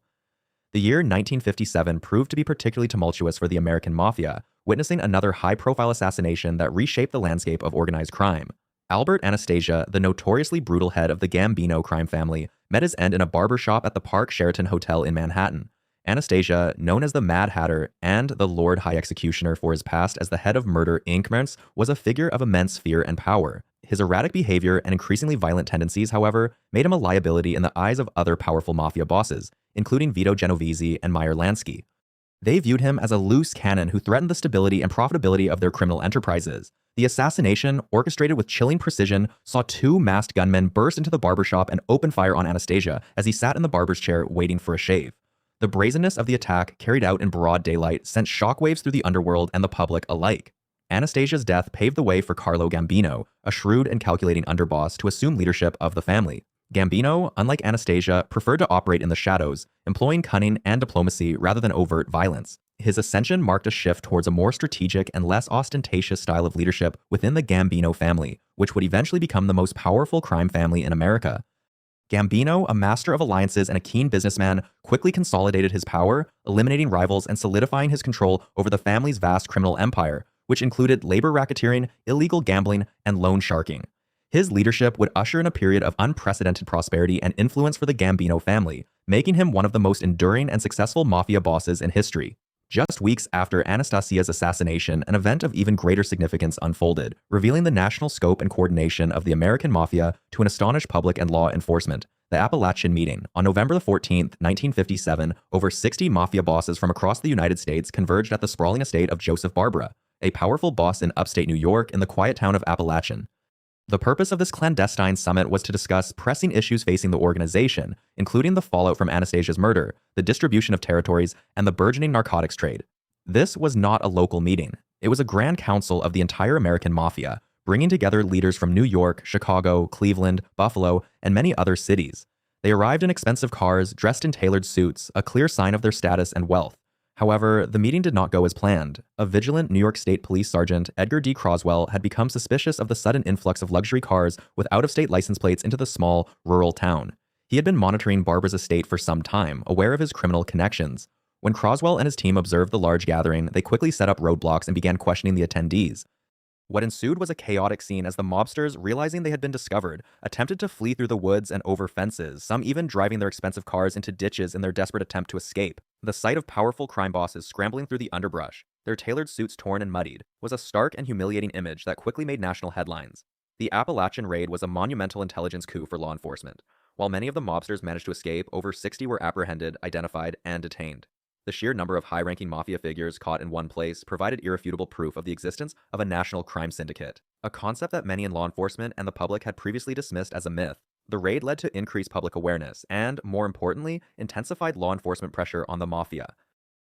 The year 1957 proved to be particularly tumultuous for the American Mafia, witnessing another high-profile assassination that reshaped the landscape of organized crime. Albert Anastasia, the notoriously brutal head of the Gambino crime family, met his end in a barbershop at the Park Sheraton Hotel in Manhattan. Anastasia, known as the Mad Hatter and the Lord High Executioner for his past as the head of Murder Inc., was a figure of immense fear and power. His erratic behavior and increasingly violent tendencies, however, made him a liability in the eyes of other powerful mafia bosses, including Vito Genovese and Meyer Lansky. They viewed him as a loose cannon who threatened the stability and profitability of their criminal enterprises. The assassination, orchestrated with chilling precision, saw two masked gunmen burst into the barbershop and open fire on Anastasia as he sat in the barber's chair waiting for a shave. The brazenness of the attack, carried out in broad daylight, sent shockwaves through the underworld and the public alike. Anastasia's death paved the way for Carlo Gambino, a shrewd and calculating underboss, to assume leadership of the family. Gambino, unlike Anastasia, preferred to operate in the shadows, employing cunning and diplomacy rather than overt violence. His ascension marked a shift towards a more strategic and less ostentatious style of leadership within the Gambino family, which would eventually become the most powerful crime family in America. Gambino, a master of alliances and a keen businessman, quickly consolidated his power, eliminating rivals and solidifying his control over the family's vast criminal empire, which included labor racketeering, illegal gambling, and loan sharking. His leadership would usher in a period of unprecedented prosperity and influence for the Gambino family, making him one of the most enduring and successful mafia bosses in history. Just weeks after Anastasia's assassination, an event of even greater significance unfolded, revealing the national scope and coordination of the American Mafia to an astonished public and law enforcement. The Appalachian Meeting. On November 14, 1957, over 60 mafia bosses from across the United States converged at the sprawling estate of Joseph Barbara, a powerful boss in upstate New York in the quiet town of Appalachian. The purpose of this clandestine summit was to discuss pressing issues facing the organization, including the fallout from Anastasia's murder, the distribution of territories, and the burgeoning narcotics trade. This was not a local meeting. It was a grand council of the entire American Mafia, bringing together leaders from New York, Chicago, Cleveland, Buffalo, and many other cities. They arrived in expensive cars, dressed in tailored suits, a clear sign of their status and wealth. However, the meeting did not go as planned. A vigilant New York State Police Sergeant, Edgar D. Croswell, had become suspicious of the sudden influx of luxury cars with out-of-state license plates into the small, rural town. He had been monitoring Barbara's estate for some time, aware of his criminal connections. When Croswell and his team observed the large gathering, they quickly set up roadblocks and began questioning the attendees. What ensued was a chaotic scene as the mobsters, realizing they had been discovered, attempted to flee through the woods and over fences, some even driving their expensive cars into ditches in their desperate attempt to escape. The sight of powerful crime bosses scrambling through the underbrush, their tailored suits torn and muddied, was a stark and humiliating image that quickly made national headlines. The Appalachian raid was a monumental intelligence coup for law enforcement. While many of the mobsters managed to escape, over 60 were apprehended, identified, and detained. The sheer number of high-ranking mafia figures caught in one place provided irrefutable proof of the existence of a national crime syndicate, a concept that many in law enforcement and the public had previously dismissed as a myth. The raid led to increased public awareness and, more importantly, intensified law enforcement pressure on the mafia.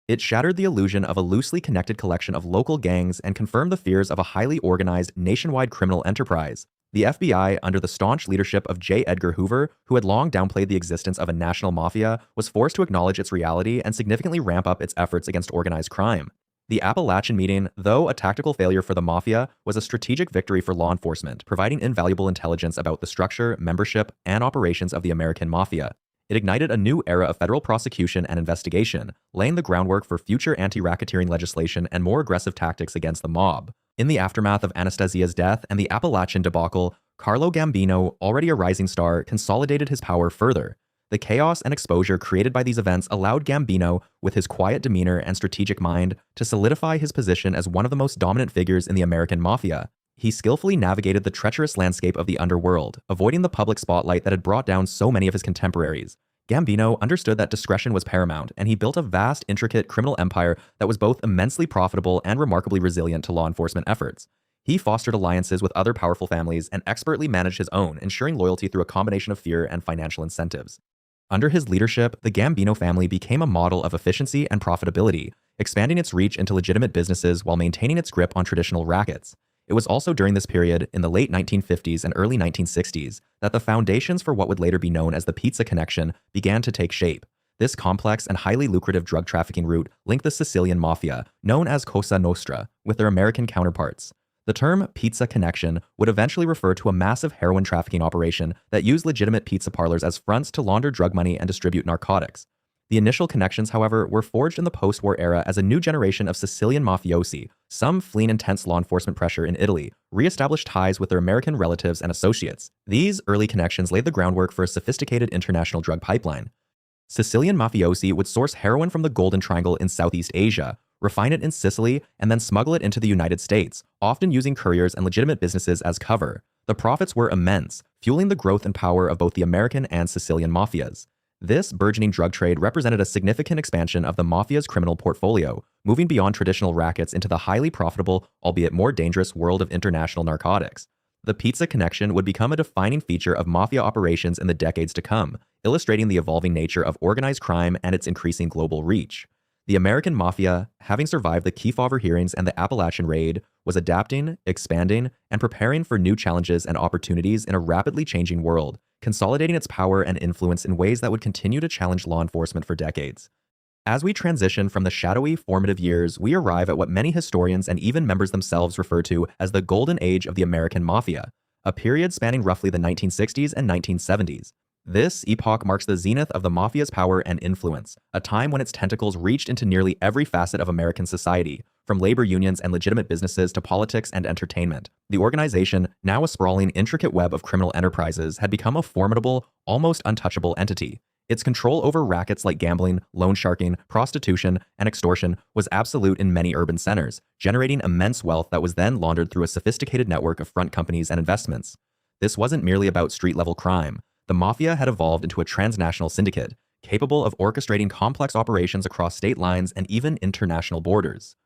It shattered the illusion of a loosely connected collection of local gangs and confirmed the fears of a highly organized, nationwide criminal enterprise. The FBI, under the staunch leadership of J. Edgar Hoover, who had long downplayed the existence of a national mafia, was forced to acknowledge its reality and significantly ramp up its efforts against organized crime. The Appalachian Meeting, though a tactical failure for the mafia, was a strategic victory for law enforcement, providing invaluable intelligence about the structure, membership, and operations of the American Mafia. It ignited a new era of federal prosecution and investigation, laying the groundwork for future anti-racketeering legislation and more aggressive tactics against the mob. In the aftermath of Anastasia's death and the Appalachian debacle, Carlo Gambino, already a rising star, consolidated his power further. The chaos and exposure created by these events allowed Gambino, with his quiet demeanor and strategic mind, to solidify his position as one of the most dominant figures in the American Mafia. He skillfully navigated the treacherous landscape of the underworld, avoiding the public spotlight that had brought down so many of his contemporaries. Gambino understood that discretion was paramount, and he built a vast, intricate criminal empire that was both immensely profitable and remarkably resilient to law enforcement efforts. He fostered alliances with other powerful families and expertly managed his own, ensuring loyalty through a combination of fear and financial incentives. Under his leadership, the Gambino family became a model of efficiency and profitability, expanding its reach into legitimate businesses while maintaining its grip on traditional rackets. It was also during this period, in the late 1950s and early 1960s, that the foundations for what would later be known as the Pizza Connection began to take shape. This complex and highly lucrative drug trafficking route linked the Sicilian Mafia, known as Cosa Nostra, with their American counterparts. The term Pizza Connection would eventually refer to a massive heroin trafficking operation that used legitimate pizza parlors as fronts to launder drug money and distribute narcotics. The initial connections, however, were forged in the post-war era as a new generation of Sicilian mafiosi, some fleeing intense law enforcement pressure in Italy, re-established ties with their American relatives and associates. These early connections laid the groundwork for a sophisticated international drug pipeline. Sicilian mafiosi would source heroin from the Golden Triangle in Southeast Asia, refine it in Sicily, and then smuggle it into the United States, often using couriers and legitimate businesses as cover. The profits were immense, fueling the growth and power of both the American and Sicilian mafias. This burgeoning drug trade represented a significant expansion of the mafia's criminal portfolio, moving beyond traditional rackets into the highly profitable, albeit more dangerous, world of international narcotics. The Pizza Connection would become a defining feature of mafia operations in the decades to come, illustrating the evolving nature of organized crime and its increasing global reach. The American Mafia, having survived the Kefauver hearings and the Appalachian Raid, was adapting, expanding, and preparing for new challenges and opportunities in a rapidly changing world, consolidating its power and influence in ways that would continue to challenge law enforcement for decades. As we transition from the shadowy, formative years, we arrive at what many historians and even members themselves refer to as the golden age of the American Mafia, a period spanning roughly the 1960s and 1970s. This epoch marks the zenith of the Mafia's power and influence, a time when its tentacles reached into nearly every facet of American society, from labor unions and legitimate businesses to politics and entertainment. The organization, now a sprawling, intricate web of criminal enterprises, had become a formidable, almost untouchable entity. Its control over rackets like gambling, loan sharking, prostitution, and extortion was absolute in many urban centers, generating immense wealth that was then laundered through a sophisticated network of front companies and investments. This wasn't merely about street-level crime. The Mafia had evolved into a transnational syndicate, capable of orchestrating complex operations across state lines and even international borders.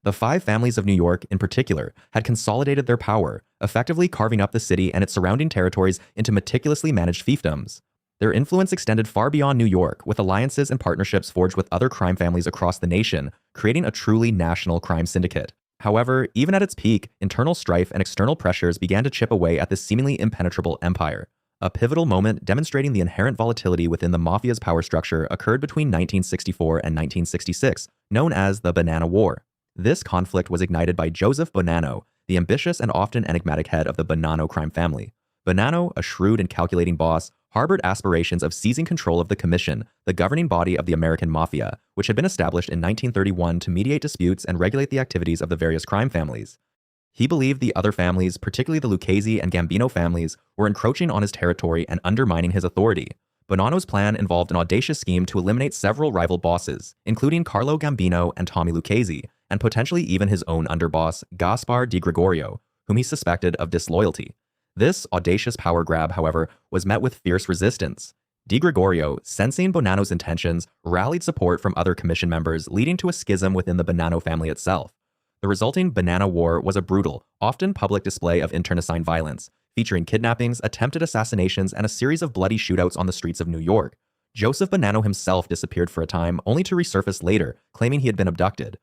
The five families of New York, in particular, had consolidated their power, effectively carving up the city and its surrounding territories into meticulously managed fiefdoms. Their influence extended far beyond New York, with alliances and partnerships forged with other crime families across the nation, creating a truly national crime syndicate. However, even at its peak, internal strife and external pressures began to chip away at this seemingly impenetrable empire. A pivotal moment demonstrating the inherent volatility within the Mafia's power structure occurred between 1964 and 1966, known as the Banana War. This conflict was ignited by Joseph Bonanno, the ambitious and often enigmatic head of the Bonanno crime family. Bonanno, a shrewd and calculating boss, harbored aspirations of seizing control of the Commission, the governing body of the American Mafia, which had been established in 1931 to mediate disputes and regulate the activities of the various crime families. He believed the other families, particularly the Lucchese and Gambino families, were encroaching on his territory and undermining his authority. Bonanno's plan involved an audacious scheme to eliminate several rival bosses, including Carlo Gambino and Tommy Lucchese, and potentially even his own underboss, Gaspar Di Gregorio, whom he suspected of disloyalty. This audacious power grab, however, was met with fierce resistance. Di Gregorio, sensing Bonanno's intentions, rallied support from other commission members, leading to a schism within the Bonanno family itself. The resulting Banana War was a brutal, often public display of internecine violence, featuring kidnappings, attempted assassinations, and a series of bloody shootouts on the streets of New York. Joseph Bonanno himself disappeared for a time, only to resurface later, claiming he had been abducted.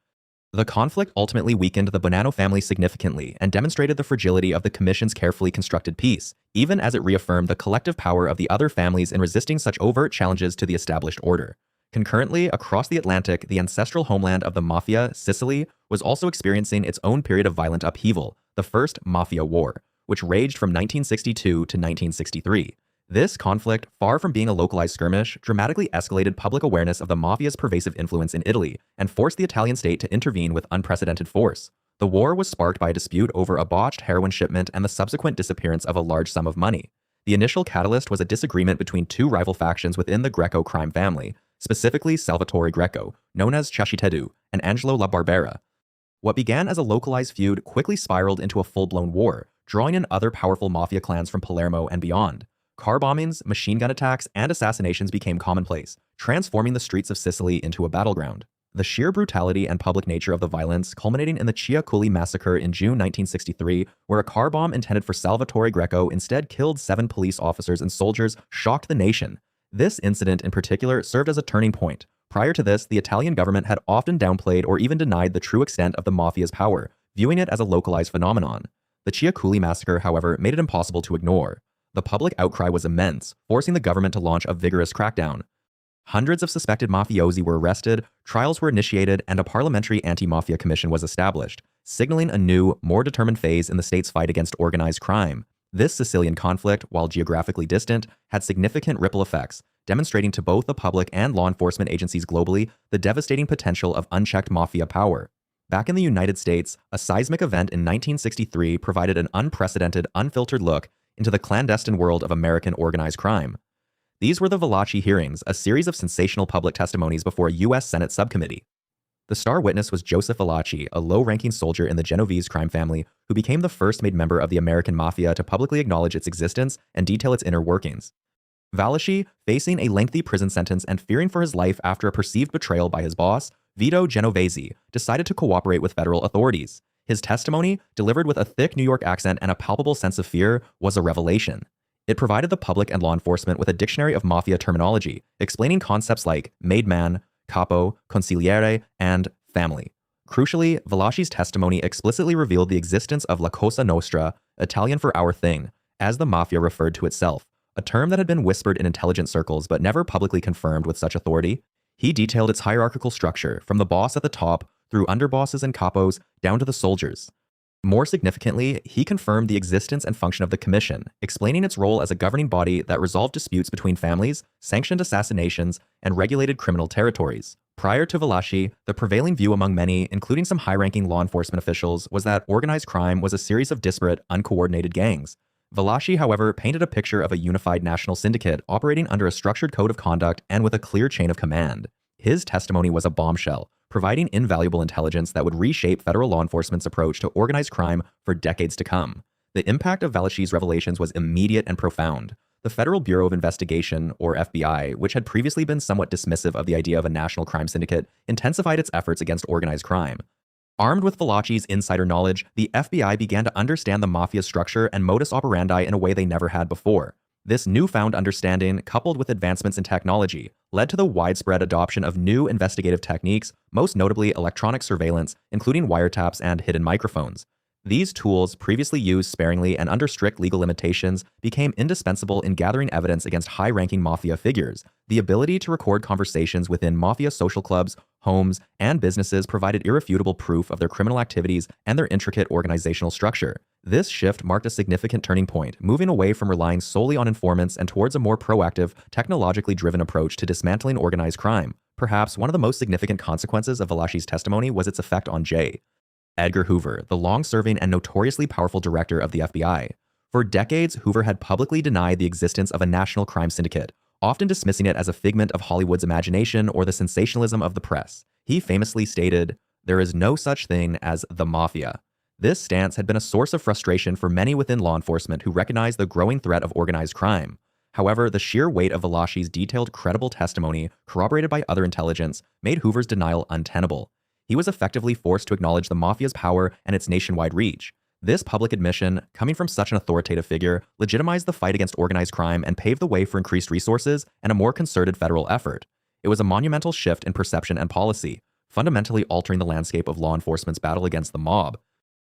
The conflict ultimately weakened the Bonanno family significantly and demonstrated the fragility of the Commission's carefully constructed peace, even as it reaffirmed the collective power of the other families in resisting such overt challenges to the established order. Concurrently, across the Atlantic, the ancestral homeland of the Mafia, Sicily, was also experiencing its own period of violent upheaval, the First Mafia War, which raged from 1962 to 1963. This conflict, far from being a localized skirmish, dramatically escalated public awareness of the Mafia's pervasive influence in Italy and forced the Italian state to intervene with unprecedented force. The war was sparked by a dispute over a botched heroin shipment and the subsequent disappearance of a large sum of money. The initial catalyst was a disagreement between two rival factions within the Greco crime family, specifically Salvatore Greco, known as Chashitedu, and Angelo La Barbera. What began as a localized feud quickly spiraled into a full-blown war, drawing in other powerful mafia clans from Palermo and beyond. Car bombings, machine gun attacks, and assassinations became commonplace, transforming the streets of Sicily into a battleground. The sheer brutality and public nature of the violence, culminating in the Ciaculli massacre in June 1963, where a car bomb intended for Salvatore Greco instead killed 7 police officers and soldiers, shocked the nation. This incident in particular served as a turning point. Prior to this, the Italian government had often downplayed or even denied the true extent of the Mafia's power, viewing it as a localized phenomenon. The Ciaculli massacre, however, made it impossible to ignore. The public outcry was immense, forcing the government to launch a vigorous crackdown. Hundreds of suspected mafiosi were arrested, trials were initiated, and a parliamentary anti-mafia commission was established, signaling a new, more determined phase in the state's fight against organized crime. This Sicilian conflict, while geographically distant, had significant ripple effects, demonstrating to both the public and law enforcement agencies globally the devastating potential of unchecked mafia power. Back in the United States, a seismic event in 1963 provided an unprecedented, unfiltered look into the clandestine world of American organized crime. These were the Valachi hearings, a series of sensational public testimonies before a U.S. Senate subcommittee. The star witness was Joseph Valachi, a low-ranking soldier in the Genovese crime family who became the first made member of the American Mafia to publicly acknowledge its existence and detail its inner workings. Valachi, facing a lengthy prison sentence and fearing for his life after a perceived betrayal by his boss, Vito Genovese, decided to cooperate with federal authorities. His testimony, delivered with a thick New York accent and a palpable sense of fear, was a revelation. It provided the public and law enforcement with a dictionary of mafia terminology, explaining concepts like made man, capo, consigliere, and family. Crucially, Velasci's testimony explicitly revealed the existence of La Cosa Nostra, Italian for our thing, as the Mafia referred to itself, a term that had been whispered in intelligence circles but never publicly confirmed with such authority. He detailed its hierarchical structure, from the boss at the top, through underbosses and capos, down to the soldiers. More significantly, he confirmed the existence and function of the Commission, explaining its role as a governing body that resolved disputes between families, sanctioned assassinations, and regulated criminal territories. Prior to Velasci, the prevailing view among many, including some high-ranking law enforcement officials, was that organized crime was a series of disparate, uncoordinated gangs. Velasci, however, painted a picture of a unified national syndicate operating under a structured code of conduct and with a clear chain of command. His testimony was a bombshell, providing invaluable intelligence that would reshape federal law enforcement's approach to organized crime for decades to come. The impact of Velasci's revelations was immediate and profound. The Federal Bureau of Investigation, or FBI, which had previously been somewhat dismissive of the idea of a national crime syndicate, intensified its efforts against organized crime. Armed with Velasci's insider knowledge, the FBI began to understand the Mafia's structure and modus operandi in a way they never had before. This newfound understanding, coupled with advancements in technology, led to the widespread adoption of new investigative techniques, most notably electronic surveillance, including wiretaps and hidden microphones. These tools, previously used sparingly and under strict legal limitations, became indispensable in gathering evidence against high-ranking Mafia figures. The ability to record conversations within Mafia social clubs, homes, and businesses provided irrefutable proof of their criminal activities and their intricate organizational structure. This shift marked a significant turning point, moving away from relying solely on informants and towards a more proactive, technologically driven approach to dismantling organized crime. Perhaps one of the most significant consequences of Velasci's testimony was its effect on J. Edgar Hoover, the long-serving and notoriously powerful director of the FBI. For decades, Hoover had publicly denied the existence of a national crime syndicate, often dismissing it as a figment of Hollywood's imagination or the sensationalism of the press. He famously stated, "There is no such thing as the Mafia." This stance had been a source of frustration for many within law enforcement who recognized the growing threat of organized crime. However, the sheer weight of Velasci's detailed, credible testimony, corroborated by other intelligence, made Hoover's denial untenable. He was effectively forced to acknowledge the Mafia's power and its nationwide reach. This public admission, coming from such an authoritative figure, legitimized the fight against organized crime and paved the way for increased resources and a more concerted federal effort. It was a monumental shift in perception and policy, fundamentally altering the landscape of law enforcement's battle against the mob.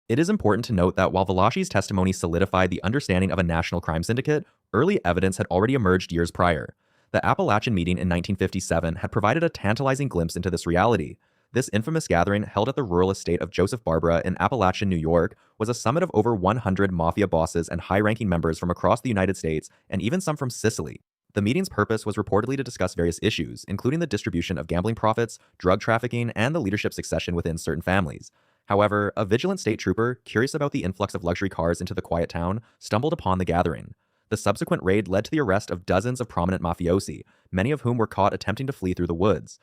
It is important to note that while Velasci's testimony solidified the understanding of a national crime syndicate, early evidence had already emerged years prior. The Appalachian meeting in 1957 had provided a tantalizing glimpse into this reality. This infamous gathering, held at the rural estate of Joseph Barbara in Appalachian, New York, was a summit of over 100 Mafia bosses and high-ranking members from across the United States, and even some from Sicily. The meeting's purpose was reportedly to discuss various issues, including the distribution of gambling profits, drug trafficking, and the leadership succession within certain families. However, a vigilant state trooper, curious about the influx of luxury cars into the quiet town, stumbled upon the gathering. The subsequent raid led to the arrest of dozens of prominent mafiosi, many of whom were caught attempting to flee through the woods.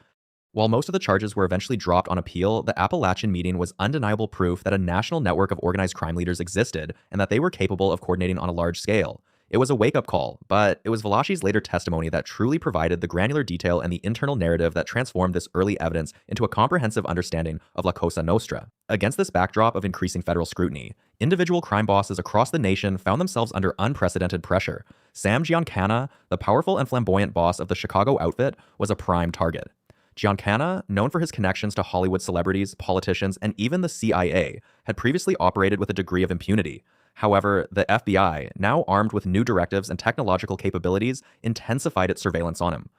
While most of the charges were eventually dropped on appeal, the Appalachian meeting was undeniable proof that a national network of organized crime leaders existed and that they were capable of coordinating on a large scale. It was a wake-up call, but it was Velasci's later testimony that truly provided the granular detail and the internal narrative that transformed this early evidence into a comprehensive understanding of La Cosa Nostra. Against this backdrop of increasing federal scrutiny, individual crime bosses across the nation found themselves under unprecedented pressure. Sam Giancana, the powerful and flamboyant boss of the Chicago outfit, was a prime target. Giancana, known for his connections to Hollywood celebrities, politicians, and even the CIA, had previously operated with a degree of impunity. However, the FBI, now armed with new directives and technological capabilities, intensified its surveillance on him.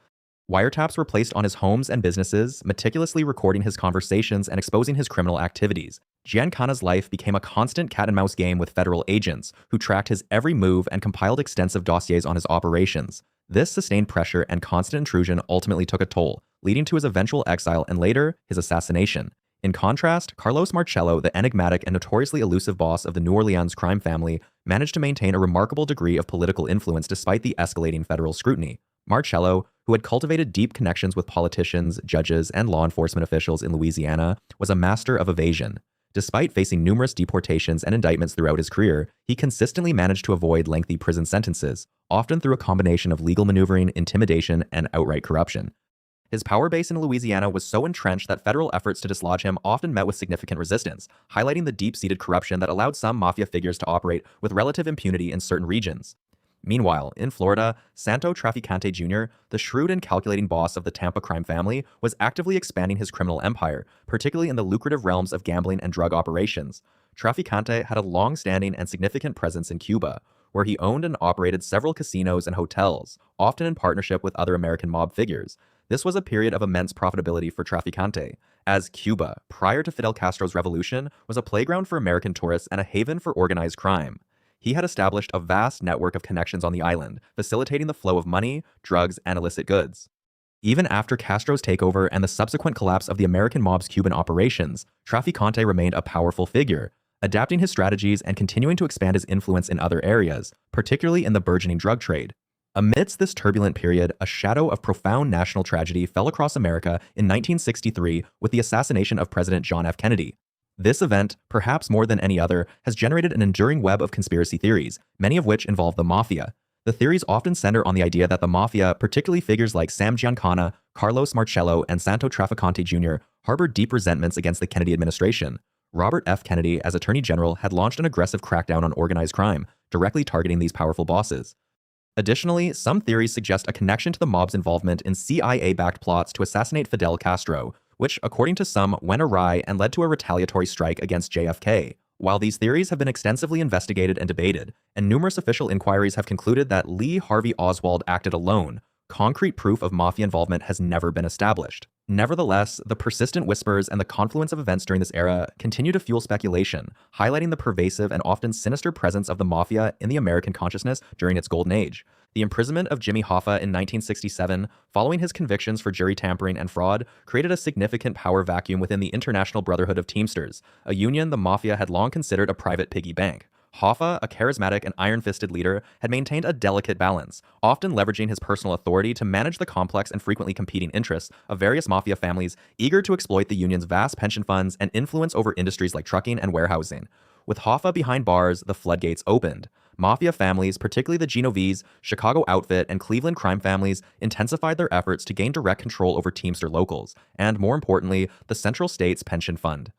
Wiretaps were placed on his homes and businesses, meticulously recording his conversations and exposing his criminal activities. Giancana's life became a constant cat-and-mouse game with federal agents, who tracked his every move and compiled extensive dossiers on his operations. This sustained pressure and constant intrusion ultimately took a toll, leading to his eventual exile and later, his assassination. In contrast, Carlos Marcello, the enigmatic and notoriously elusive boss of the New Orleans crime family, managed to maintain a remarkable degree of political influence despite the escalating federal scrutiny. Marcello, who had cultivated deep connections with politicians, judges, and law enforcement officials in Louisiana, was a master of evasion. Despite facing numerous deportations and indictments throughout his career, he consistently managed to avoid lengthy prison sentences, often through a combination of legal maneuvering, intimidation, and outright corruption. His power base in Louisiana was so entrenched that federal efforts to dislodge him often met with significant resistance, highlighting the deep-seated corruption that allowed some mafia figures to operate with relative impunity in certain regions. Meanwhile, in Florida, Santo Trafficante Jr., the shrewd and calculating boss of the Tampa crime family, was actively expanding his criminal empire, particularly in the lucrative realms of gambling and drug operations. Trafficante had a long-standing and significant presence in Cuba, where he owned and operated several casinos and hotels, often in partnership with other American mob figures. This was a period of immense profitability for Trafficante, as Cuba, prior to Fidel Castro's revolution, was a playground for American tourists and a haven for organized crime. He had established a vast network of connections on the island, facilitating the flow of money, drugs, and illicit goods. Even after Castro's takeover and the subsequent collapse of the American mob's Cuban operations, Trafficante remained a powerful figure, adapting his strategies and continuing to expand his influence in other areas, particularly in the burgeoning drug trade. Amidst this turbulent period, a shadow of profound national tragedy fell across America in 1963 with the assassination of President John F. Kennedy. This event, perhaps more than any other, has generated an enduring web of conspiracy theories, many of which involve the Mafia. The theories often center on the idea that the Mafia, particularly figures like Sam Giancana, Carlos Marcello, and Santo Trafficante Jr., harbored deep resentments against the Kennedy administration. Robert F. Kennedy, as Attorney General, had launched an aggressive crackdown on organized crime, directly targeting these powerful bosses. Additionally, some theories suggest a connection to the mob's involvement in CIA-backed plots to assassinate Fidel Castro, which, according to some, went awry and led to a retaliatory strike against JFK. While these theories have been extensively investigated and debated, and numerous official inquiries have concluded that Lee Harvey Oswald acted alone, concrete proof of Mafia involvement has never been established. Nevertheless, the persistent whispers and the confluence of events during this era continue to fuel speculation, highlighting the pervasive and often sinister presence of the Mafia in the American consciousness during its golden age. The imprisonment of Jimmy Hoffa in 1967, following his convictions for jury tampering and fraud, created a significant power vacuum within the International Brotherhood of Teamsters, a union the Mafia had long considered a private piggy bank. Hoffa, a charismatic and iron-fisted leader, had maintained a delicate balance, often leveraging his personal authority to manage the complex and frequently competing interests of various Mafia families eager to exploit the union's vast pension funds and influence over industries like trucking and warehousing. With Hoffa behind bars, the floodgates opened. Mafia families, particularly the Genovese, Chicago Outfit, and Cleveland crime families, intensified their efforts to gain direct control over Teamster locals, and more importantly, the Central States Pension Fund.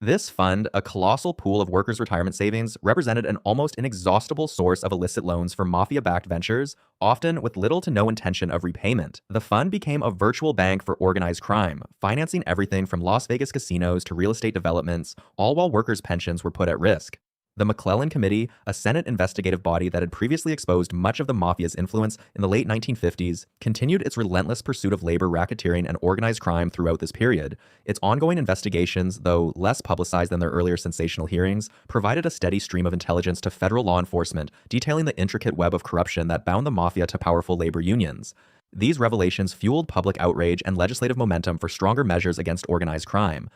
This fund, a colossal pool of workers' retirement savings, represented an almost inexhaustible source of illicit loans for Mafia-backed ventures, often with little to no intention of repayment. The fund became a virtual bank for organized crime, financing everything from Las Vegas casinos to real estate developments, all while workers' pensions were put at risk. The McClellan Committee, a Senate investigative body that had previously exposed much of the Mafia's influence in the late 1950s, continued its relentless pursuit of labor racketeering and organized crime throughout this period. Its ongoing investigations, though less publicized than their earlier sensational hearings, provided a steady stream of intelligence to federal law enforcement, detailing the intricate web of corruption that bound the Mafia to powerful labor unions. These revelations fueled public outrage and legislative momentum for stronger measures against organized crime.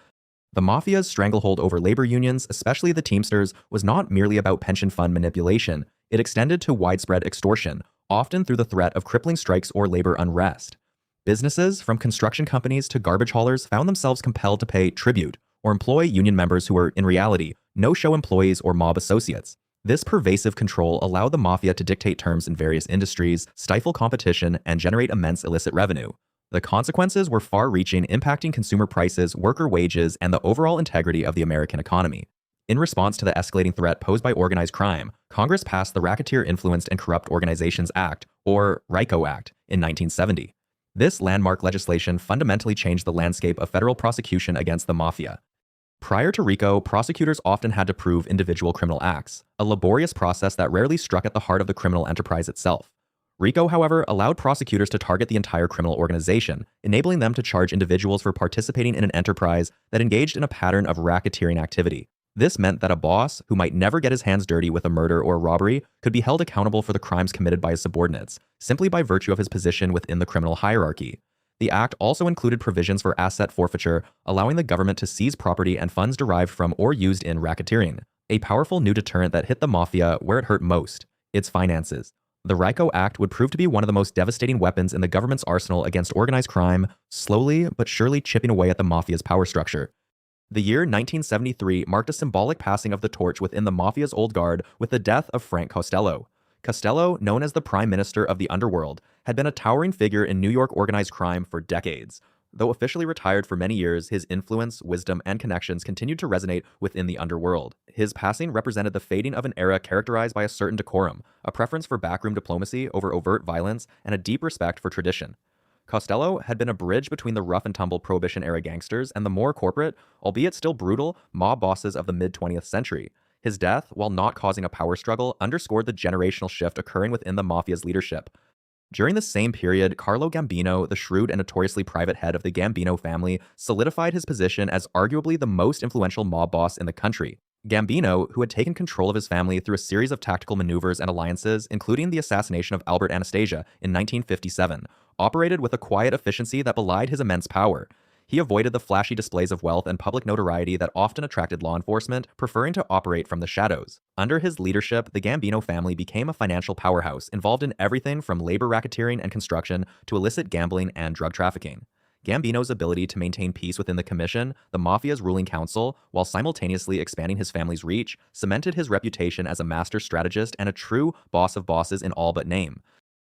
The Mafia's stranglehold over labor unions, especially the Teamsters, was not merely about pension fund manipulation. It extended to widespread extortion, often through the threat of crippling strikes or labor unrest. Businesses, from construction companies to garbage haulers, found themselves compelled to pay tribute or employ union members who were, in reality, no-show employees or mob associates. This pervasive control allowed the Mafia to dictate terms in various industries, stifle competition, and generate immense illicit revenue. The consequences were far-reaching, impacting consumer prices, worker wages, and the overall integrity of the American economy. In response to the escalating threat posed by organized crime, Congress passed the Racketeer-Influenced and Corrupt Organizations Act, or RICO Act, in 1970. This landmark legislation fundamentally changed the landscape of federal prosecution against the Mafia. Prior to RICO, prosecutors often had to prove individual criminal acts, a laborious process that rarely struck at the heart of the criminal enterprise itself. RICO, however, allowed prosecutors to target the entire criminal organization, enabling them to charge individuals for participating in an enterprise that engaged in a pattern of racketeering activity. This meant that a boss, who might never get his hands dirty with a murder or a robbery, could be held accountable for the crimes committed by his subordinates, simply by virtue of his position within the criminal hierarchy. The act also included provisions for asset forfeiture, allowing the government to seize property and funds derived from or used in racketeering, a powerful new deterrent that hit the Mafia where it hurt most: its finances. The RICO Act would prove to be one of the most devastating weapons in the government's arsenal against organized crime, slowly but surely chipping away at the Mafia's power structure. The year 1973 marked a symbolic passing of the torch within the Mafia's old guard with the death of Frank Costello. Costello, known as the Prime Minister of the Underworld, had been a towering figure in New York organized crime for decades. Though officially retired for many years, his influence, wisdom, and connections continued to resonate within the underworld. His passing represented the fading of an era characterized by a certain decorum, a preference for backroom diplomacy over overt violence, and a deep respect for tradition. Costello had been a bridge between the rough-and-tumble Prohibition-era gangsters and the more corporate, albeit still brutal, mob bosses of the mid-20th century. His death, while not causing a power struggle, underscored the generational shift occurring within the Mafia's leadership. During the same period, Carlo Gambino, the shrewd and notoriously private head of the Gambino family, solidified his position as arguably the most influential mob boss in the country. Gambino, who had taken control of his family through a series of tactical maneuvers and alliances, including the assassination of Albert Anastasia in 1957, operated with a quiet efficiency that belied his immense power. He avoided the flashy displays of wealth and public notoriety that often attracted law enforcement, preferring to operate from the shadows. Under his leadership, the Gambino family became a financial powerhouse, involved in everything from labor racketeering and construction to illicit gambling and drug trafficking. Gambino's ability to maintain peace within the Commission, the Mafia's ruling council, while simultaneously expanding his family's reach, cemented his reputation as a master strategist and a true boss of bosses in all but name.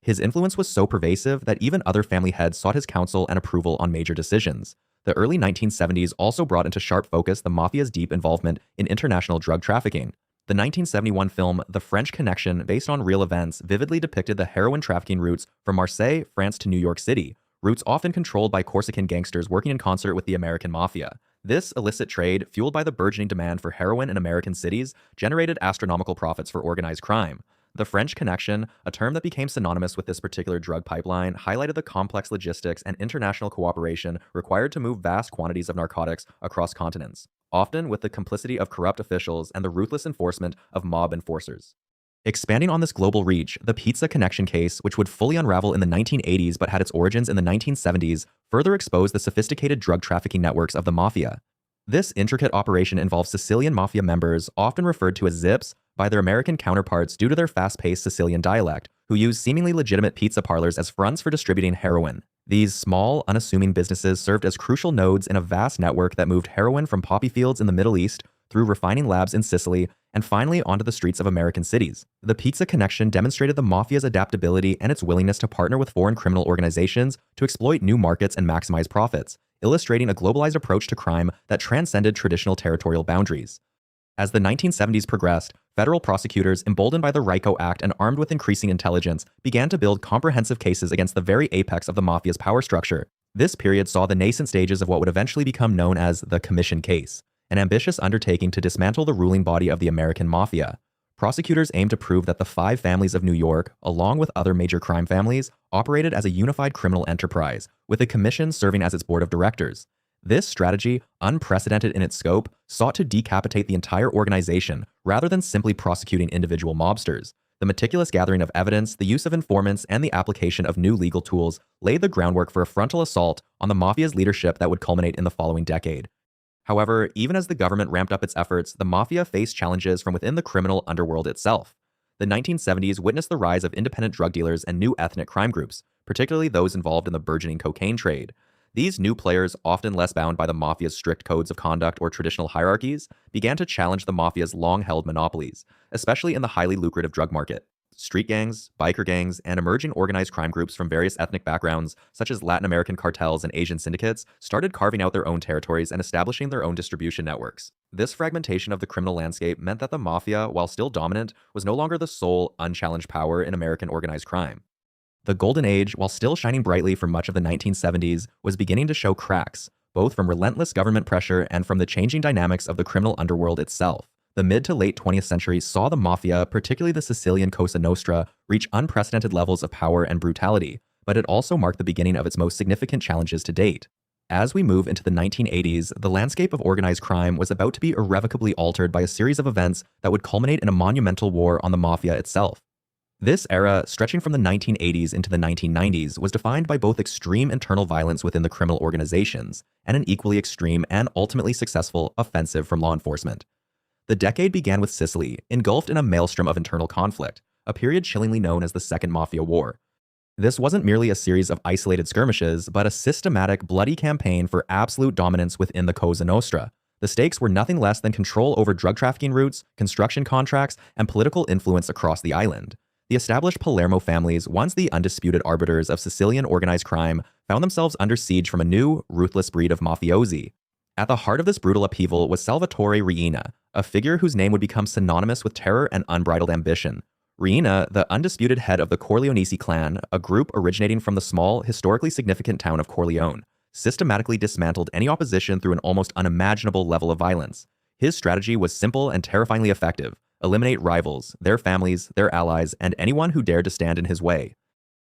His influence was so pervasive that even other family heads sought his counsel and approval on major decisions. The early 1970s also brought into sharp focus the Mafia's deep involvement in international drug trafficking. The 1971 film The French Connection, based on real events, vividly depicted the heroin trafficking routes from Marseille, France to New York City, routes often controlled by Corsican gangsters working in concert with the American Mafia. This illicit trade, fueled by the burgeoning demand for heroin in American cities, generated astronomical profits for organized crime. The French Connection, a term that became synonymous with this particular drug pipeline, highlighted the complex logistics and international cooperation required to move vast quantities of narcotics across continents, often with the complicity of corrupt officials and the ruthless enforcement of mob enforcers. Expanding on this global reach, the Pizza Connection case, which would fully unravel in the 1980s but had its origins in the 1970s, further exposed the sophisticated drug trafficking networks of the Mafia. This intricate operation involves Sicilian Mafia members, often referred to as Zips, by their American counterparts due to their fast-paced Sicilian dialect, who use seemingly legitimate pizza parlors as fronts for distributing heroin. These small, unassuming businesses served as crucial nodes in a vast network that moved heroin from poppy fields in the Middle East, through refining labs in Sicily, and finally onto the streets of American cities. The Pizza Connection demonstrated the Mafia's adaptability and its willingness to partner with foreign criminal organizations to exploit new markets and maximize profits, illustrating a globalized approach to crime that transcended traditional territorial boundaries. As the 1970s progressed, federal prosecutors, emboldened by the RICO Act and armed with increasing intelligence, began to build comprehensive cases against the very apex of the Mafia's power structure. This period saw the nascent stages of what would eventually become known as the Commission Case, an ambitious undertaking to dismantle the ruling body of the American Mafia. Prosecutors aimed to prove that the five families of New York, along with other major crime families, operated as a unified criminal enterprise, with the Commission serving as its board of directors. This strategy, unprecedented in its scope, sought to decapitate the entire organization rather than simply prosecuting individual mobsters. The meticulous gathering of evidence, the use of informants, and the application of new legal tools laid the groundwork for a frontal assault on the Mafia's leadership that would culminate in the following decade. However, even as the government ramped up its efforts, the Mafia faced challenges from within the criminal underworld itself. The 1970s witnessed the rise of independent drug dealers and new ethnic crime groups, particularly those involved in the burgeoning cocaine trade. These new players, often less bound by the Mafia's strict codes of conduct or traditional hierarchies, began to challenge the Mafia's long-held monopolies, especially in the highly lucrative drug market. Street gangs, biker gangs, and emerging organized crime groups from various ethnic backgrounds, such as Latin American cartels and Asian syndicates, started carving out their own territories and establishing their own distribution networks. This fragmentation of the criminal landscape meant that the Mafia, while still dominant, was no longer the sole, unchallenged power in American organized crime. The Golden Age, while still shining brightly for much of the 1970s, was beginning to show cracks, both from relentless government pressure and from the changing dynamics of the criminal underworld itself. The mid to late 20th century saw the Mafia, particularly the Sicilian Cosa Nostra, reach unprecedented levels of power and brutality, but it also marked the beginning of its most significant challenges to date. As we move into the 1980s, the landscape of organized crime was about to be irrevocably altered by a series of events that would culminate in a monumental war on the Mafia itself. This era, stretching from the 1980s into the 1990s, was defined by both extreme internal violence within the criminal organizations and an equally extreme and ultimately successful offensive from law enforcement. The decade began with Sicily, engulfed in a maelstrom of internal conflict, a period chillingly known as the Second Mafia War. This wasn't merely a series of isolated skirmishes, but a systematic, bloody campaign for absolute dominance within the Cosa Nostra. The stakes were nothing less than control over drug trafficking routes, construction contracts, and political influence across the island. The established Palermo families, once the undisputed arbiters of Sicilian organized crime, found themselves under siege from a new, ruthless breed of mafiosi. At the heart of this brutal upheaval was Salvatore Riina, a figure whose name would become synonymous with terror and unbridled ambition. Riina, the undisputed head of the Corleonesi clan, a group originating from the small, historically significant town of Corleone, systematically dismantled any opposition through an almost unimaginable level of violence. His strategy was simple and terrifyingly effective: eliminate rivals, their families, their allies, and anyone who dared to stand in his way.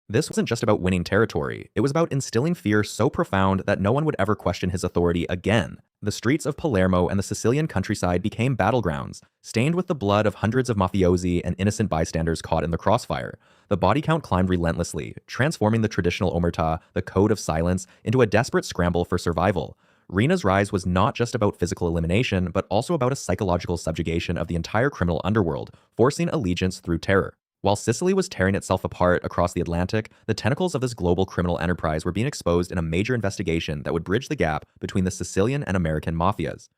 This wasn't just about winning territory, it was about instilling fear so profound that no one would ever question his authority again. The streets of Palermo and the Sicilian countryside became battlegrounds, stained with the blood of hundreds of mafiosi and innocent bystanders caught in the crossfire. The body count climbed relentlessly, transforming the traditional Omertà, the code of silence, into a desperate scramble for survival. Riina's rise was not just about physical elimination, but also about a psychological subjugation of the entire criminal underworld, forcing allegiance through terror. While Sicily was tearing itself apart across the Atlantic, the tentacles of this global criminal enterprise were being exposed in a major investigation that would bridge the gap between the Sicilian and American mafias.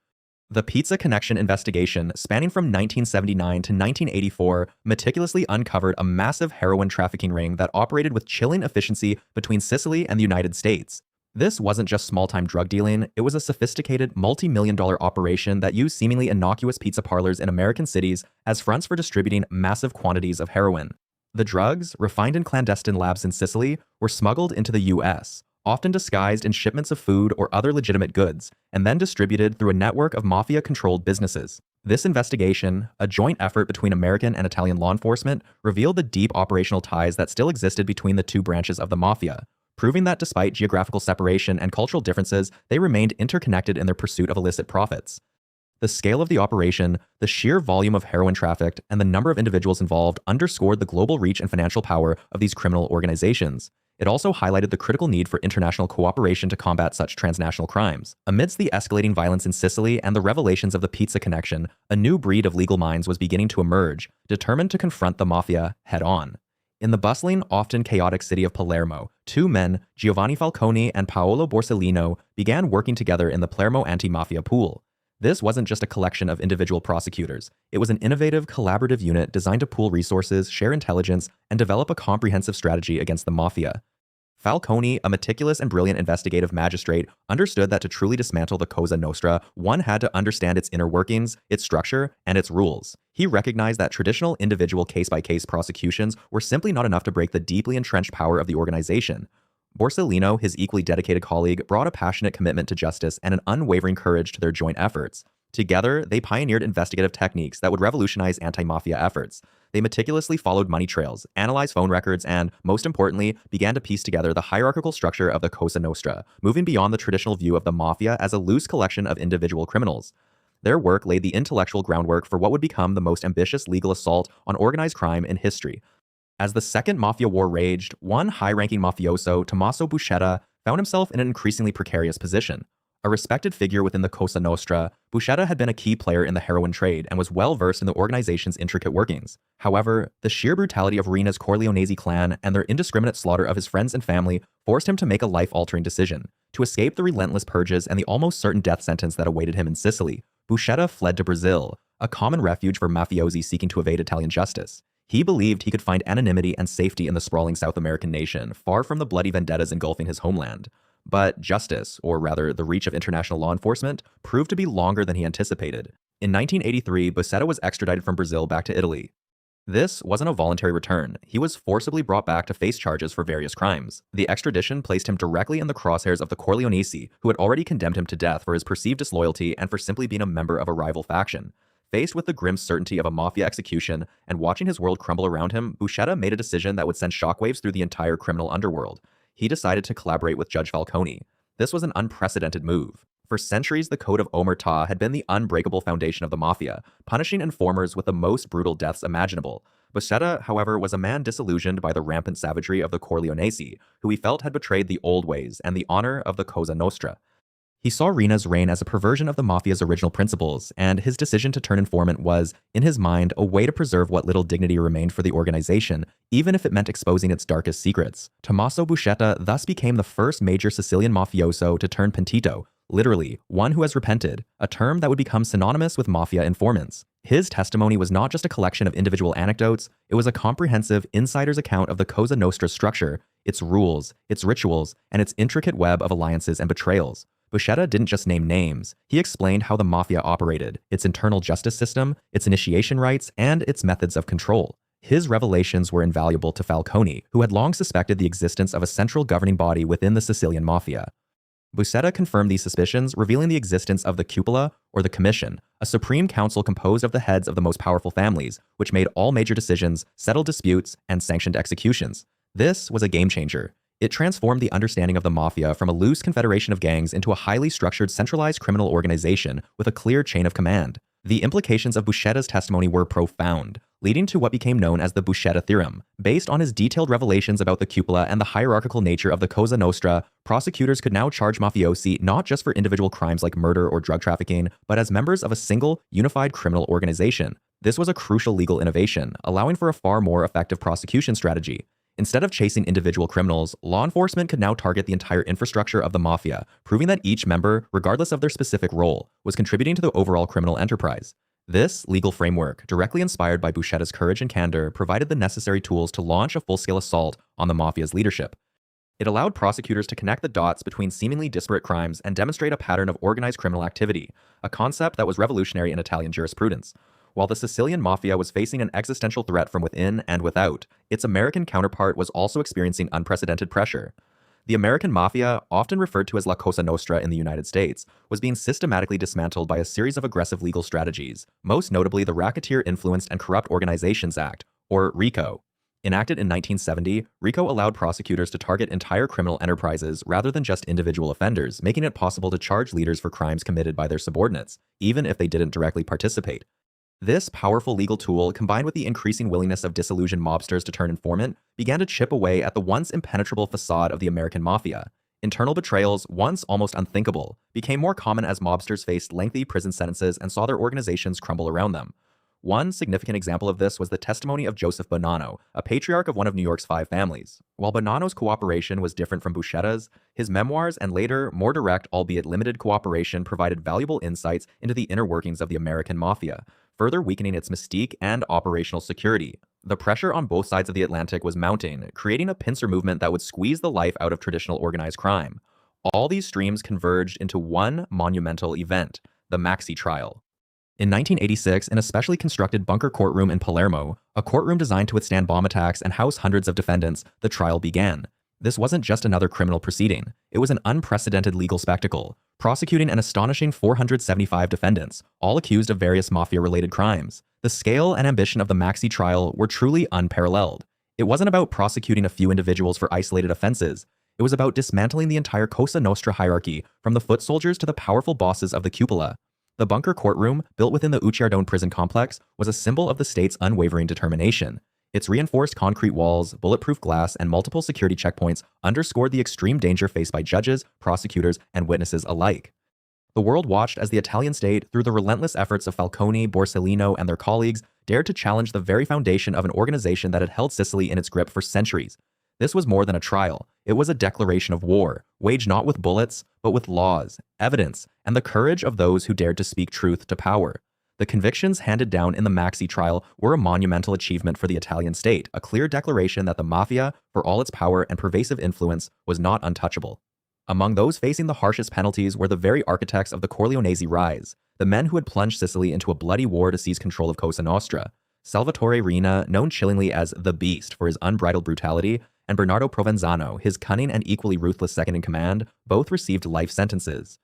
The Pizza Connection investigation, spanning from 1979 to 1984, meticulously uncovered a massive heroin trafficking ring that operated with chilling efficiency between Sicily and the United States. This wasn't just small-time drug dealing, it was a sophisticated, multi-million-dollar operation that used seemingly innocuous pizza parlors in American cities as fronts for distributing massive quantities of heroin. The drugs, refined in clandestine labs in Sicily, were smuggled into the US, often disguised in shipments of food or other legitimate goods, and then distributed through a network of mafia-controlled businesses. This investigation, a joint effort between American and Italian law enforcement, revealed the deep operational ties that still existed between the two branches of the mafia, proving that despite geographical separation and cultural differences, they remained interconnected in their pursuit of illicit profits. The scale of the operation, the sheer volume of heroin trafficked, and the number of individuals involved underscored the global reach and financial power of these criminal organizations. It also highlighted the critical need for international cooperation to combat such transnational crimes. Amidst the escalating violence in Sicily and the revelations of the Pizza Connection, a new breed of legal minds was beginning to emerge, determined to confront the mafia head-on. In the bustling, often chaotic city of Palermo, two men, Giovanni Falcone and Paolo Borsellino, began working together in the Palermo anti-mafia pool. This wasn't just a collection of individual prosecutors. It was an innovative, collaborative unit designed to pool resources, share intelligence, and develop a comprehensive strategy against the mafia. Falcone, a meticulous and brilliant investigative magistrate, understood that to truly dismantle the Cosa Nostra, one had to understand its inner workings, its structure, and its rules. He recognized that traditional individual case-by-case prosecutions were simply not enough to break the deeply entrenched power of the organization. Borsellino, his equally dedicated colleague, brought a passionate commitment to justice and an unwavering courage to their joint efforts. Together, they pioneered investigative techniques that would revolutionize anti-mafia efforts. They meticulously followed money trails, analyzed phone records, and, most importantly, began to piece together the hierarchical structure of the Cosa Nostra, moving beyond the traditional view of the mafia as a loose collection of individual criminals. Their work laid the intellectual groundwork for what would become the most ambitious legal assault on organized crime in history. As the second Mafia War raged, one high-ranking mafioso, Tommaso Buscetta, found himself in an increasingly precarious position. A respected figure within the Cosa Nostra, Buscetta had been a key player in the heroin trade and was well-versed in the organization's intricate workings. However, the sheer brutality of Riina's Corleonesi clan and their indiscriminate slaughter of his friends and family forced him to make a life-altering decision. To escape the relentless purges and the almost certain death sentence that awaited him in Sicily, Buscetta fled to Brazil, a common refuge for mafiosi seeking to evade Italian justice. He believed he could find anonymity and safety in the sprawling South American nation, far from the bloody vendettas engulfing his homeland. But justice, or rather the reach of international law enforcement, proved to be longer than he anticipated. In 1983, Buscetta was extradited from Brazil back to Italy. This wasn't a voluntary return. He was forcibly brought back to face charges for various crimes. The extradition placed him directly in the crosshairs of the Corleonesi, who had already condemned him to death for his perceived disloyalty and for simply being a member of a rival faction. Faced with the grim certainty of a mafia execution and watching his world crumble around him, Buscetta made a decision that would send shockwaves through the entire criminal underworld. He decided to collaborate with Judge Falcone. This was an unprecedented move. For centuries, the Code of Omertà had been the unbreakable foundation of the mafia, punishing informers with the most brutal deaths imaginable. Buscetta, however, was a man disillusioned by the rampant savagery of the Corleonesi, who he felt had betrayed the old ways and the honor of the Cosa Nostra. He saw Riina's reign as a perversion of the mafia's original principles, and his decision to turn informant was, in his mind, a way to preserve what little dignity remained for the organization, even if it meant exposing its darkest secrets. Tommaso Buscetta thus became the first major Sicilian mafioso to turn pentito, literally, one who has repented, a term that would become synonymous with mafia informants. His testimony was not just a collection of individual anecdotes, it was a comprehensive insider's account of the Cosa Nostra structure, its rules, its rituals, and its intricate web of alliances and betrayals. Buscetta didn't just name names, he explained how the Mafia operated, its internal justice system, its initiation rites, and its methods of control. His revelations were invaluable to Falcone, who had long suspected the existence of a central governing body within the Sicilian Mafia. Buscetta confirmed these suspicions, revealing the existence of the cupola, or the commission, a supreme council composed of the heads of the most powerful families, which made all major decisions, settled disputes, and sanctioned executions. This was a game changer. It transformed the understanding of the Mafia from a loose confederation of gangs into a highly structured, centralized criminal organization with a clear chain of command. The implications of Buscetta's testimony were profound, leading to what became known as the Buscetta theorem. Based on his detailed revelations about the cupola and the hierarchical nature of the Cosa Nostra, prosecutors could now charge mafiosi not just for individual crimes like murder or drug trafficking, but as members of a single, unified criminal organization. This was a crucial legal innovation, allowing for a far more effective prosecution strategy. Instead of chasing individual criminals, law enforcement could now target the entire infrastructure of the Mafia, proving that each member, regardless of their specific role, was contributing to the overall criminal enterprise. This legal framework, directly inspired by Buscetta's courage and candor, provided the necessary tools to launch a full-scale assault on the Mafia's leadership. It allowed prosecutors to connect the dots between seemingly disparate crimes and demonstrate a pattern of organized criminal activity, a concept that was revolutionary in Italian jurisprudence. While the Sicilian Mafia was facing an existential threat from within and without, its American counterpart was also experiencing unprecedented pressure. The American Mafia, often referred to as La Cosa Nostra in the United States, was being systematically dismantled by a series of aggressive legal strategies, most notably the Racketeer-Influenced and Corrupt Organizations Act, or RICO. Enacted in 1970, RICO allowed prosecutors to target entire criminal enterprises rather than just individual offenders, making it possible to charge leaders for crimes committed by their subordinates, even if they didn't directly participate. This powerful legal tool, combined with the increasing willingness of disillusioned mobsters to turn informant, began to chip away at the once impenetrable facade of the American Mafia. Internal betrayals, once almost unthinkable, became more common as mobsters faced lengthy prison sentences and saw their organizations crumble around them. One significant example of this was the testimony of Joseph Bonanno, a patriarch of one of New York's 5 families. While Bonanno's cooperation was different from Buscetta's, his memoirs and later, more direct albeit limited cooperation provided valuable insights into the inner workings of the American Mafia, further weakening its mystique and operational security. The pressure on both sides of the Atlantic was mounting, creating a pincer movement that would squeeze the life out of traditional organized crime. All these streams converged into one monumental event, the Maxi trial. In 1986, in a specially constructed bunker courtroom in Palermo, a courtroom designed to withstand bomb attacks and house hundreds of defendants, the trial began. This wasn't just another criminal proceeding. It was an unprecedented legal spectacle, prosecuting an astonishing 475 defendants, all accused of various mafia-related crimes. The scale and ambition of the Maxi trial were truly unparalleled. It wasn't about prosecuting a few individuals for isolated offenses. It was about dismantling the entire Cosa Nostra hierarchy, from the foot soldiers to the powerful bosses of the cupola. The bunker courtroom, built within the Ucciardone prison complex, was a symbol of the state's unwavering determination. Its reinforced concrete walls, bulletproof glass, and multiple security checkpoints underscored the extreme danger faced by judges, prosecutors, and witnesses alike. The world watched as the Italian state, through the relentless efforts of Falcone, Borsellino, and their colleagues, dared to challenge the very foundation of an organization that had held Sicily in its grip for centuries. This was more than a trial. It was a declaration of war, waged not with bullets, but with laws, evidence, and the courage of those who dared to speak truth to power. The convictions handed down in the Maxi trial were a monumental achievement for the Italian state, a clear declaration that the Mafia, for all its power and pervasive influence, was not untouchable. Among those facing the harshest penalties were the very architects of the Corleonese rise, the men who had plunged Sicily into a bloody war to seize control of Cosa Nostra. Salvatore Riina, known chillingly as the Beast for his unbridled brutality, and Bernardo Provenzano, his cunning and equally ruthless second-in-command, both received life sentences.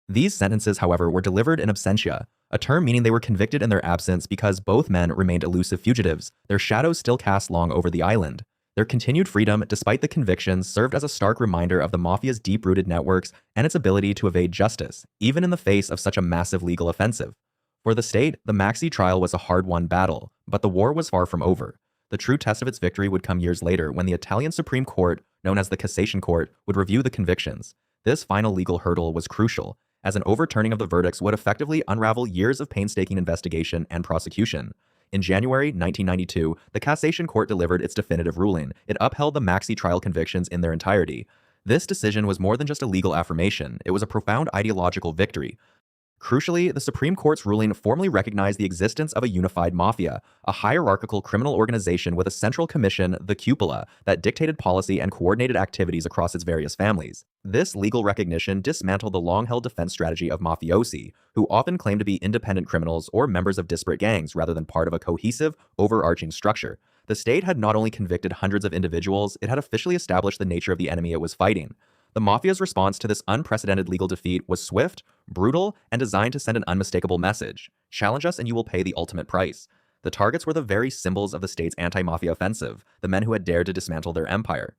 These sentences, however, were delivered in absentia, a term meaning they were convicted in their absence because both men remained elusive fugitives, their shadows still cast long over the island. Their continued freedom, despite the convictions, served as a stark reminder of the Mafia's deep-rooted networks and its ability to evade justice, even in the face of such a massive legal offensive. For the state, the Maxi trial was a hard-won battle, but the war was far from over. The true test of its victory would come years later when the Italian Supreme Court, known as the Cassation Court, would review the convictions. This final legal hurdle was crucial, as an overturning of the verdicts would effectively unravel years of painstaking investigation and prosecution. In January 1992, the Cassation Court delivered its definitive ruling. It upheld the Maxi trial convictions in their entirety. This decision was more than just a legal affirmation, it was a profound ideological victory. Crucially, the Supreme Court's ruling formally recognized the existence of a unified mafia, a hierarchical criminal organization with a central commission, the cupola, that dictated policy and coordinated activities across its various families. This legal recognition dismantled the long-held defense strategy of mafiosi, who often claimed to be independent criminals or members of disparate gangs rather than part of a cohesive, overarching structure. The state had not only convicted hundreds of individuals, it had officially established the nature of the enemy it was fighting. The mafia's response to this unprecedented legal defeat was swift, brutal, and designed to send an unmistakable message. Challenge us and you will pay the ultimate price. The targets were the very symbols of the state's anti-mafia offensive, the men who had dared to dismantle their empire.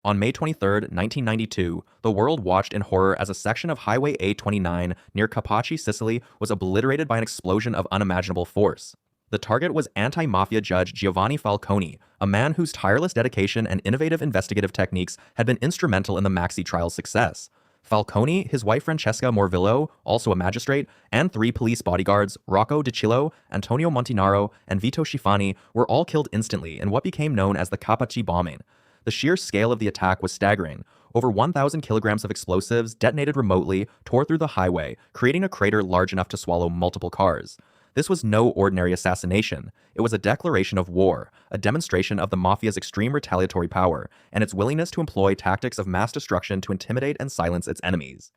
On May 23, 1992, the world watched in horror as a section of Highway A29 near Capaci, Sicily, was obliterated by an explosion of unimaginable force. The target was anti-mafia judge Giovanni Falcone, a man whose tireless dedication and innovative investigative techniques had been instrumental in the Maxi trial's success. Falcone, his wife Francesca Morvillo, also a magistrate, and 3 police bodyguards, Rocco DiCillo, Antonio Montinaro, and Vito Schifani, were all killed instantly in what became known as the Capaci bombing. The sheer scale of the attack was staggering. Over 1,000 kilograms of explosives detonated remotely tore through the highway, creating a crater large enough to swallow multiple cars. This was no ordinary assassination. It was a declaration of war, a demonstration of the mafia's extreme retaliatory power, and its willingness to employ tactics of mass destruction to intimidate and silence its enemies.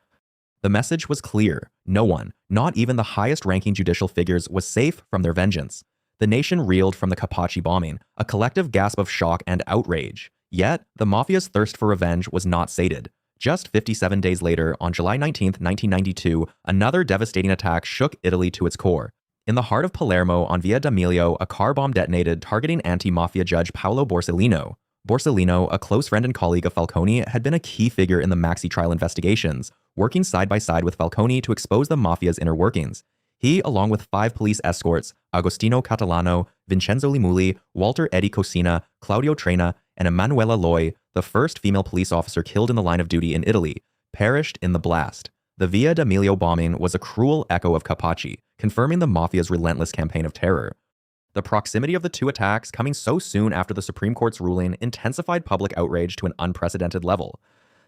The message was clear. No one, not even the highest-ranking judicial figures, was safe from their vengeance. The nation reeled from the Capaci bombing, a collective gasp of shock and outrage. Yet, the mafia's thirst for revenge was not sated. Just 57 days later, on July 19, 1992, another devastating attack shook Italy to its core. In the heart of Palermo, on Via D'Amelio, a car bomb detonated targeting anti-mafia judge Paolo Borsellino. Borsellino, a close friend and colleague of Falcone, had been a key figure in the Maxi trial investigations, working side by side with Falcone to expose the mafia's inner workings. He, along with 5 police escorts, Agostino Catalano, Vincenzo Limulli, Walter Eddie Cosina, Claudio Trena, and Emanuela Loi, the first female police officer killed in the line of duty in Italy, perished in the blast. The Via D'Amelio bombing was a cruel echo of Capaci, confirming the mafia's relentless campaign of terror. The proximity of the 2 attacks, coming so soon after the Supreme Court's ruling, intensified public outrage to an unprecedented level.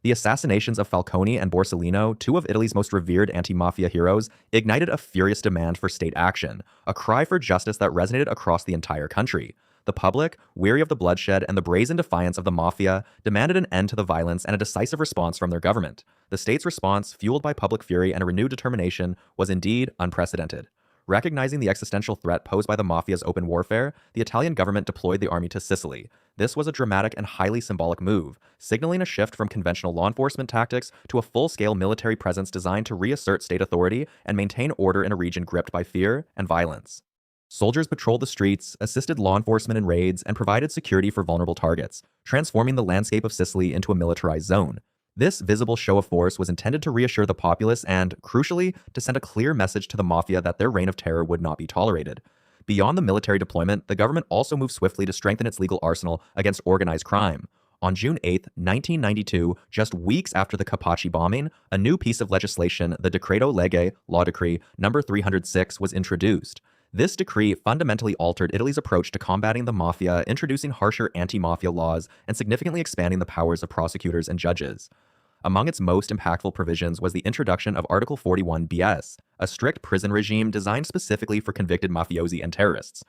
The assassinations of Falcone and Borsellino, 2 of Italy's most revered anti-mafia heroes, ignited a furious demand for state action, a cry for justice that resonated across the entire country. The public, weary of the bloodshed and the brazen defiance of the mafia, demanded an end to the violence and a decisive response from their government. The state's response, fueled by public fury and a renewed determination, was indeed unprecedented. Recognizing the existential threat posed by the mafia's open warfare, the Italian government deployed the army to Sicily. This was a dramatic and highly symbolic move, signaling a shift from conventional law enforcement tactics to a full-scale military presence designed to reassert state authority and maintain order in a region gripped by fear and violence. Soldiers patrolled the streets, assisted law enforcement in raids, and provided security for vulnerable targets, transforming the landscape of Sicily into a militarized zone. This visible show of force was intended to reassure the populace and, crucially, to send a clear message to the mafia that their reign of terror would not be tolerated. Beyond the military deployment, the government also moved swiftly to strengthen its legal arsenal against organized crime. On June 8, 1992, just weeks after the Capaci bombing, a new piece of legislation, the Decreto Legge, Law Decree, number 306, was introduced. This decree fundamentally altered Italy's approach to combating the mafia, introducing harsher anti-mafia laws and significantly expanding the powers of prosecutors and judges. Among its most impactful provisions was the introduction of Article 41 BS, a strict prison regime designed specifically for convicted mafiosi and terrorists.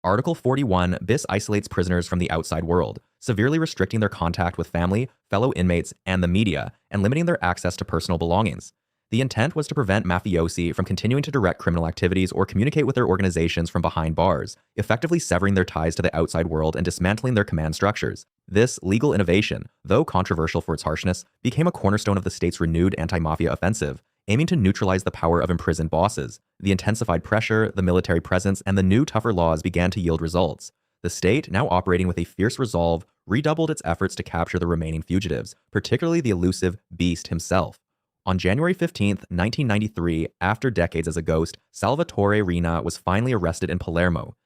Article 41 bis isolates prisoners from the outside world, severely restricting their contact with family, fellow inmates, and the media, and limiting their access to personal belongings. The intent was to prevent mafiosi from continuing to direct criminal activities or communicate with their organizations from behind bars, effectively severing their ties to the outside world and dismantling their command structures. This legal innovation, though controversial for its harshness, became a cornerstone of the state's renewed anti-mafia offensive, aiming to neutralize the power of imprisoned bosses. The intensified pressure, the military presence, and the new tougher laws began to yield results. The state, now operating with a fierce resolve, redoubled its efforts to capture the remaining fugitives, particularly the elusive Beast himself. On January 15, 1993, after decades as a ghost, Salvatore Riina was finally arrested in Palermo.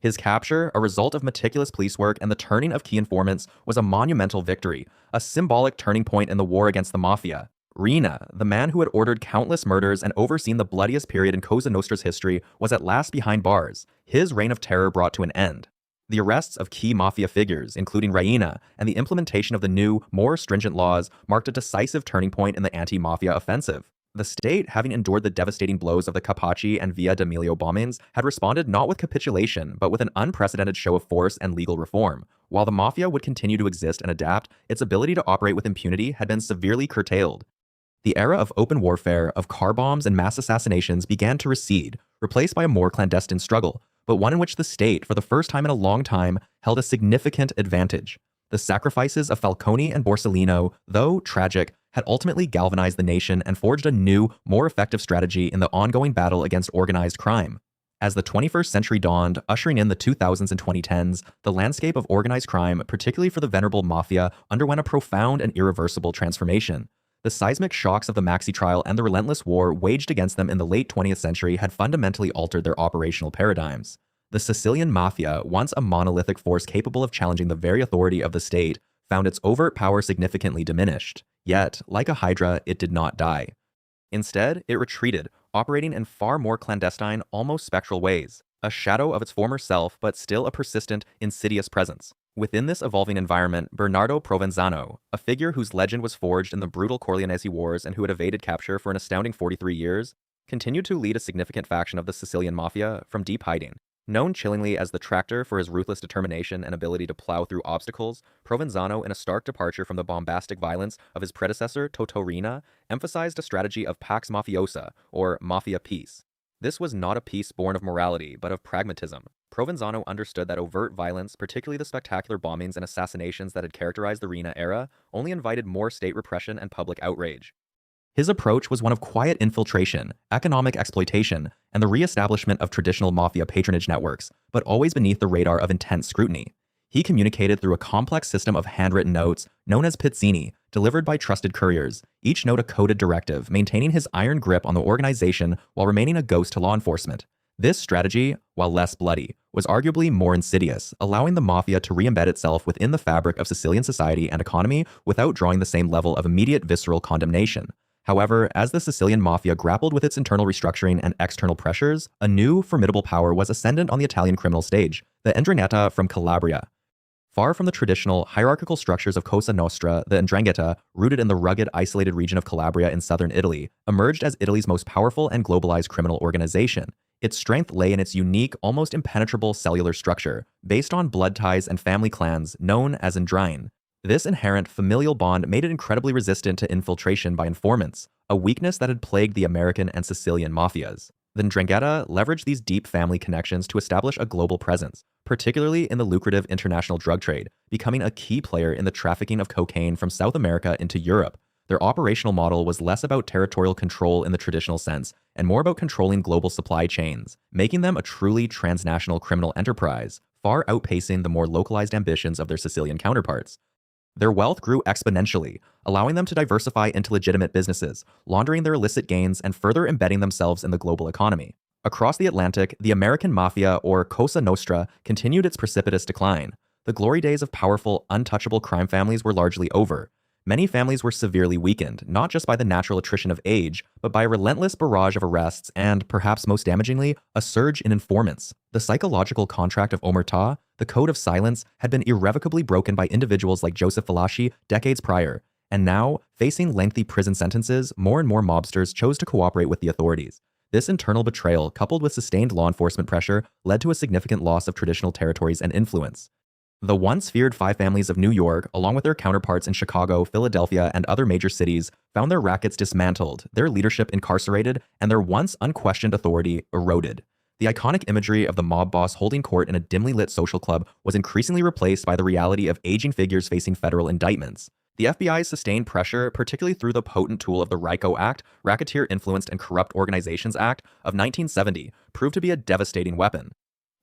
His capture, a result of meticulous police work and the turning of key informants, was a monumental victory, a symbolic turning point in the war against the mafia. Riina, the man who had ordered countless murders and overseen the bloodiest period in Cosa Nostra's history, was at last behind bars, his reign of terror brought to an end. The arrests of key mafia figures, including Riina, and the implementation of the new, more stringent laws marked a decisive turning point in the anti-mafia offensive. The state, having endured the devastating blows of the Capaci and Via d'Amelio bombings, had responded not with capitulation, but with an unprecedented show of force and legal reform. While the Mafia would continue to exist and adapt, its ability to operate with impunity had been severely curtailed. The era of open warfare, of car bombs and mass assassinations began to recede, replaced by a more clandestine struggle, but one in which the state, for the first time in a long time, held a significant advantage. The sacrifices of Falcone and Borsellino, though tragic, had ultimately galvanized the nation and forged a new, more effective strategy in the ongoing battle against organized crime. As the 21st century dawned, ushering in the 2000s and 2010s, the landscape of organized crime, particularly for the venerable Mafia, underwent a profound and irreversible transformation. The seismic shocks of the Maxi trial and the relentless war waged against them in the late 20th century had fundamentally altered their operational paradigms. The Sicilian Mafia, once a monolithic force capable of challenging the very authority of the state, found its overt power significantly diminished. Yet, like a hydra, it did not die. Instead, it retreated, operating in far more clandestine, almost spectral ways, a shadow of its former self, but still a persistent, insidious presence. Within this evolving environment, Bernardo Provenzano, a figure whose legend was forged in the brutal Corleonese Wars and who had evaded capture for an astounding 43 years, continued to lead a significant faction of the Sicilian Mafia from deep hiding. Known chillingly as the Tractor for his ruthless determination and ability to plow through obstacles, Provenzano, in a stark departure from the bombastic violence of his predecessor Totorina, emphasized a strategy of pax mafiosa, or mafia peace. This was not a peace born of morality, but of pragmatism. Provenzano understood that overt violence, particularly the spectacular bombings and assassinations that had characterized the Riina era, only invited more state repression and public outrage. His approach was one of quiet infiltration, economic exploitation, and the re-establishment of traditional mafia patronage networks, but always beneath the radar of intense scrutiny. He communicated through a complex system of handwritten notes, known as pizzini, delivered by trusted couriers, each note a coded directive, maintaining his iron grip on the organization while remaining a ghost to law enforcement. This strategy, while less bloody, was arguably more insidious, allowing the Mafia to re-embed itself within the fabric of Sicilian society and economy without drawing the same level of immediate visceral condemnation. However, as the Sicilian Mafia grappled with its internal restructuring and external pressures, a new, formidable power was ascendant on the Italian criminal stage, the 'Ndrangheta from Calabria. Far from the traditional, hierarchical structures of Cosa Nostra, the 'Ndrangheta, rooted in the rugged, isolated region of Calabria in southern Italy, emerged as Italy's most powerful and globalized criminal organization. Its strength lay in its unique, almost impenetrable cellular structure, based on blood ties and family clans known as 'Ndrine. This inherent familial bond made it incredibly resistant to infiltration by informants, a weakness that had plagued the American and Sicilian mafias. The 'Ndrangheta leveraged these deep family connections to establish a global presence, particularly in the lucrative international drug trade, becoming a key player in the trafficking of cocaine from South America into Europe. Their operational model was less about territorial control in the traditional sense, and more about controlling global supply chains, making them a truly transnational criminal enterprise, far outpacing the more localized ambitions of their Sicilian counterparts. Their wealth grew exponentially, allowing them to diversify into legitimate businesses, laundering their illicit gains and further embedding themselves in the global economy. Across the Atlantic, the American Mafia, or Cosa Nostra, continued its precipitous decline. The glory days of powerful, untouchable crime families were largely over. Many families were severely weakened, not just by the natural attrition of age, but by a relentless barrage of arrests and, perhaps most damagingly, a surge in informants. The psychological contract of Omertà, the code of silence, had been irrevocably broken by individuals like Joseph Falaschi decades prior, and now, facing lengthy prison sentences, more and more mobsters chose to cooperate with the authorities. This internal betrayal, coupled with sustained law enforcement pressure, led to a significant loss of traditional territories and influence. The once feared five families of New York, along with their counterparts in Chicago, Philadelphia, and other major cities, found their rackets dismantled, their leadership incarcerated, and their once unquestioned authority eroded. The iconic imagery of the mob boss holding court in a dimly lit social club was increasingly replaced by the reality of aging figures facing federal indictments. The FBI's sustained pressure, particularly through the potent tool of the RICO Act, Racketeer Influenced and Corrupt Organizations Act of 1970, proved to be a devastating weapon.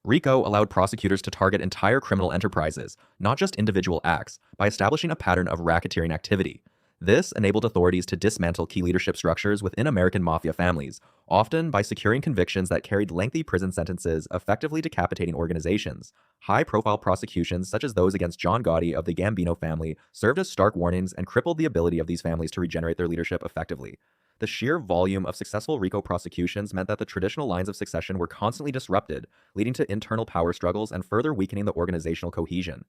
RICO allowed prosecutors to target entire criminal enterprises, not just individual acts, by establishing a pattern of racketeering activity. This enabled authorities to dismantle key leadership structures within American mafia families, often by securing convictions that carried lengthy prison sentences, effectively decapitating organizations. High-profile prosecutions, such as those against John Gotti of the Gambino family, served as stark warnings and crippled the ability of these families to regenerate their leadership effectively. The sheer volume of successful RICO prosecutions meant that the traditional lines of succession were constantly disrupted, leading to internal power struggles and further weakening the organizational cohesion.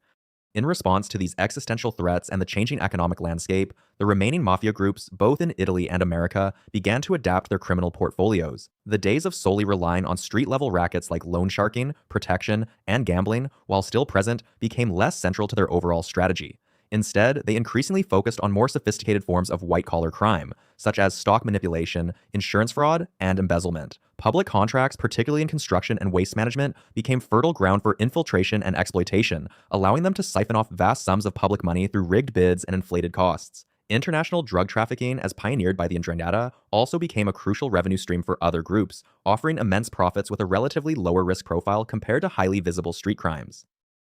In response to these existential threats and the changing economic landscape, the remaining mafia groups, both in Italy and America, began to adapt their criminal portfolios. The days of solely relying on street-level rackets like loan sharking, protection, and gambling, while still present, became less central to their overall strategy. Instead, they increasingly focused on more sophisticated forms of white-collar crime, such as stock manipulation, insurance fraud, and embezzlement. Public contracts, particularly in construction and waste management, became fertile ground for infiltration and exploitation, allowing them to siphon off vast sums of public money through rigged bids and inflated costs. International drug trafficking, as pioneered by the 'Ndrangheta, also became a crucial revenue stream for other groups, offering immense profits with a relatively lower risk profile compared to highly visible street crimes.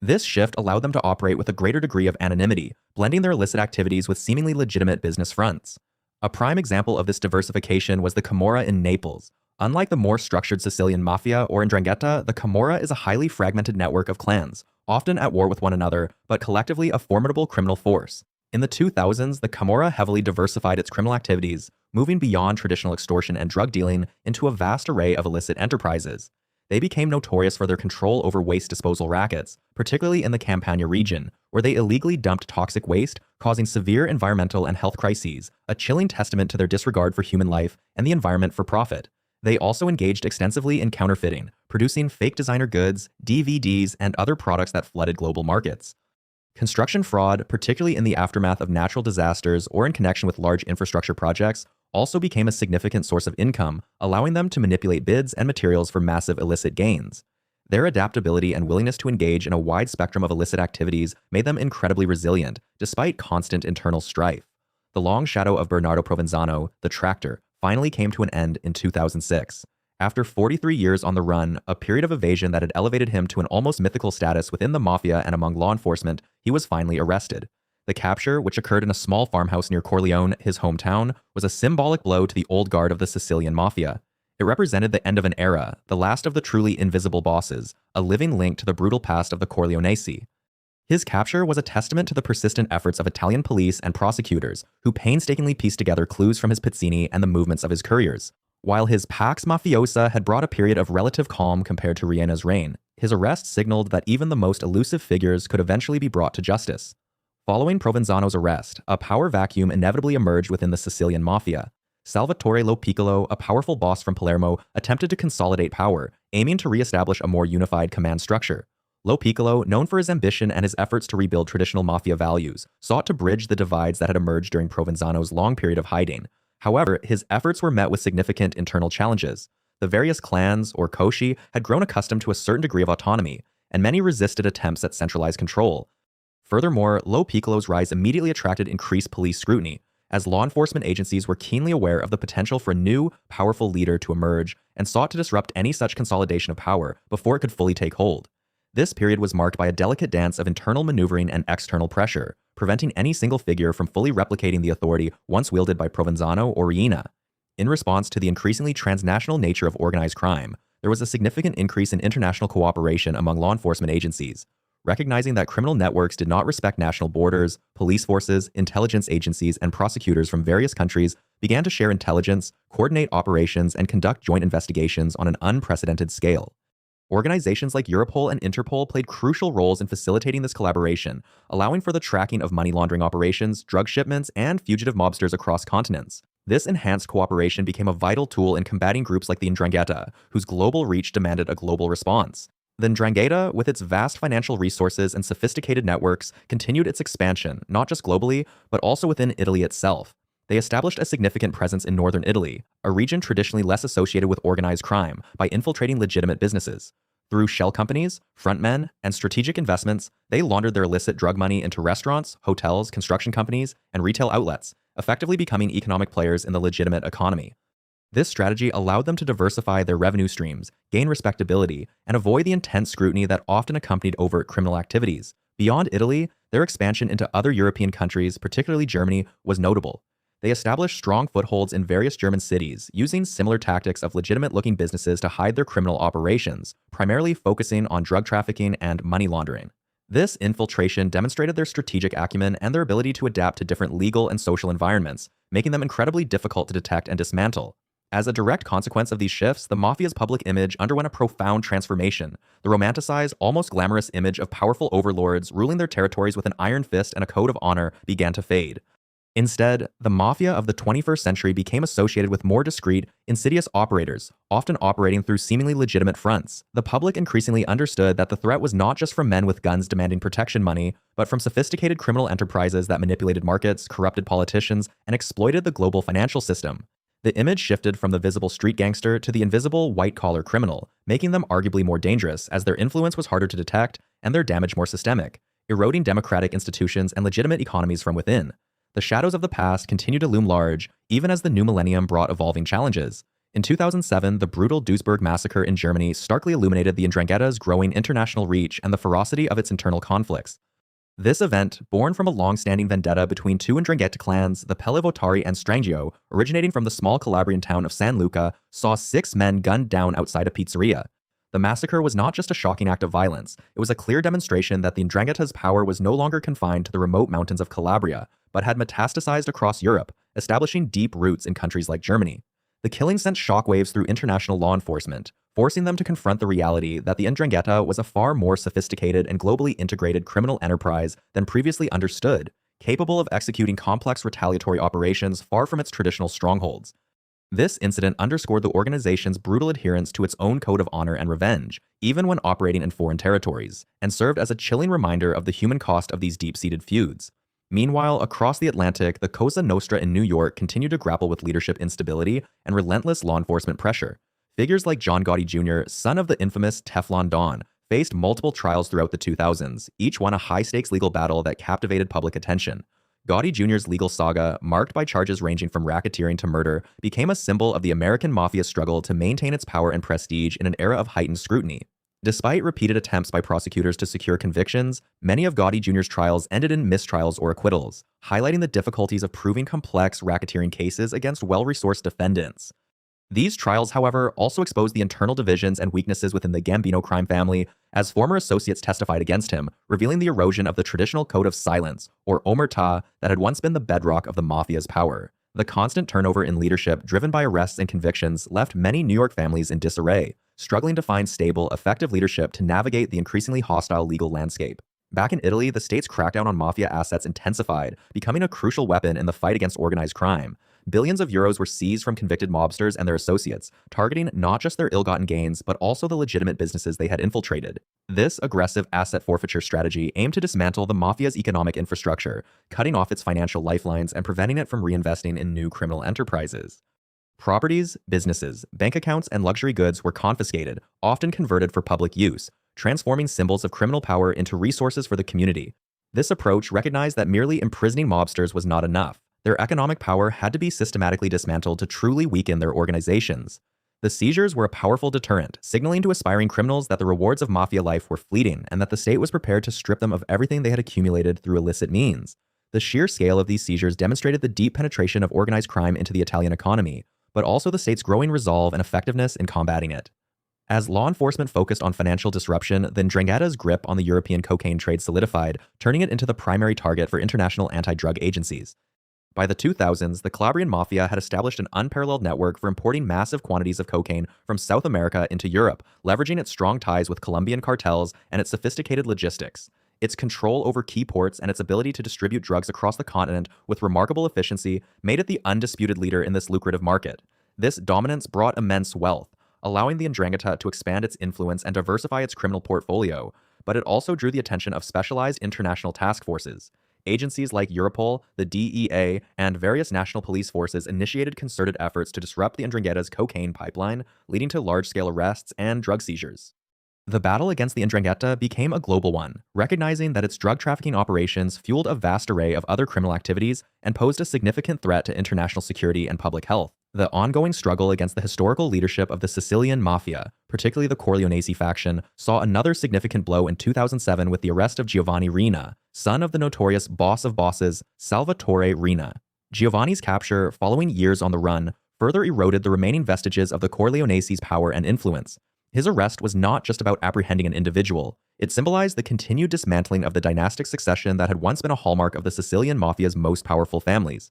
This shift allowed them to operate with a greater degree of anonymity, blending their illicit activities with seemingly legitimate business fronts. A prime example of this diversification was the Camorra in Naples. Unlike the more structured Sicilian Mafia or 'Ndrangheta, the Camorra is a highly fragmented network of clans, often at war with one another, but collectively a formidable criminal force. In the 2000s, the Camorra heavily diversified its criminal activities, moving beyond traditional extortion and drug dealing into a vast array of illicit enterprises. They became notorious for their control over waste disposal rackets, particularly in the Campania region, where they illegally dumped toxic waste, causing severe environmental and health crises, a chilling testament to their disregard for human life and the environment for profit. They also engaged extensively in counterfeiting, producing fake designer goods, DVDs, and other products that flooded global markets. Construction fraud, particularly in the aftermath of natural disasters or in connection with large infrastructure projects, also became a significant source of income, allowing them to manipulate bids and materials for massive illicit gains. Their adaptability and willingness to engage in a wide spectrum of illicit activities made them incredibly resilient, despite constant internal strife. The long shadow of Bernardo Provenzano, the Tractor, finally came to an end in 2006. After 43 years on the run, a period of evasion that had elevated him to an almost mythical status within the mafia and among law enforcement, he was finally arrested. The capture, which occurred in a small farmhouse near Corleone, his hometown, was a symbolic blow to the old guard of the Sicilian Mafia. It represented the end of an era, the last of the truly invisible bosses, a living link to the brutal past of the Corleonesi. His capture was a testament to the persistent efforts of Italian police and prosecutors, who painstakingly pieced together clues from his pizzini and the movements of his couriers. While his Pax Mafiosa had brought a period of relative calm compared to Riena's reign, his arrest signaled that even the most elusive figures could eventually be brought to justice. Following Provenzano's arrest, a power vacuum inevitably emerged within the Sicilian Mafia. Salvatore Lo Piccolo, a powerful boss from Palermo, attempted to consolidate power, aiming to re-establish a more unified command structure. Lo Piccolo, known for his ambition and his efforts to rebuild traditional mafia values, sought to bridge the divides that had emerged during Provenzano's long period of hiding. However, his efforts were met with significant internal challenges. The various clans, or koshi, had grown accustomed to a certain degree of autonomy, and many resisted attempts at centralized control. Furthermore, Lo Piccolo's rise immediately attracted increased police scrutiny, as law enforcement agencies were keenly aware of the potential for a new, powerful leader to emerge and sought to disrupt any such consolidation of power before it could fully take hold. This period was marked by a delicate dance of internal maneuvering and external pressure, preventing any single figure from fully replicating the authority once wielded by Provenzano or Riina. In response to the increasingly transnational nature of organized crime, there was a significant increase in international cooperation among law enforcement agencies. Recognizing that criminal networks did not respect national borders, police forces, intelligence agencies, and prosecutors from various countries began to share intelligence, coordinate operations, and conduct joint investigations on an unprecedented scale. Organizations like Europol and Interpol played crucial roles in facilitating this collaboration, allowing for the tracking of money laundering operations, drug shipments, and fugitive mobsters across continents. This enhanced cooperation became a vital tool in combating groups like the 'Ndrangheta, whose global reach demanded a global response. The 'Ndrangheta, with its vast financial resources and sophisticated networks, continued its expansion, not just globally, but also within Italy itself. They established a significant presence in northern Italy, a region traditionally less associated with organized crime, by infiltrating legitimate businesses. Through shell companies, frontmen, and strategic investments, they laundered their illicit drug money into restaurants, hotels, construction companies, and retail outlets, effectively becoming economic players in the legitimate economy. This strategy allowed them to diversify their revenue streams, gain respectability, and avoid the intense scrutiny that often accompanied overt criminal activities. Beyond Italy, their expansion into other European countries, particularly Germany, was notable. They established strong footholds in various German cities, using similar tactics of legitimate-looking businesses to hide their criminal operations, primarily focusing on drug trafficking and money laundering. This infiltration demonstrated their strategic acumen and their ability to adapt to different legal and social environments, making them incredibly difficult to detect and dismantle. As a direct consequence of these shifts, the mafia's public image underwent a profound transformation. The romanticized, almost glamorous image of powerful overlords ruling their territories with an iron fist and a code of honor began to fade. Instead, the mafia of the 21st century became associated with more discreet, insidious operators, often operating through seemingly legitimate fronts. The public increasingly understood that the threat was not just from men with guns demanding protection money, but from sophisticated criminal enterprises that manipulated markets, corrupted politicians, and exploited the global financial system. The image shifted from the visible street gangster to the invisible white-collar criminal, making them arguably more dangerous as their influence was harder to detect and their damage more systemic, eroding democratic institutions and legitimate economies from within. The shadows of the past continue to loom large, even as the new millennium brought evolving challenges. In 2007, the brutal Duisburg massacre in Germany starkly illuminated the 'Ndrangheta's growing international reach and the ferocity of its internal conflicts. This event, born from a long-standing vendetta between two 'Ndrangheta clans, the Pelle Votari and Strangio, originating from the small Calabrian town of San Luca, saw 6 men gunned down outside a pizzeria. The massacre was not just a shocking act of violence, it was a clear demonstration that the 'Ndrangheta's power was no longer confined to the remote mountains of Calabria, but had metastasized across Europe, establishing deep roots in countries like Germany. The killing sent shockwaves through international law enforcement, forcing them to confront the reality that the 'Ndrangheta was a far more sophisticated and globally integrated criminal enterprise than previously understood, capable of executing complex retaliatory operations far from its traditional strongholds. This incident underscored the organization's brutal adherence to its own code of honor and revenge, even when operating in foreign territories, and served as a chilling reminder of the human cost of these deep-seated feuds. Meanwhile, across the Atlantic, the Cosa Nostra in New York continued to grapple with leadership instability and relentless law enforcement pressure. Figures like John Gotti Jr., son of the infamous Teflon Don, faced multiple trials throughout the 2000s, each one a high-stakes legal battle that captivated public attention. Gotti Jr.'s legal saga, marked by charges ranging from racketeering to murder, became a symbol of the American mafia's struggle to maintain its power and prestige in an era of heightened scrutiny. Despite repeated attempts by prosecutors to secure convictions, many of Gotti Jr.'s trials ended in mistrials or acquittals, highlighting the difficulties of proving complex racketeering cases against well-resourced defendants. These trials, however, also exposed the internal divisions and weaknesses within the Gambino crime family, as former associates testified against him, revealing the erosion of the traditional code of silence, or Omertà, that had once been the bedrock of the mafia's power. The constant turnover in leadership, driven by arrests and convictions, left many New York families in disarray, struggling to find stable, effective leadership to navigate the increasingly hostile legal landscape. Back in Italy, the state's crackdown on mafia assets intensified, becoming a crucial weapon in the fight against organized crime. Billions of euros were seized from convicted mobsters and their associates, targeting not just their ill-gotten gains, but also the legitimate businesses they had infiltrated. This aggressive asset forfeiture strategy aimed to dismantle the mafia's economic infrastructure, cutting off its financial lifelines and preventing it from reinvesting in new criminal enterprises. Properties, businesses, bank accounts, and luxury goods were confiscated, often converted for public use, transforming symbols of criminal power into resources for the community. This approach recognized that merely imprisoning mobsters was not enough. Their economic power had to be systematically dismantled to truly weaken their organizations. The seizures were a powerful deterrent, signaling to aspiring criminals that the rewards of mafia life were fleeting and that the state was prepared to strip them of everything they had accumulated through illicit means. The sheer scale of these seizures demonstrated the deep penetration of organized crime into the Italian economy, but also the state's growing resolve and effectiveness in combating it. As law enforcement focused on financial disruption, the 'Ndrangheta's grip on the European cocaine trade solidified, turning it into the primary target for international anti-drug agencies. By the 2000s, the Calabrian Mafia had established an unparalleled network for importing massive quantities of cocaine from South America into Europe, leveraging its strong ties with Colombian cartels and its sophisticated logistics. Its control over key ports and its ability to distribute drugs across the continent with remarkable efficiency made it the undisputed leader in this lucrative market. This dominance brought immense wealth, allowing the 'Ndrangheta to expand its influence and diversify its criminal portfolio, but it also drew the attention of specialized international task forces. Agencies like Europol, the DEA, and various national police forces initiated concerted efforts to disrupt the 'Ndrangheta's cocaine pipeline, leading to large-scale arrests and drug seizures. The battle against the 'Ndrangheta became a global one, recognizing that its drug trafficking operations fueled a vast array of other criminal activities and posed a significant threat to international security and public health. The ongoing struggle against the historical leadership of the Sicilian Mafia, particularly the Corleonesi faction, saw another significant blow in 2007 with the arrest of Giovanni Rina, son of the notorious boss of bosses, Salvatore Rina. Giovanni's capture, following years on the run, further eroded the remaining vestiges of the Corleonesi's power and influence. His arrest was not just about apprehending an individual. It symbolized the continued dismantling of the dynastic succession that had once been a hallmark of the Sicilian Mafia's most powerful families.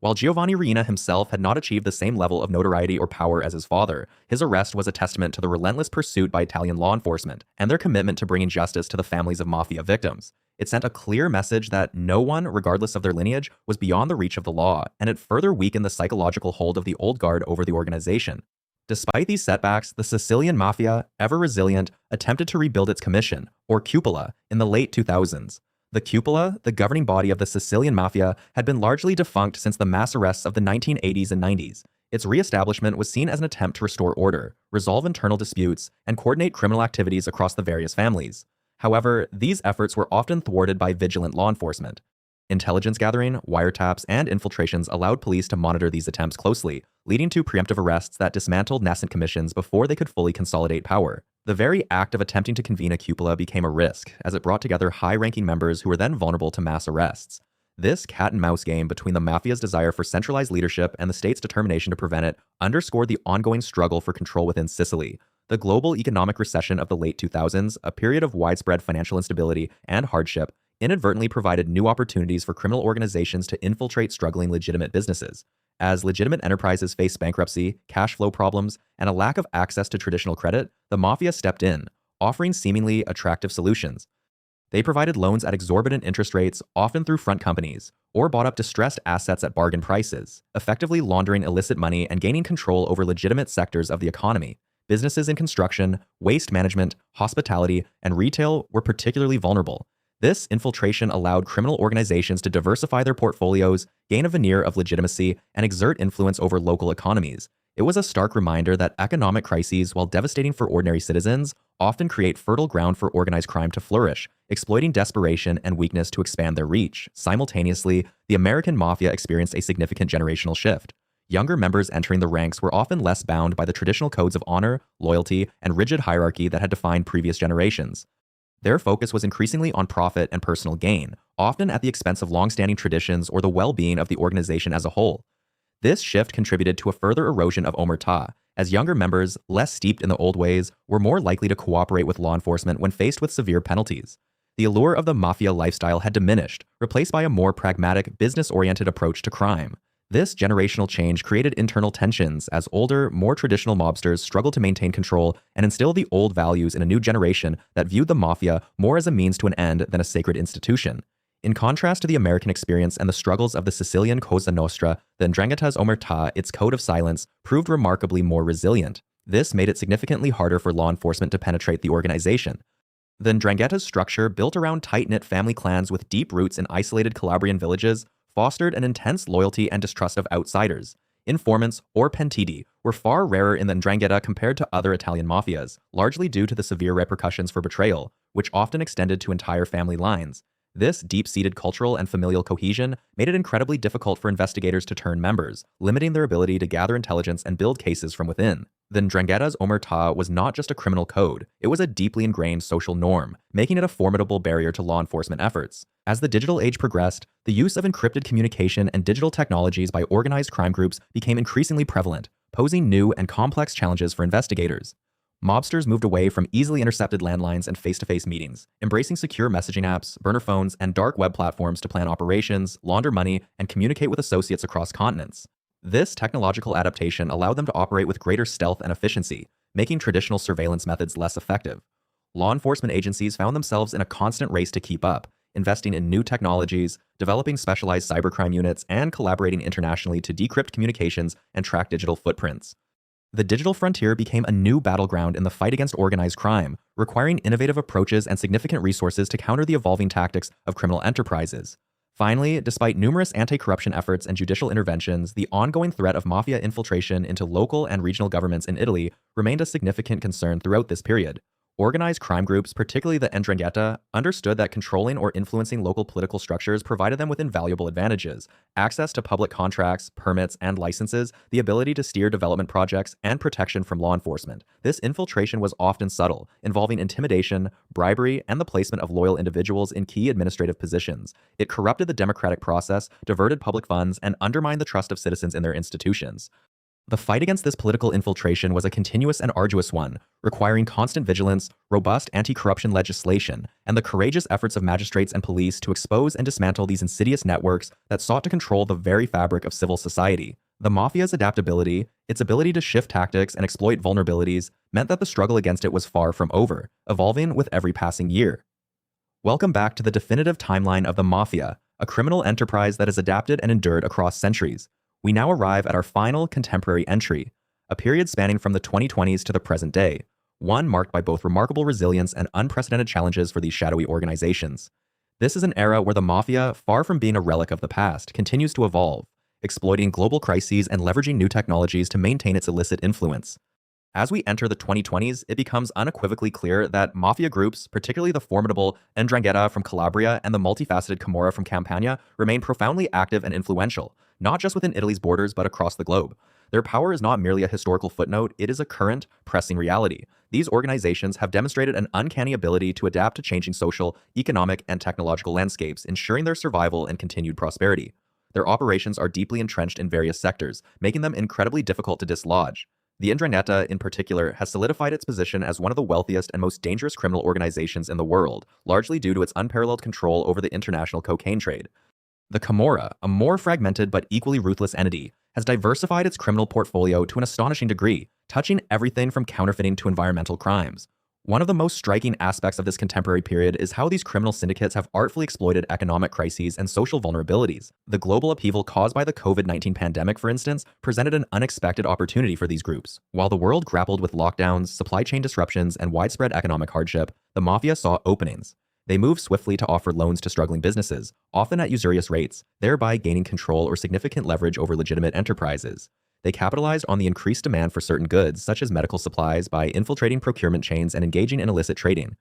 While Giovanni Reina himself had not achieved the same level of notoriety or power as his father, his arrest was a testament to the relentless pursuit by Italian law enforcement and their commitment to bringing justice to the families of mafia victims. It sent a clear message that no one, regardless of their lineage, was beyond the reach of the law, and it further weakened the psychological hold of the old guard over the organization. Despite these setbacks, the Sicilian Mafia, ever resilient, attempted to rebuild its commission, or cupola, in the late 2000s. The cupola, the governing body of the Sicilian Mafia, had been largely defunct since the mass arrests of the 1980s and 90s. Its re-establishment was seen as an attempt to restore order, resolve internal disputes, and coordinate criminal activities across the various families. However, these efforts were often thwarted by vigilant law enforcement. Intelligence gathering, wiretaps, and infiltrations allowed police to monitor these attempts closely, leading to preemptive arrests that dismantled nascent commissions before they could fully consolidate power. The very act of attempting to convene a cupola became a risk, as it brought together high-ranking members who were then vulnerable to mass arrests. This cat-and-mouse game between the mafia's desire for centralized leadership and the state's determination to prevent it underscored the ongoing struggle for control within Sicily. The global economic recession of the late 2000s, a period of widespread financial instability and hardship, inadvertently provided new opportunities for criminal organizations to infiltrate struggling legitimate businesses. As legitimate enterprises faced bankruptcy, cash flow problems, and a lack of access to traditional credit, the mafia stepped in, offering seemingly attractive solutions. They provided loans at exorbitant interest rates, often through front companies, or bought up distressed assets at bargain prices, effectively laundering illicit money and gaining control over legitimate sectors of the economy. Businesses in construction, waste management, hospitality, and retail were particularly vulnerable. This infiltration allowed criminal organizations to diversify their portfolios, gain a veneer of legitimacy, and exert influence over local economies. It was a stark reminder that economic crises, while devastating for ordinary citizens, often create fertile ground for organized crime to flourish, exploiting desperation and weakness to expand their reach. Simultaneously, the American mafia experienced a significant generational shift. Younger members entering the ranks were often less bound by the traditional codes of honor, loyalty, and rigid hierarchy that had defined previous generations. Their focus was increasingly on profit and personal gain, often at the expense of long-standing traditions or the well-being of the organization as a whole. This shift contributed to a further erosion of Omertà, as younger members, less steeped in the old ways, were more likely to cooperate with law enforcement when faced with severe penalties. The allure of the mafia lifestyle had diminished, replaced by a more pragmatic, business-oriented approach to crime. This generational change created internal tensions as older, more traditional mobsters struggled to maintain control and instill the old values in a new generation that viewed the mafia more as a means to an end than a sacred institution. In contrast to the American experience and the struggles of the Sicilian Cosa Nostra, the 'Ndrangheta's Omertà, its code of silence, proved remarkably more resilient. This made it significantly harder for law enforcement to penetrate the organization. The 'Ndrangheta's structure, built around tight-knit family clans with deep roots in isolated Calabrian villages, fostered an intense loyalty and distrust of outsiders. Informants, or pentiti, were far rarer in the 'Ndrangheta compared to other Italian mafias, largely due to the severe repercussions for betrayal, which often extended to entire family lines. This deep-seated cultural and familial cohesion made it incredibly difficult for investigators to turn members, limiting their ability to gather intelligence and build cases from within. The 'Ndrangheta's Omertà was not just a criminal code, it was a deeply ingrained social norm, making it a formidable barrier to law enforcement efforts. As the digital age progressed, the use of encrypted communication and digital technologies by organized crime groups became increasingly prevalent, posing new and complex challenges for investigators. Mobsters moved away from easily intercepted landlines and face-to-face meetings, embracing secure messaging apps, burner phones, and dark web platforms to plan operations, launder money, and communicate with associates across continents. This technological adaptation allowed them to operate with greater stealth and efficiency, making traditional surveillance methods less effective. Law enforcement agencies found themselves in a constant race to keep up, investing in new technologies, developing specialized cybercrime units, and collaborating internationally to decrypt communications and track digital footprints. The digital frontier became a new battleground in the fight against organized crime, requiring innovative approaches and significant resources to counter the evolving tactics of criminal enterprises. Finally, despite numerous anti-corruption efforts and judicial interventions, the ongoing threat of mafia infiltration into local and regional governments in Italy remained a significant concern throughout this period. Organized crime groups, particularly the 'Ndrangheta, understood that controlling or influencing local political structures provided them with invaluable advantages: access to public contracts, permits, and licenses, the ability to steer development projects, and protection from law enforcement. This infiltration was often subtle, involving intimidation, bribery, and the placement of loyal individuals in key administrative positions. It corrupted the democratic process, diverted public funds, and undermined the trust of citizens in their institutions. The fight against this political infiltration was a continuous and arduous one, requiring constant vigilance, robust anti-corruption legislation, and the courageous efforts of magistrates and police to expose and dismantle these insidious networks that sought to control the very fabric of civil society. The Mafia's adaptability, its ability to shift tactics and exploit vulnerabilities, meant that the struggle against it was far from over, evolving with every passing year. Welcome back to the definitive timeline of the Mafia, a criminal enterprise that has adapted and endured across centuries. We now arrive at our final contemporary entry, a period spanning from the 2020s to the present day, one marked by both remarkable resilience and unprecedented challenges for these shadowy organizations. This is an era where the Mafia, far from being a relic of the past, continues to evolve, exploiting global crises and leveraging new technologies to maintain its illicit influence. As we enter the 2020s, it becomes unequivocally clear that Mafia groups, particularly the formidable 'Ndrangheta from Calabria and the multifaceted Camorra from Campania, remain profoundly active and influential, not just within Italy's borders but across the globe. Their power is not merely a historical footnote, it is a current, pressing reality. These organizations have demonstrated an uncanny ability to adapt to changing social, economic, and technological landscapes, ensuring their survival and continued prosperity. Their operations are deeply entrenched in various sectors, making them incredibly difficult to dislodge. The 'Ndrangheta, in particular, has solidified its position as one of the wealthiest and most dangerous criminal organizations in the world, largely due to its unparalleled control over the international cocaine trade. The Camorra, a more fragmented but equally ruthless entity, has diversified its criminal portfolio to an astonishing degree, touching everything from counterfeiting to environmental crimes. One of the most striking aspects of this contemporary period is how these criminal syndicates have artfully exploited economic crises and social vulnerabilities. The global upheaval caused by the COVID-19 pandemic, for instance, presented an unexpected opportunity for these groups. While the world grappled with lockdowns, supply chain disruptions, and widespread economic hardship, the Mafia saw openings. They moved swiftly to offer loans to struggling businesses, often at usurious rates, thereby gaining control or significant leverage over legitimate enterprises. They capitalized on the increased demand for certain goods, such as medical supplies, by infiltrating procurement chains and engaging in illicit trading.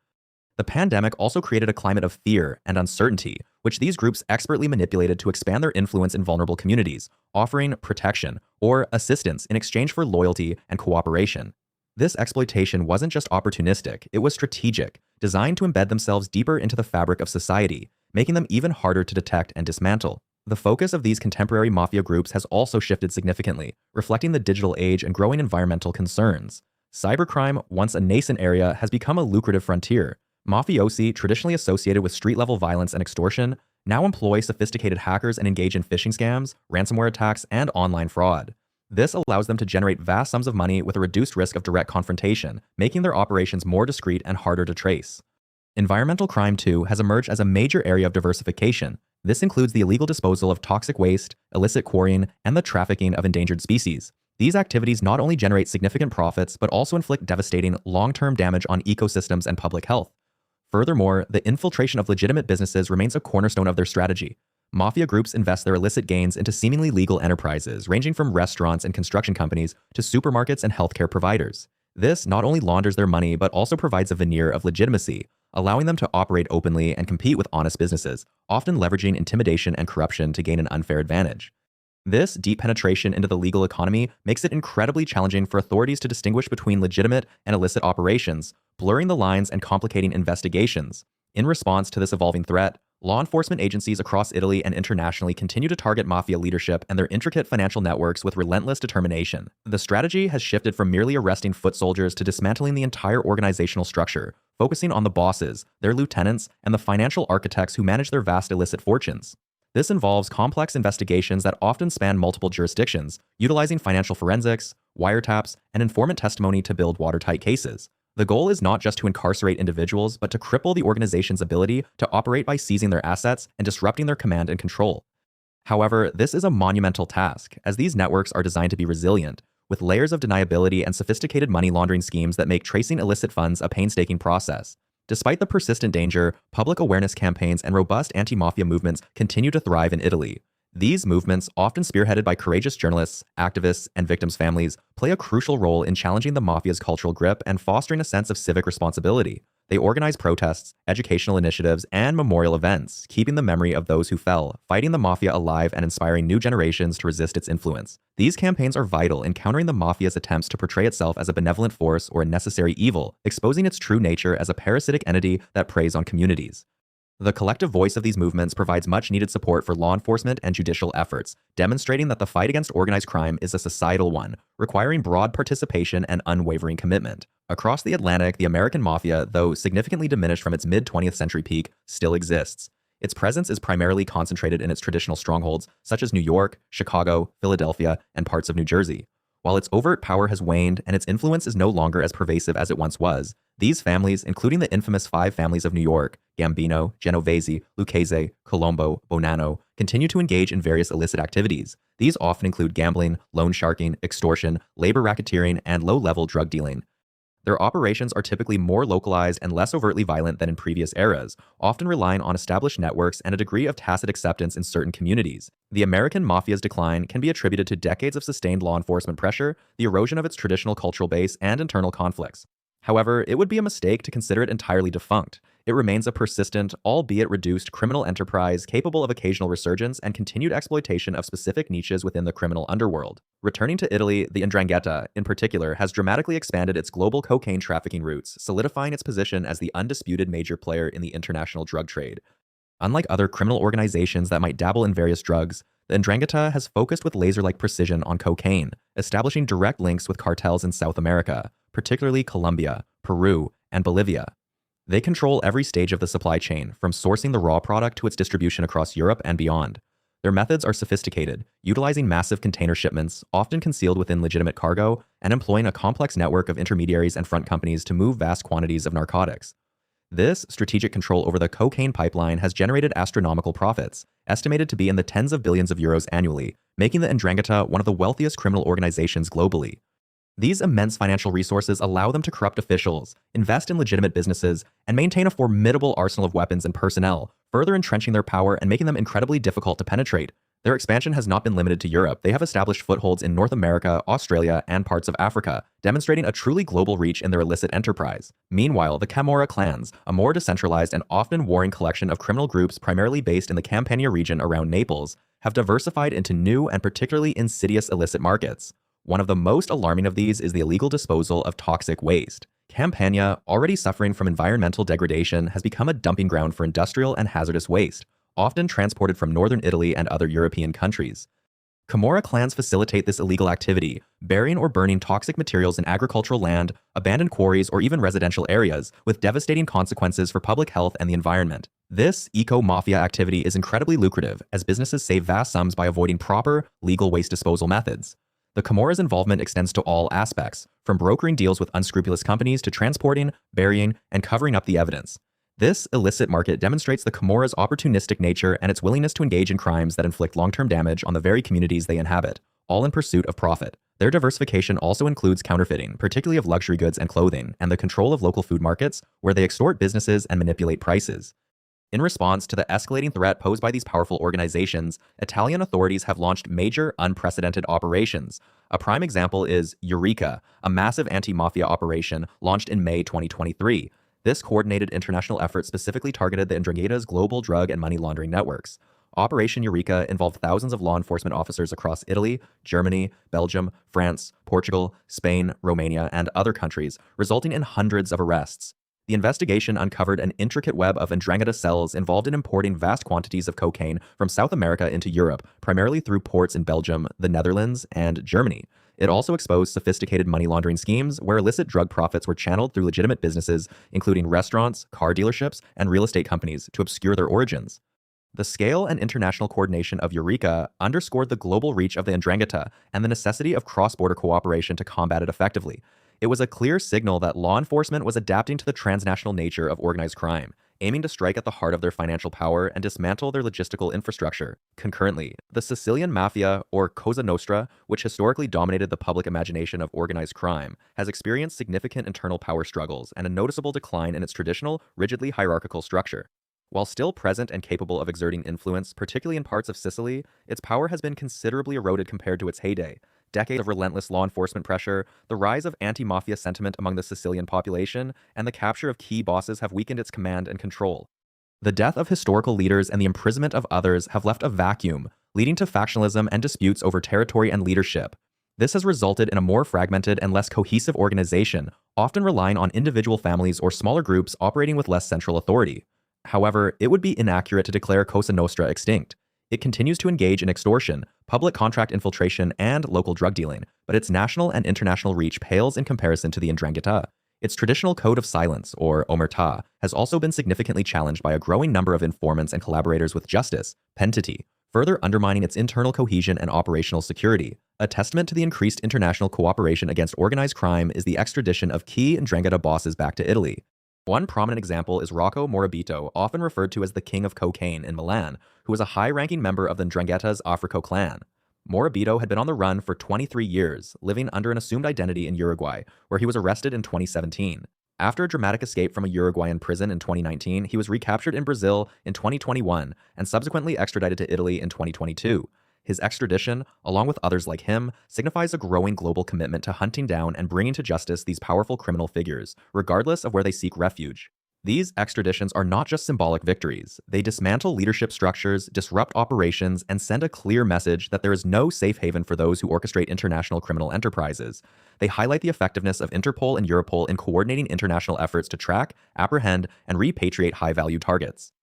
The pandemic also created a climate of fear and uncertainty, which these groups expertly manipulated to expand their influence in vulnerable communities, offering protection or assistance in exchange for loyalty and cooperation. This exploitation wasn't just opportunistic, it was strategic, designed to embed themselves deeper into the fabric of society, making them even harder to detect and dismantle. The focus of these contemporary Mafia groups has also shifted significantly, reflecting the digital age and growing environmental concerns. Cybercrime, once a nascent area, has become a lucrative frontier. Mafiosi, traditionally associated with street-level violence and extortion, now employ sophisticated hackers and engage in phishing scams, ransomware attacks, and online fraud. This allows them to generate vast sums of money with a reduced risk of direct confrontation, making their operations more discreet and harder to trace. Environmental crime, too, has emerged as a major area of diversification. This includes the illegal disposal of toxic waste, illicit quarrying, and the trafficking of endangered species. These activities not only generate significant profits, but also inflict devastating, long-term damage on ecosystems and public health. Furthermore, the infiltration of legitimate businesses remains a cornerstone of their strategy. Mafia groups invest their illicit gains into seemingly legal enterprises, ranging from restaurants and construction companies to supermarkets and healthcare providers. This not only launders their money, but also provides a veneer of legitimacy, allowing them to operate openly and compete with honest businesses, often leveraging intimidation and corruption to gain an unfair advantage. This deep penetration into the legal economy makes it incredibly challenging for authorities to distinguish between legitimate and illicit operations, blurring the lines and complicating investigations. In response to this evolving threat, law enforcement agencies across Italy and internationally continue to target Mafia leadership and their intricate financial networks with relentless determination. The strategy has shifted from merely arresting foot soldiers to dismantling the entire organizational structure, focusing on the bosses, their lieutenants, and the financial architects who manage their vast illicit fortunes. This involves complex investigations that often span multiple jurisdictions, utilizing financial forensics, wiretaps, and informant testimony to build watertight cases. The goal is not just to incarcerate individuals, but to cripple the organization's ability to operate by seizing their assets and disrupting their command and control. However, this is a monumental task, as these networks are designed to be resilient, with layers of deniability and sophisticated money laundering schemes that make tracing illicit funds a painstaking process. Despite the persistent danger, public awareness campaigns and robust anti-mafia movements continue to thrive in Italy. These movements, often spearheaded by courageous journalists, activists, and victims' families, play a crucial role in challenging the Mafia's cultural grip and fostering a sense of civic responsibility. They organize protests, educational initiatives, and memorial events, keeping the memory of those who fell, fighting the Mafia alive and inspiring new generations to resist its influence. These campaigns are vital in countering the Mafia's attempts to portray itself as a benevolent force or a necessary evil, exposing its true nature as a parasitic entity that preys on communities. The collective voice of these movements provides much-needed support for law enforcement and judicial efforts, demonstrating that the fight against organized crime is a societal one, requiring broad participation and unwavering commitment. Across the Atlantic, the American Mafia, though significantly diminished from its mid-20th century peak, still exists. Its presence is primarily concentrated in its traditional strongholds, such as New York, Chicago, Philadelphia, and parts of New Jersey. While its overt power has waned and its influence is no longer as pervasive as it once was, these families, including the infamous 5 families of New York, Gambino, Genovese, Lucchese, Colombo, Bonanno, continue to engage in various illicit activities. These often include gambling, loan sharking, extortion, labor racketeering, and low-level drug dealing. Their operations are typically more localized and less overtly violent than in previous eras, often relying on established networks and a degree of tacit acceptance in certain communities. The American Mafia's decline can be attributed to decades of sustained law enforcement pressure, the erosion of its traditional cultural base, and internal conflicts. However, it would be a mistake to consider it entirely defunct. It remains a persistent, albeit reduced, criminal enterprise capable of occasional resurgence and continued exploitation of specific niches within the criminal underworld. Returning to Italy, the 'Ndrangheta, in particular, has dramatically expanded its global cocaine trafficking routes, solidifying its position as the undisputed major player in the international drug trade. Unlike other criminal organizations that might dabble in various drugs, the 'Ndrangheta has focused with laser-like precision on cocaine, establishing direct links with cartels in South America, particularly Colombia, Peru, and Bolivia. They control every stage of the supply chain, from sourcing the raw product to its distribution across Europe and beyond. Their methods are sophisticated, utilizing massive container shipments, often concealed within legitimate cargo, and employing a complex network of intermediaries and front companies to move vast quantities of narcotics. This strategic control over the cocaine pipeline has generated astronomical profits, estimated to be in the tens of billions of euros annually, making the 'Ndrangheta one of the wealthiest criminal organizations globally. These immense financial resources allow them to corrupt officials, invest in legitimate businesses, and maintain a formidable arsenal of weapons and personnel, further entrenching their power and making them incredibly difficult to penetrate. Their expansion has not been limited to Europe. They have established footholds in North America, Australia, and parts of Africa, demonstrating a truly global reach in their illicit enterprise. Meanwhile, the Camorra clans, a more decentralized and often warring collection of criminal groups primarily based in the Campania region around Naples, have diversified into new and particularly insidious illicit markets. One of the most alarming of these is the illegal disposal of toxic waste. Campania, already suffering from environmental degradation, has become a dumping ground for industrial and hazardous waste, often transported from northern Italy and other European countries. Camorra clans facilitate this illegal activity, burying or burning toxic materials in agricultural land, abandoned quarries, or even residential areas, with devastating consequences for public health and the environment. This eco-mafia activity is incredibly lucrative, as businesses save vast sums by avoiding proper, legal waste disposal methods. The Camorra's involvement extends to all aspects, from brokering deals with unscrupulous companies to transporting, burying, and covering up the evidence. This illicit market demonstrates the Camorra's opportunistic nature and its willingness to engage in crimes that inflict long-term damage on the very communities they inhabit, all in pursuit of profit. Their diversification also includes counterfeiting, particularly of luxury goods and clothing, and the control of local food markets, where they extort businesses and manipulate prices. In response to the escalating threat posed by these powerful organizations, Italian authorities have launched major, unprecedented operations. A prime example is Eureka, a massive anti-mafia operation launched in May 2023. This coordinated international effort specifically targeted the 'Ndrangheta's global drug and money laundering networks. Operation Eureka involved thousands of law enforcement officers across Italy, Germany, Belgium, France, Portugal, Spain, Romania, and other countries, resulting in hundreds of arrests. The investigation uncovered an intricate web of 'Ndrangheta cells involved in importing vast quantities of cocaine from South America into Europe, primarily through ports in Belgium, the Netherlands, and Germany. It also exposed sophisticated money laundering schemes where illicit drug profits were channeled through legitimate businesses, including restaurants, car dealerships, and real estate companies, to obscure their origins. The scale and international coordination of Eureka underscored the global reach of the 'Ndrangheta and the necessity of cross-border cooperation to combat it effectively. It was a clear signal that law enforcement was adapting to the transnational nature of organized crime, aiming to strike at the heart of their financial power and dismantle their logistical infrastructure. Concurrently, the Sicilian Mafia, or Cosa Nostra, which historically dominated the public imagination of organized crime, has experienced significant internal power struggles and a noticeable decline in its traditional, rigidly hierarchical structure. While still present and capable of exerting influence, particularly in parts of Sicily, its power has been considerably eroded compared to its heyday. Decades of relentless law enforcement pressure, the rise of anti-mafia sentiment among the Sicilian population, and the capture of key bosses have weakened its command and control. The death of historical leaders and the imprisonment of others have left a vacuum, leading to factionalism and disputes over territory and leadership. This has resulted in a more fragmented and less cohesive organization, often relying on individual families or smaller groups operating with less central authority. However, it would be inaccurate to declare Cosa Nostra extinct. It continues to engage in extortion, public contract infiltration, and local drug dealing, but its national and international reach pales in comparison to the 'Ndrangheta. Its traditional code of silence, or Omertà, has also been significantly challenged by a growing number of informants and collaborators with justice, Pentiti, further undermining its internal cohesion and operational security. A testament to the increased international cooperation against organized crime is the extradition of key 'Ndrangheta bosses back to Italy. One prominent example is Rocco Morabito, often referred to as the King of Cocaine in Milan, who was a high-ranking member of the 'Ndrangheta's Africo clan. Morabito had been on the run for 23 years, living under an assumed identity in Uruguay, where he was arrested in 2017. After a dramatic escape from a Uruguayan prison in 2019, he was recaptured in Brazil in 2021 and subsequently extradited to Italy in 2022. His extradition, along with others like him, signifies a growing global commitment to hunting down and bringing to justice these powerful criminal figures, regardless of where they seek refuge. These extraditions are not just symbolic victories. They dismantle leadership structures, disrupt operations, and send a clear message that there is no safe haven for those who orchestrate international criminal enterprises. They highlight the effectiveness of Interpol and Europol in coordinating international efforts to track, apprehend, and repatriate high-value targets.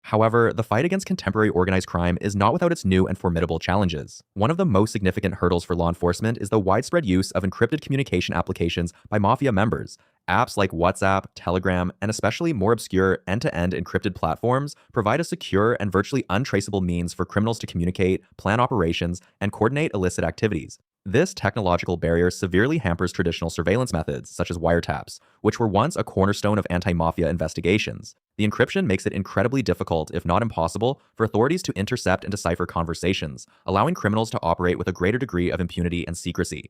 However, the fight against contemporary organized crime is not without its new and formidable challenges. One of the most significant hurdles for law enforcement is the widespread use of encrypted communication applications by mafia members. Apps like WhatsApp, Telegram, and especially more obscure end-to-end encrypted platforms provide a secure and virtually untraceable means for criminals to communicate, plan operations, and coordinate illicit activities. This technological barrier severely hampers traditional surveillance methods, such as wiretaps, which were once a cornerstone of anti-mafia investigations. The encryption makes it incredibly difficult, if not impossible, for authorities to intercept and decipher conversations, allowing criminals to operate with a greater degree of impunity and secrecy.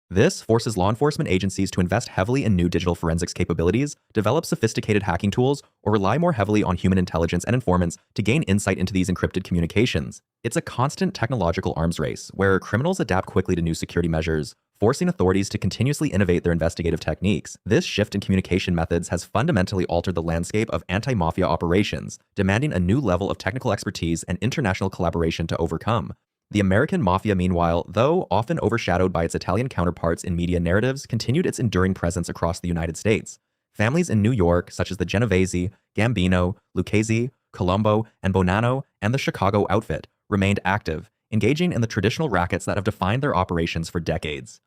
This forces law enforcement agencies to invest heavily in new digital forensics capabilities, develop sophisticated hacking tools, or rely more heavily on human intelligence and informants to gain insight into these encrypted communications. It's a constant technological arms race, where criminals adapt quickly to new security measures, forcing authorities to continuously innovate their investigative techniques. This shift in communication methods has fundamentally altered the landscape of anti-mafia operations, demanding a new level of technical expertise and international collaboration to overcome. The American mafia, meanwhile, though often overshadowed by its Italian counterparts in media narratives, continued its enduring presence across the United States. Families in New York, such as the Genovese, Gambino, Lucchese, Colombo, and Bonanno, and the Chicago outfit, remained active, engaging in the traditional rackets that have defined their operations for decades.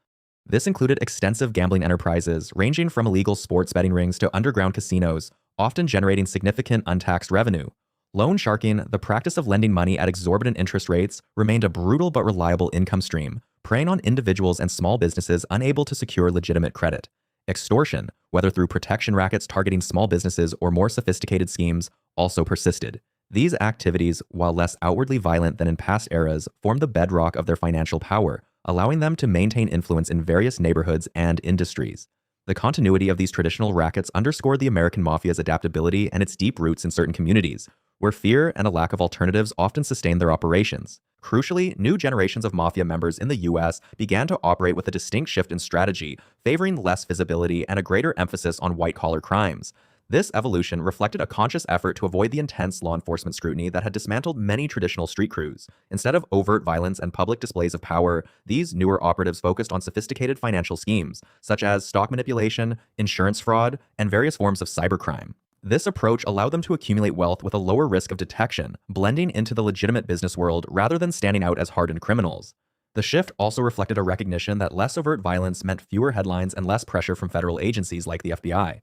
This included extensive gambling enterprises, ranging from illegal sports betting rings to underground casinos, often generating significant untaxed revenue. Loan sharking, the practice of lending money at exorbitant interest rates, remained a brutal but reliable income stream, preying on individuals and small businesses unable to secure legitimate credit. Extortion, whether through protection rackets targeting small businesses or more sophisticated schemes, also persisted. These activities, while less outwardly violent than in past eras, formed the bedrock of their financial power, allowing them to maintain influence in various neighborhoods and industries. The continuity of these traditional rackets underscored the American mafia's adaptability and its deep roots in certain communities, where fear and a lack of alternatives often sustained their operations. Crucially, new generations of mafia members in the US began to operate with a distinct shift in strategy, favoring less visibility and a greater emphasis on white-collar crimes. This evolution reflected a conscious effort to avoid the intense law enforcement scrutiny that had dismantled many traditional street crews. Instead of overt violence and public displays of power, these newer operatives focused on sophisticated financial schemes, such as stock manipulation, insurance fraud, and various forms of cybercrime. This approach allowed them to accumulate wealth with a lower risk of detection, blending into the legitimate business world rather than standing out as hardened criminals. The shift also reflected a recognition that less overt violence meant fewer headlines and less pressure from federal agencies like the FBI.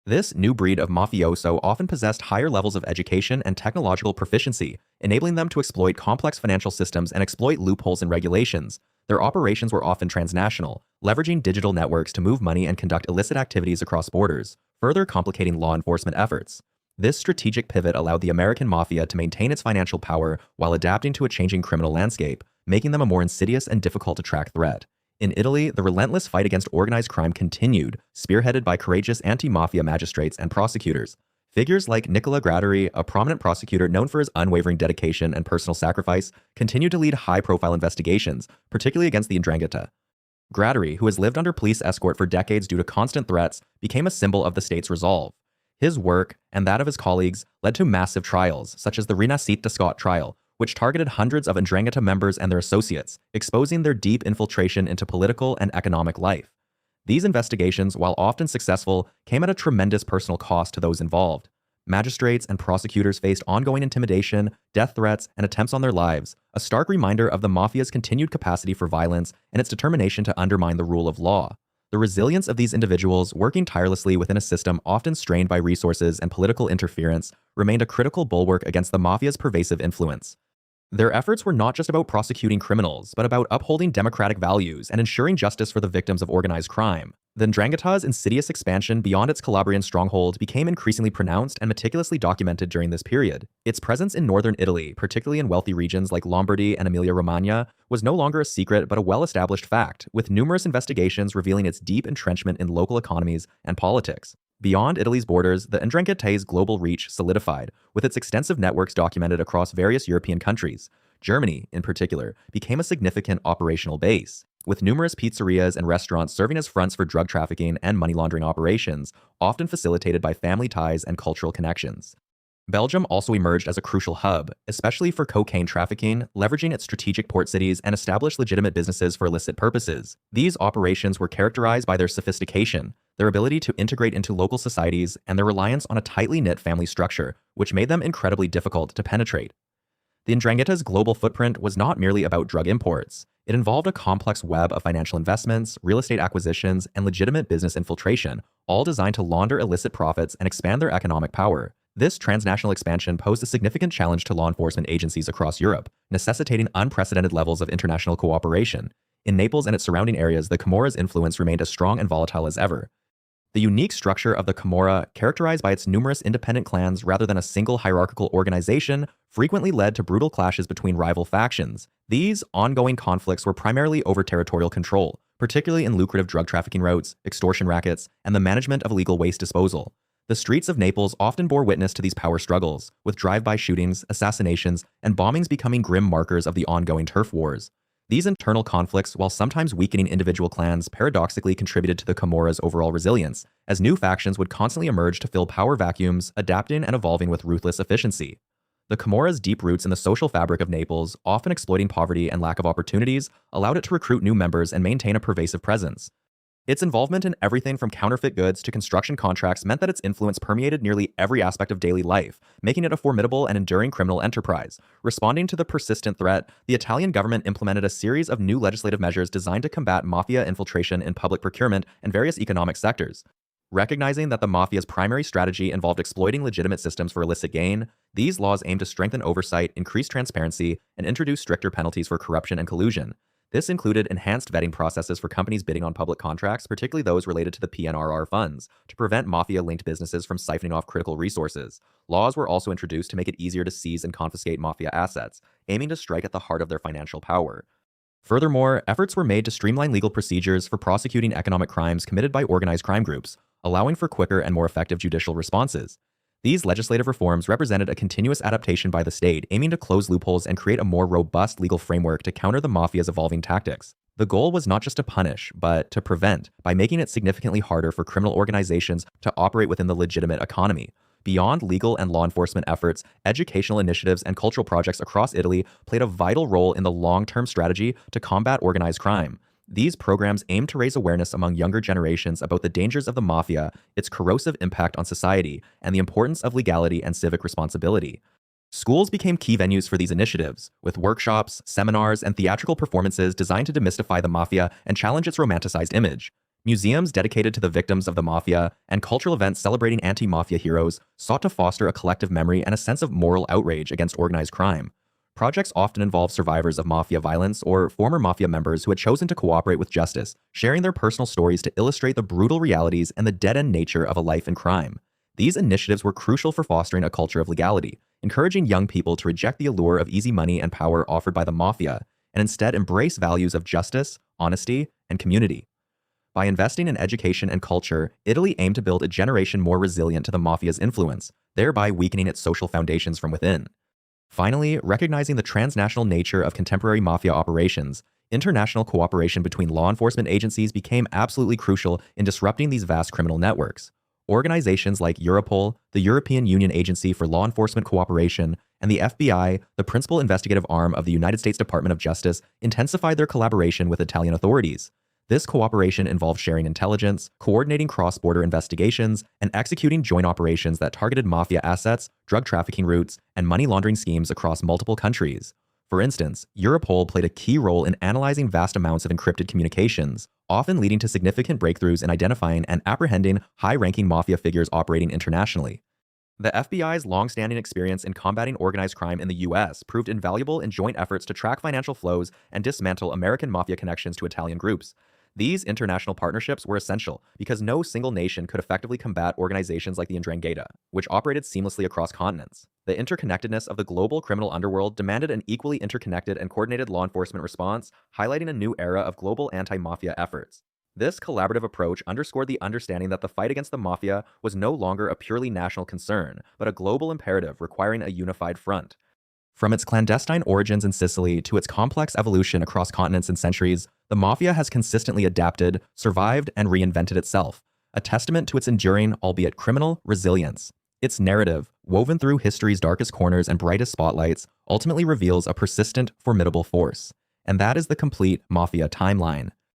This new breed of mafioso often possessed higher levels of education and technological proficiency, enabling them to exploit complex financial systems and exploit loopholes in regulations. Their operations were often transnational, leveraging digital networks to move money and conduct illicit activities across borders, further complicating law enforcement efforts. This strategic pivot allowed the American mafia to maintain its financial power while adapting to a changing criminal landscape, making them a more insidious and difficult to track threat. In Italy, the relentless fight against organized crime continued, spearheaded by courageous anti-mafia magistrates and prosecutors. Figures like Nicola Gratteri, a prominent prosecutor known for his unwavering dedication and personal sacrifice, continued to lead high-profile investigations, particularly against the 'Ndrangheta. Gratteri, who has lived under police escort for decades due to constant threats, became a symbol of the state's resolve. His work, and that of his colleagues, led to massive trials, such as the Rinascita Scott trial, which targeted hundreds of 'Ndrangheta members and their associates, exposing their deep infiltration into political and economic life. These investigations, while often successful, came at a tremendous personal cost to those involved. Magistrates and prosecutors faced ongoing intimidation, death threats, and attempts on their lives, a stark reminder of the Mafia's continued capacity for violence and its determination to undermine the rule of law. The resilience of these individuals, working tirelessly within a system often strained by resources and political interference, remained a critical bulwark against the Mafia's pervasive influence. Their efforts were not just about prosecuting criminals, but about upholding democratic values and ensuring justice for the victims of organized crime. The 'Ndrangheta's insidious expansion beyond its Calabrian stronghold became increasingly pronounced and meticulously documented during this period. Its presence in northern Italy, particularly in wealthy regions like Lombardy and Emilia-Romagna, was no longer a secret but a well-established fact, with numerous investigations revealing its deep entrenchment in local economies and politics. Beyond Italy's borders, the 'Ndrangheta's global reach solidified, with its extensive networks documented across various European countries. Germany, in particular, became a significant operational base, with numerous pizzerias and restaurants serving as fronts for drug trafficking and money laundering operations, often facilitated by family ties and cultural connections. Belgium also emerged as a crucial hub, especially for cocaine trafficking, leveraging its strategic port cities and established legitimate businesses for illicit purposes. These operations were characterized by their sophistication, their ability to integrate into local societies, and their reliance on a tightly knit family structure, which made them incredibly difficult to penetrate. The 'Ndrangheta's global footprint was not merely about drug imports. It involved a complex web of financial investments, real estate acquisitions, and legitimate business infiltration, all designed to launder illicit profits and expand their economic power. This transnational expansion posed a significant challenge to law enforcement agencies across Europe, necessitating unprecedented levels of international cooperation. In Naples and its surrounding areas, the Camorra's influence remained as strong and volatile as ever. The unique structure of the Camorra, characterized by its numerous independent clans rather than a single hierarchical organization, frequently led to brutal clashes between rival factions. These ongoing conflicts were primarily over territorial control, particularly in lucrative drug trafficking routes, extortion rackets, and the management of illegal waste disposal. The streets of Naples often bore witness to these power struggles, with drive-by shootings, assassinations, and bombings becoming grim markers of the ongoing turf wars. These internal conflicts, while sometimes weakening individual clans, paradoxically contributed to the Camorra's overall resilience, as new factions would constantly emerge to fill power vacuums, adapting and evolving with ruthless efficiency. The Camorra's deep roots in the social fabric of Naples, often exploiting poverty and lack of opportunities, allowed it to recruit new members and maintain a pervasive presence. Its involvement in everything from counterfeit goods to construction contracts meant that its influence permeated nearly every aspect of daily life, making it a formidable and enduring criminal enterprise. Responding to the persistent threat, the Italian government implemented a series of new legislative measures designed to combat mafia infiltration in public procurement and various economic sectors. Recognizing that the mafia's primary strategy involved exploiting legitimate systems for illicit gain, these laws aimed to strengthen oversight, increase transparency, and introduce stricter penalties for corruption and collusion. This included enhanced vetting processes for companies bidding on public contracts, particularly those related to the PNRR funds, to prevent mafia-linked businesses from siphoning off critical resources. Laws were also introduced to make it easier to seize and confiscate mafia assets, aiming to strike at the heart of their financial power. Furthermore, efforts were made to streamline legal procedures for prosecuting economic crimes committed by organized crime groups, allowing for quicker and more effective judicial responses. These legislative reforms represented a continuous adaptation by the state, aiming to close loopholes and create a more robust legal framework to counter the mafia's evolving tactics. The goal was not just to punish, but to prevent, by making it significantly harder for criminal organizations to operate within the legitimate economy. Beyond legal and law enforcement efforts, educational initiatives and cultural projects across Italy played a vital role in the long-term strategy to combat organized crime. These programs aim to raise awareness among younger generations about the dangers of the mafia, its corrosive impact on society, and the importance of legality and civic responsibility. Schools became key venues for these initiatives, with workshops, seminars, and theatrical performances designed to demystify the mafia and challenge its romanticized image. Museums dedicated to the victims of the mafia and cultural events celebrating anti-mafia heroes sought to foster a collective memory and a sense of moral outrage against organized crime. Projects often involve survivors of mafia violence or former mafia members who had chosen to cooperate with justice, sharing their personal stories to illustrate the brutal realities and the dead-end nature of a life in crime. These initiatives were crucial for fostering a culture of legality, encouraging young people to reject the allure of easy money and power offered by the mafia, and instead embrace values of justice, honesty, and community. By investing in education and culture, Italy aimed to build a generation more resilient to the mafia's influence, thereby weakening its social foundations from within. Finally, recognizing the transnational nature of contemporary mafia operations, international cooperation between law enforcement agencies became absolutely crucial in disrupting these vast criminal networks. Organizations like Europol, the European Union Agency for Law Enforcement Cooperation, and the FBI, the principal investigative arm of the United States Department of Justice, intensified their collaboration with Italian authorities. This cooperation involved sharing intelligence, coordinating cross-border investigations, and executing joint operations that targeted mafia assets, drug trafficking routes, and money laundering schemes across multiple countries. For instance, Europol played a key role in analyzing vast amounts of encrypted communications, often leading to significant breakthroughs in identifying and apprehending high-ranking mafia figures operating internationally. The FBI's long-standing experience in combating organized crime in the US proved invaluable in joint efforts to track financial flows and dismantle American mafia connections to Italian groups. These international partnerships were essential because no single nation could effectively combat organizations like the 'Ndrangheta, which operated seamlessly across continents. The interconnectedness of the global criminal underworld demanded an equally interconnected and coordinated law enforcement response, highlighting a new era of global anti-mafia efforts. This collaborative approach underscored the understanding that the fight against the mafia was no longer a purely national concern, but a global imperative requiring a unified front. From its clandestine origins in Sicily to its complex evolution across continents and centuries, the mafia has consistently adapted, survived, and reinvented itself, a testament to its enduring, albeit criminal, resilience. Its narrative, woven through history's darkest corners and brightest spotlights, ultimately reveals a persistent, formidable force. And that is the complete mafia timeline.